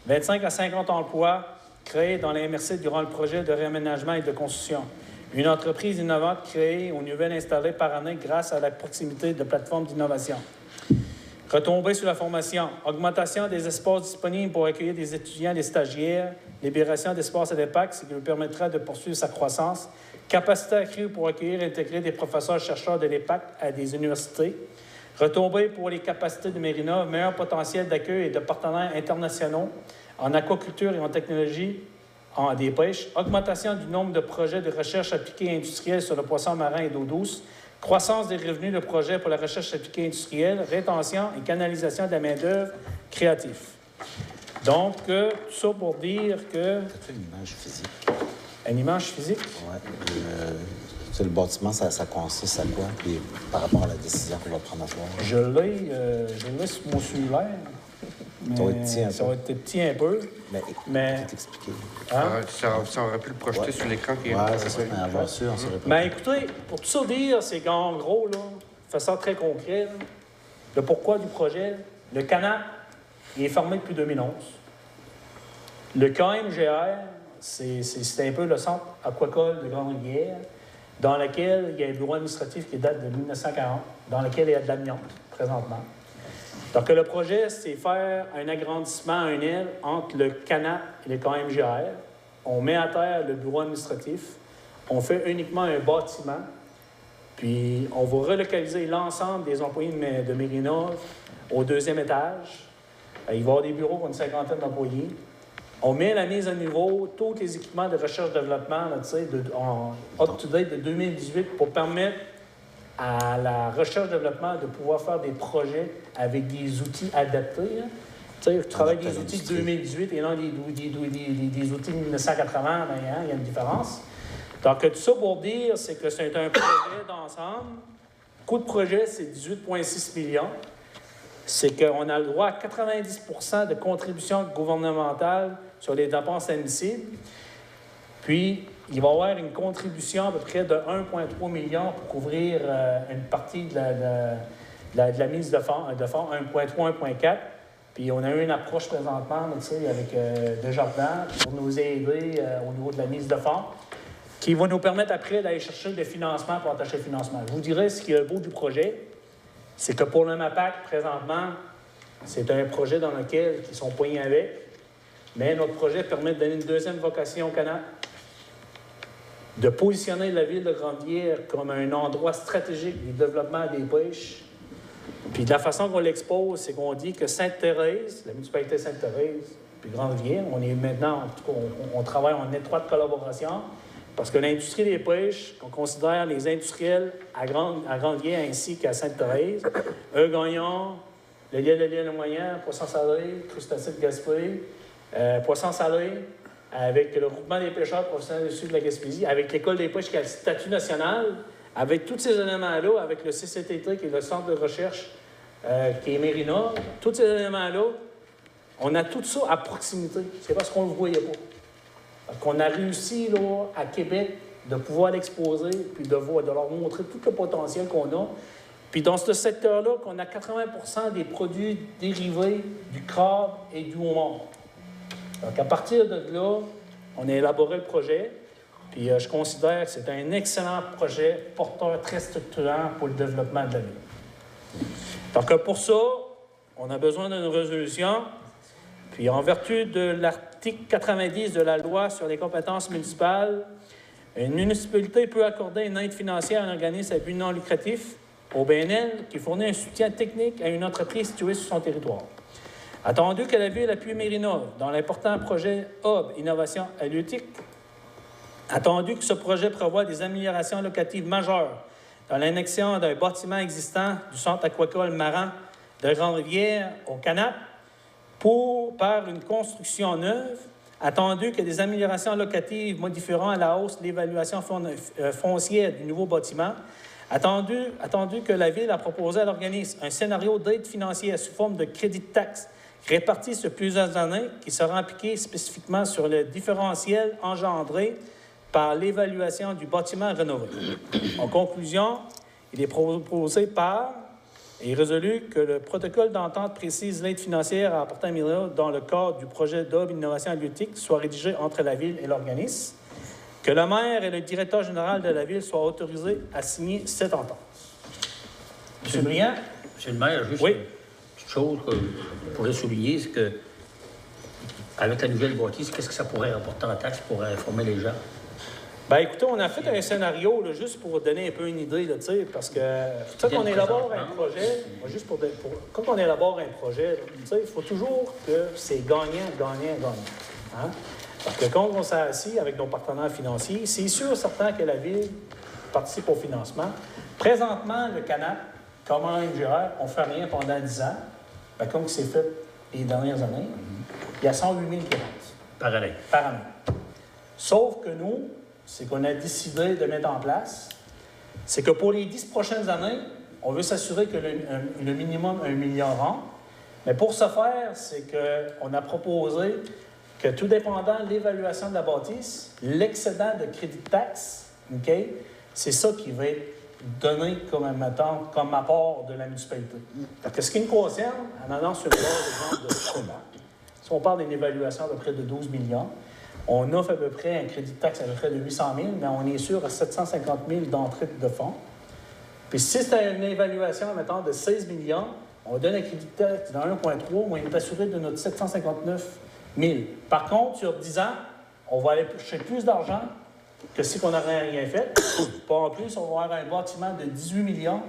25 à 50 emplois créés dans la MRC durant le projet de réaménagement et de construction. Une entreprise innovante créée ou nouvelle installée par année grâce à la proximité de plateformes d'innovation. Retombées sur la formation. Augmentation des espaces disponibles pour accueillir des étudiants et des stagiaires. Libération d'espaces à l'impact, ce qui lui permettra de poursuivre sa croissance. Capacité accrue pour accueillir et intégrer des professeurs-chercheurs de l'EPAC à des universités. Retombées pour les capacités de Mérina. Meilleur potentiel d'accueil et de partenaires internationaux en aquaculture et en technologie des pêches, augmentation du nombre de projets de recherche appliquée industrielle sur le poisson marin et d'eau douce, croissance des revenus de projets pour la recherche appliquée industrielle, rétention et canalisation de la main-d'œuvre créative. Donc, tout ça pour dire que... C'est une image physique. Une image physique? Oui. Le bâtiment, ça consiste à quoi? Puis par rapport à la décision qu'on va prendre à soir? Je l'ai sur mon cellulaire. Ça va être petit un peu. Ça va être petit un peu. Mais t'expliquer. Hein? Ça aurait pu le projeter sur l'écran. Oui, c'est ça. Mais avoir su, on serait pas. Mais écoutez, pour tout ça dire, c'est qu'en gros, là, de façon très concrète, le pourquoi du projet, le canal, il est fermé depuis 2011. Le KMGR, c'est un peu le centre aquacole de Grande-Rivière, dans lequel il y a un bureau administratif qui date de 1940, dans lequel il y a de l'amiante présentement. Donc, le projet, c'est faire un agrandissement à un aile entre le CANAP et le KMGR. On met à terre le bureau administratif. On fait uniquement un bâtiment. Puis, on va relocaliser l'ensemble des employés de Mérinov au 2e étage. Il va y avoir des bureaux pour une cinquantaine d'employés. On met la mise à niveau tous les équipements de recherche-développement en up-to-date de 2018 pour permettre à la recherche-développement de pouvoir faire des projets avec des outils adaptés. Tu sais, je travaille avec des outils de 2018 et non des outils de 1980, mais il y a une différence. Donc, tout ça pour dire, c'est que c'est un projet d'ensemble. Le coût de projet, c'est 18,6 millions. C'est qu'on a le droit à 90 % de contribution gouvernementale sur les dépenses admissibles. Puis, il va y avoir une contribution à peu près de 1,3 million pour couvrir une partie de la mise de fonds, 1,3, 1,4. Puis, on a eu une approche présentement avec Desjardins pour nous aider au niveau de la mise de fonds, qui va nous permettre après d'aller chercher des financements pour attacher le financement. Je vous dirais ce qui est le beau du projet, c'est que pour le MAPAC, présentement, c'est un projet dans lequel ils sont poignés avec, mais notre projet permet de donner une deuxième vocation au Canada, de positionner la ville de Grande-Rivière comme un endroit stratégique du développement des pêches. Puis de la façon qu'on l'expose, c'est qu'on dit que Sainte-Thérèse, la municipalité de Sainte-Thérèse, puis Grande-Rivière, on est maintenant, en tout cas, on travaille en étroite collaboration, parce que l'industrie des pêches, on considère les industriels à Grande-Rivière ainsi qu'à Sainte-Thérèse, Gagnon, le lien moyen, poisson salé, crustacés de Gaspé, poisson salé, avec le regroupement des pêcheurs professionnels du sud de la Gaspésie, avec l'École des pêches qui a le statut national, avec tous ces éléments-là, avec le CCTT qui est le centre de recherche qui est Mérina, tous ces éléments-là, on a tout ça à proximité. C'est parce qu'on ne le voyait pas. Qu'on a réussi là, à Québec de pouvoir l'exposer puis de leur montrer tout le potentiel qu'on a. Puis dans ce secteur-là, qu'on a 80 % des produits dérivés du crabe et du homard. Donc à partir de là, on a élaboré le projet. Puis je considère que c'est un excellent projet porteur très structurant pour le développement de la ville. Donc pour ça, on a besoin d'une résolution. Puis en vertu de l'article 90 de la loi sur les compétences municipales, une municipalité peut accorder une aide financière à un organisme à but non lucratif, au BNL, qui fournit un soutien technique à une entreprise située sur son territoire. Attendu que la Ville appuie Mérinov dans l'important projet Hub Innovation Halieutique, attendu que ce projet prévoit des améliorations locatives majeures dans l'annexion d'un bâtiment existant du centre aquacole marin de Grande-Rivière au Canap, par une construction neuve, attendu que des améliorations locatives modifieront à la hausse l'évaluation foncière du nouveau bâtiment, attendu que la Ville a proposé à l'organisme un scénario d'aide financière sous forme de crédit de taxe réparti sur plusieurs années qui sera appliqué spécifiquement sur le différentiel engendré par l'évaluation du bâtiment rénové. En conclusion, il est proposé et résolu que le protocole d'entente précise l'aide financière à apporter à Mérinov dans le cadre du projet d'Hub Innovation Halieutique soit rédigé entre la Ville et l'organisme, que le maire et le directeur général de la Ville soient autorisés à signer cette entente. Monsieur Briand? Monsieur le maire, juste oui. Une petite chose que je pourrais souligner, c'est que avec la nouvelle bâtisse, qu'est-ce que ça pourrait rapporter en taxe pour informer les gens? Bien, écoutez, on a fait un scénario, là, juste pour donner un peu une idée, là, parce que quand on élabore un projet, quand on élabore un projet, il faut toujours que c'est gagnant, gagnant, gagnant. Hein? Donc, quand on s'est assis avec nos partenaires financiers, c'est sûr certain que la Ville participe au financement. Présentement, le CANAP, comme en MGR, on ne fait rien pendant 10 ans, bien, comme c'est fait les dernières années, il y a 108 000 qui rentrent. Par année. Par année. Sauf que nous, c'est qu'on a décidé de mettre en place, c'est que pour les 10 prochaines années, on veut s'assurer que le minimum 1 million rentre. Mais pour ce faire, c'est qu'on a proposé que tout dépendant de l'évaluation de la bâtisse, l'excédent de crédit de taxe, OK, c'est ça qui va être donné comme apport de la municipalité. Parce que ce qui nous concerne, en allant sur le bord de si on parle d'une évaluation à peu près de 12 millions, on offre à peu près un crédit de taxe à peu près de 800 000, mais on est sûr à 750 000 d'entrée de fonds. Puis si c'est une évaluation, mettons, de 16 millions, on donne un crédit de taxe dans 1,3, on est assuré de notre 759 000. Par contre, sur 10 ans, on va aller chercher plus d'argent que si on n'aurait rien fait. Pas en plus, on va avoir un bâtiment de 18 millions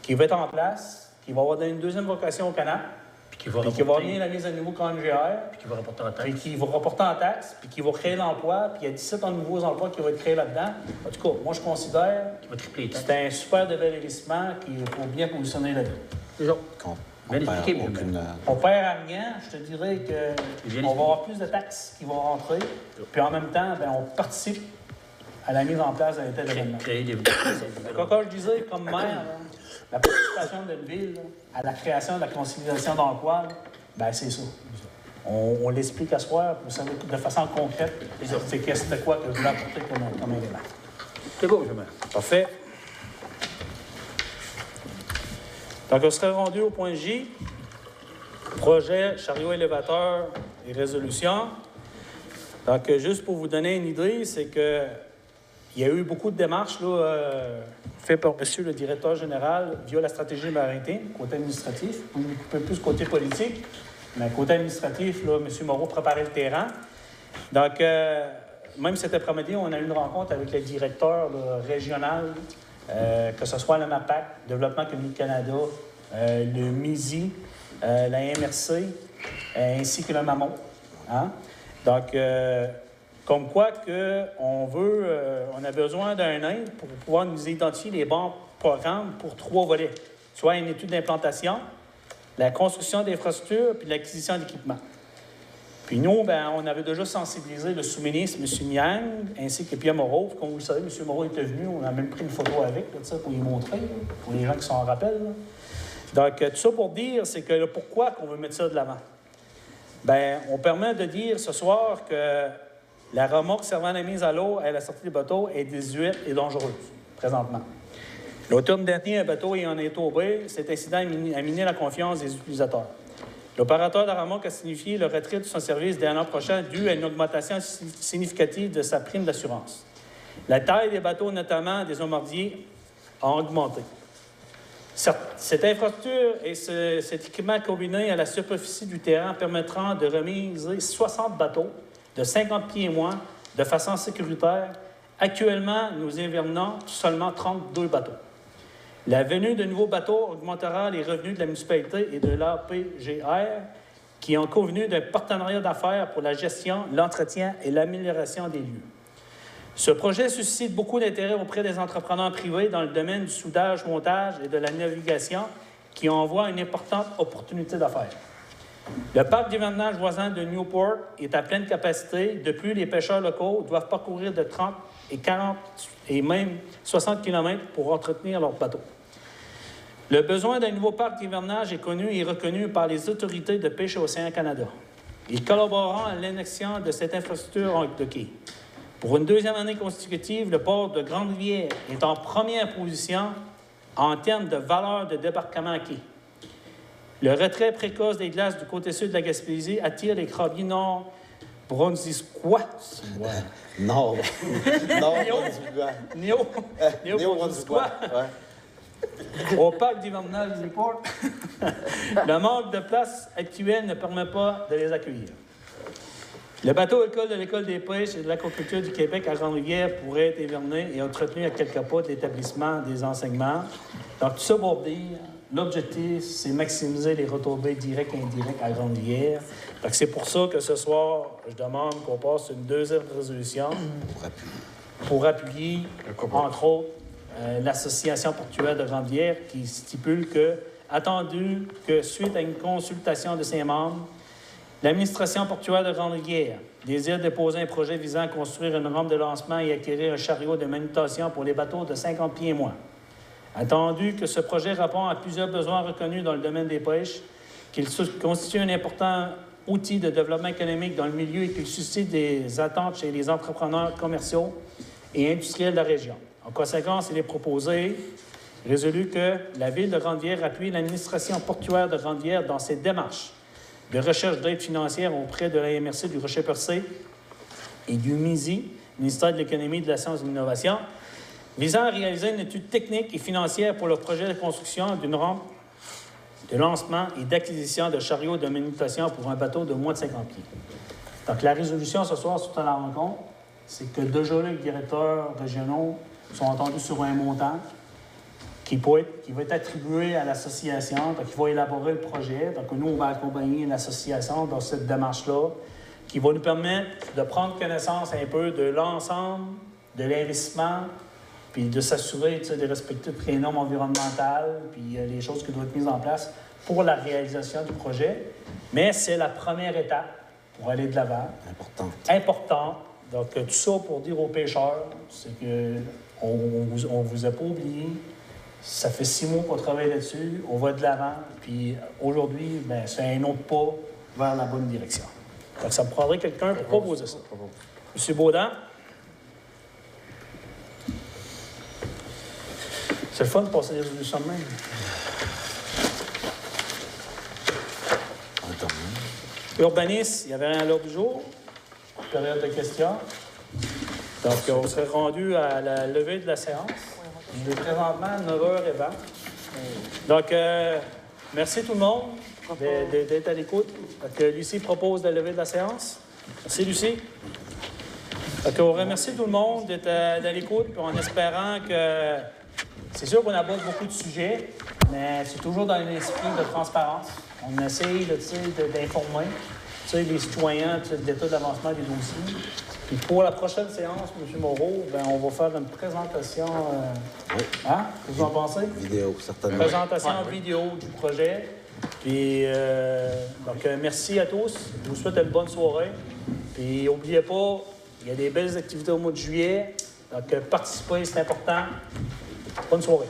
qui va être en place, qui va avoir une deuxième vocation au Canada, puis qui va venir la mise à niveau quand MGR, puis qui va rapporter en taxe. Puis qui va rapporter en taxe, puis qui va créer l'emploi, puis il y a 17 nouveaux emplois qui vont être créés là-dedans. En tout cas, moi, je considère que c'est un super dévalorisement qu'il faut bien positionner là-dedans. On perd à rien, je te dirais qu'on va avoir plus de taxes qui vont rentrer, puis en même temps, bien, on participe à la mise en place d'un tel événement. Quand je disais, comme maire, la participation d'une ville à la création de la consolidation d'emploi, bien, c'est ça. On l'explique à soir, vous savez, de façon concrète, c'était quoi que je voulais apporter comme élément. C'est beau, je mets. Parfait. Donc, on serait rendu au point J. Projet, chariot élévateur et résolution. Donc, juste pour vous donner une idée, c'est que il y a eu beaucoup de démarches faites par M. le directeur général via la stratégie maritime, côté administratif, un peu plus côté politique, mais côté administratif, là, M. Moreau préparait le terrain. Donc, même cet après-midi, on a eu une rencontre avec le directeur régional, que ce soit le MAPAC, Développement Community Canada, le MISI, la MRC, ainsi que le MAMO. Hein? Donc, comme quoi on a besoin d'un aide pour pouvoir nous identifier les bons programmes pour 3 volets, soit une étude d'implantation, la construction d'infrastructures puis l'acquisition d'équipements. Puis nous, bien, on avait déjà sensibilisé le sous-ministre, M. Niang, ainsi que Pierre Moreau. Comme vous le savez, M. Moreau était venu, on a même pris une photo avec, là, pour y montrer, là, pour les gens qui s'en rappellent. Là. Donc, tout ça pour dire, c'est que le pourquoi qu'on veut mettre ça de l'avant. Bien, on permet de dire ce soir que la remorque servant à la mise à l'eau à la sortie des bateaux est désuète et dangereuse, présentement. L'automne dernier, un bateau ayant été tombé, cet incident a miné la confiance des utilisateurs. L'opérateur de la remorque a signifié le retrait de son service dès l'an prochain dû à une augmentation significative de sa prime d'assurance. La taille des bateaux, notamment des hommardiers, a augmenté. Cette infrastructure et cet équipement combiné à la superficie du terrain permettront de remiser 60 bateaux de 50 pieds et moins de façon sécuritaire. Actuellement, nous hivernons seulement 32 bateaux. La venue de nouveaux bateaux augmentera les revenus de la municipalité et de l'APGR qui ont convenu d'un partenariat d'affaires pour la gestion, l'entretien et l'amélioration des lieux. Ce projet suscite beaucoup d'intérêt auprès des entrepreneurs privés dans le domaine du soudage, montage et de la navigation qui en voient une importante opportunité d'affaires. Le parc d'hivernage voisin de Newport est à pleine capacité. De plus, les pêcheurs locaux doivent parcourir de 30 et 40 et même 60 km pour entretenir leurs bateaux. Le besoin d'un nouveau parc d'hivernage est connu et reconnu par les autorités de pêche Océan Canada. Ils collaboreront à l'annexion de cette infrastructure de quai. Pour une deuxième année consécutive, le port de Grande-Rivière est en première position en termes de valeur de débarquement à quai. Le retrait précoce des glaces du côté sud de la Gaspésie attire les crabiers nord-brunswickois. Néo-brunswickois. Au parc d'hivernage du Newport. Le manque de place actuel ne permet pas de les accueillir. Le bateau-école de l'École des pêches et de l'aquaculture du Québec à Grande-Rivière pourrait être hiverné et entretenu à quelques pas de l'établissement des enseignements. Donc, tout ça pour dire l'objectif, c'est maximiser les retombées directes et indirectes à Grande-Rivière. C'est pour ça que ce soir, je demande qu'on passe une deuxième résolution pour appuyer, entre autres, l'Association portuaire de Grande-Rivière qui stipule que, attendu que suite à une consultation de ses membres, l'administration portuaire de Grande-Rivière désire déposer un projet visant à construire une rampe de lancement et acquérir un chariot de manutention pour les bateaux de 50 pieds et moins. Attendu que ce projet répond à plusieurs besoins reconnus dans le domaine des pêches, qu'il constitue un important outil de développement économique dans le milieu et qu'il suscite des attentes chez les entrepreneurs commerciaux et industriels de la région. En conséquence, il est proposé, résolu que la Ville de Grande-Rivière appuie l'administration portuaire de Grande-Rivière dans ses démarches de recherche d'aide financière auprès de la MRC du Rocher-Percé et du MISI, ministère de l'Économie, de la Science et de l'Innovation, visant à réaliser une étude technique et financière pour le projet de construction d'une rampe de lancement et d'acquisition de chariots de manutention pour un bateau de moins de 50 pieds. Donc, la résolution ce soir, suite à la rencontre, c'est que déjà là, les directeurs régionaux sont entendus sur un montant qui va être attribué à l'association, donc il va élaborer le projet. Donc, nous, on va accompagner l'association dans cette démarche-là, qui va nous permettre de prendre connaissance un peu de l'ensemble de l'investissement, puis de s'assurer de respecter toutes les normes environnementales, puis les choses qui doivent être mises en place pour la réalisation du projet. Mais c'est la première étape pour aller de l'avant. Important. Donc, tout ça pour dire aux pêcheurs, c'est qu'on ne vous a pas oublié. Ça fait 6 mois qu'on travaille là-dessus. On va de l'avant. Puis aujourd'hui, c'est un autre pas vers la bonne direction. Donc, ça me prendrait quelqu'un pour proposer ça. M. Baudin? C'est le fun de passer les résolutions de même. Urbanisme, il n'y avait rien à l'ordre du jour. Période de questions. Donc, on serait rendu à la levée de la séance. Il est présentement 9h20. Donc, merci tout le monde d'être à l'écoute. Lucie propose de lever de la séance. Merci, Lucie. Donc, on remercie tout le monde d'être à l'écoute, puis en espérant que... C'est sûr qu'on aborde beaucoup de sujets, mais c'est toujours dans l'esprit de transparence. On essaye d'informer les citoyens de l'état d'avancement des dossiers. Puis pour la prochaine séance, M. Moreau, on va faire une présentation. Hein? Qu'est-ce que vous en pensez? Vidéo, certainement. Présentation vidéo du projet. Puis, donc, merci à tous. Je vous souhaite une bonne soirée. Puis, n'oubliez pas, il y a des belles activités au mois de juillet. Donc, participez, c'est important. Bonne soirée.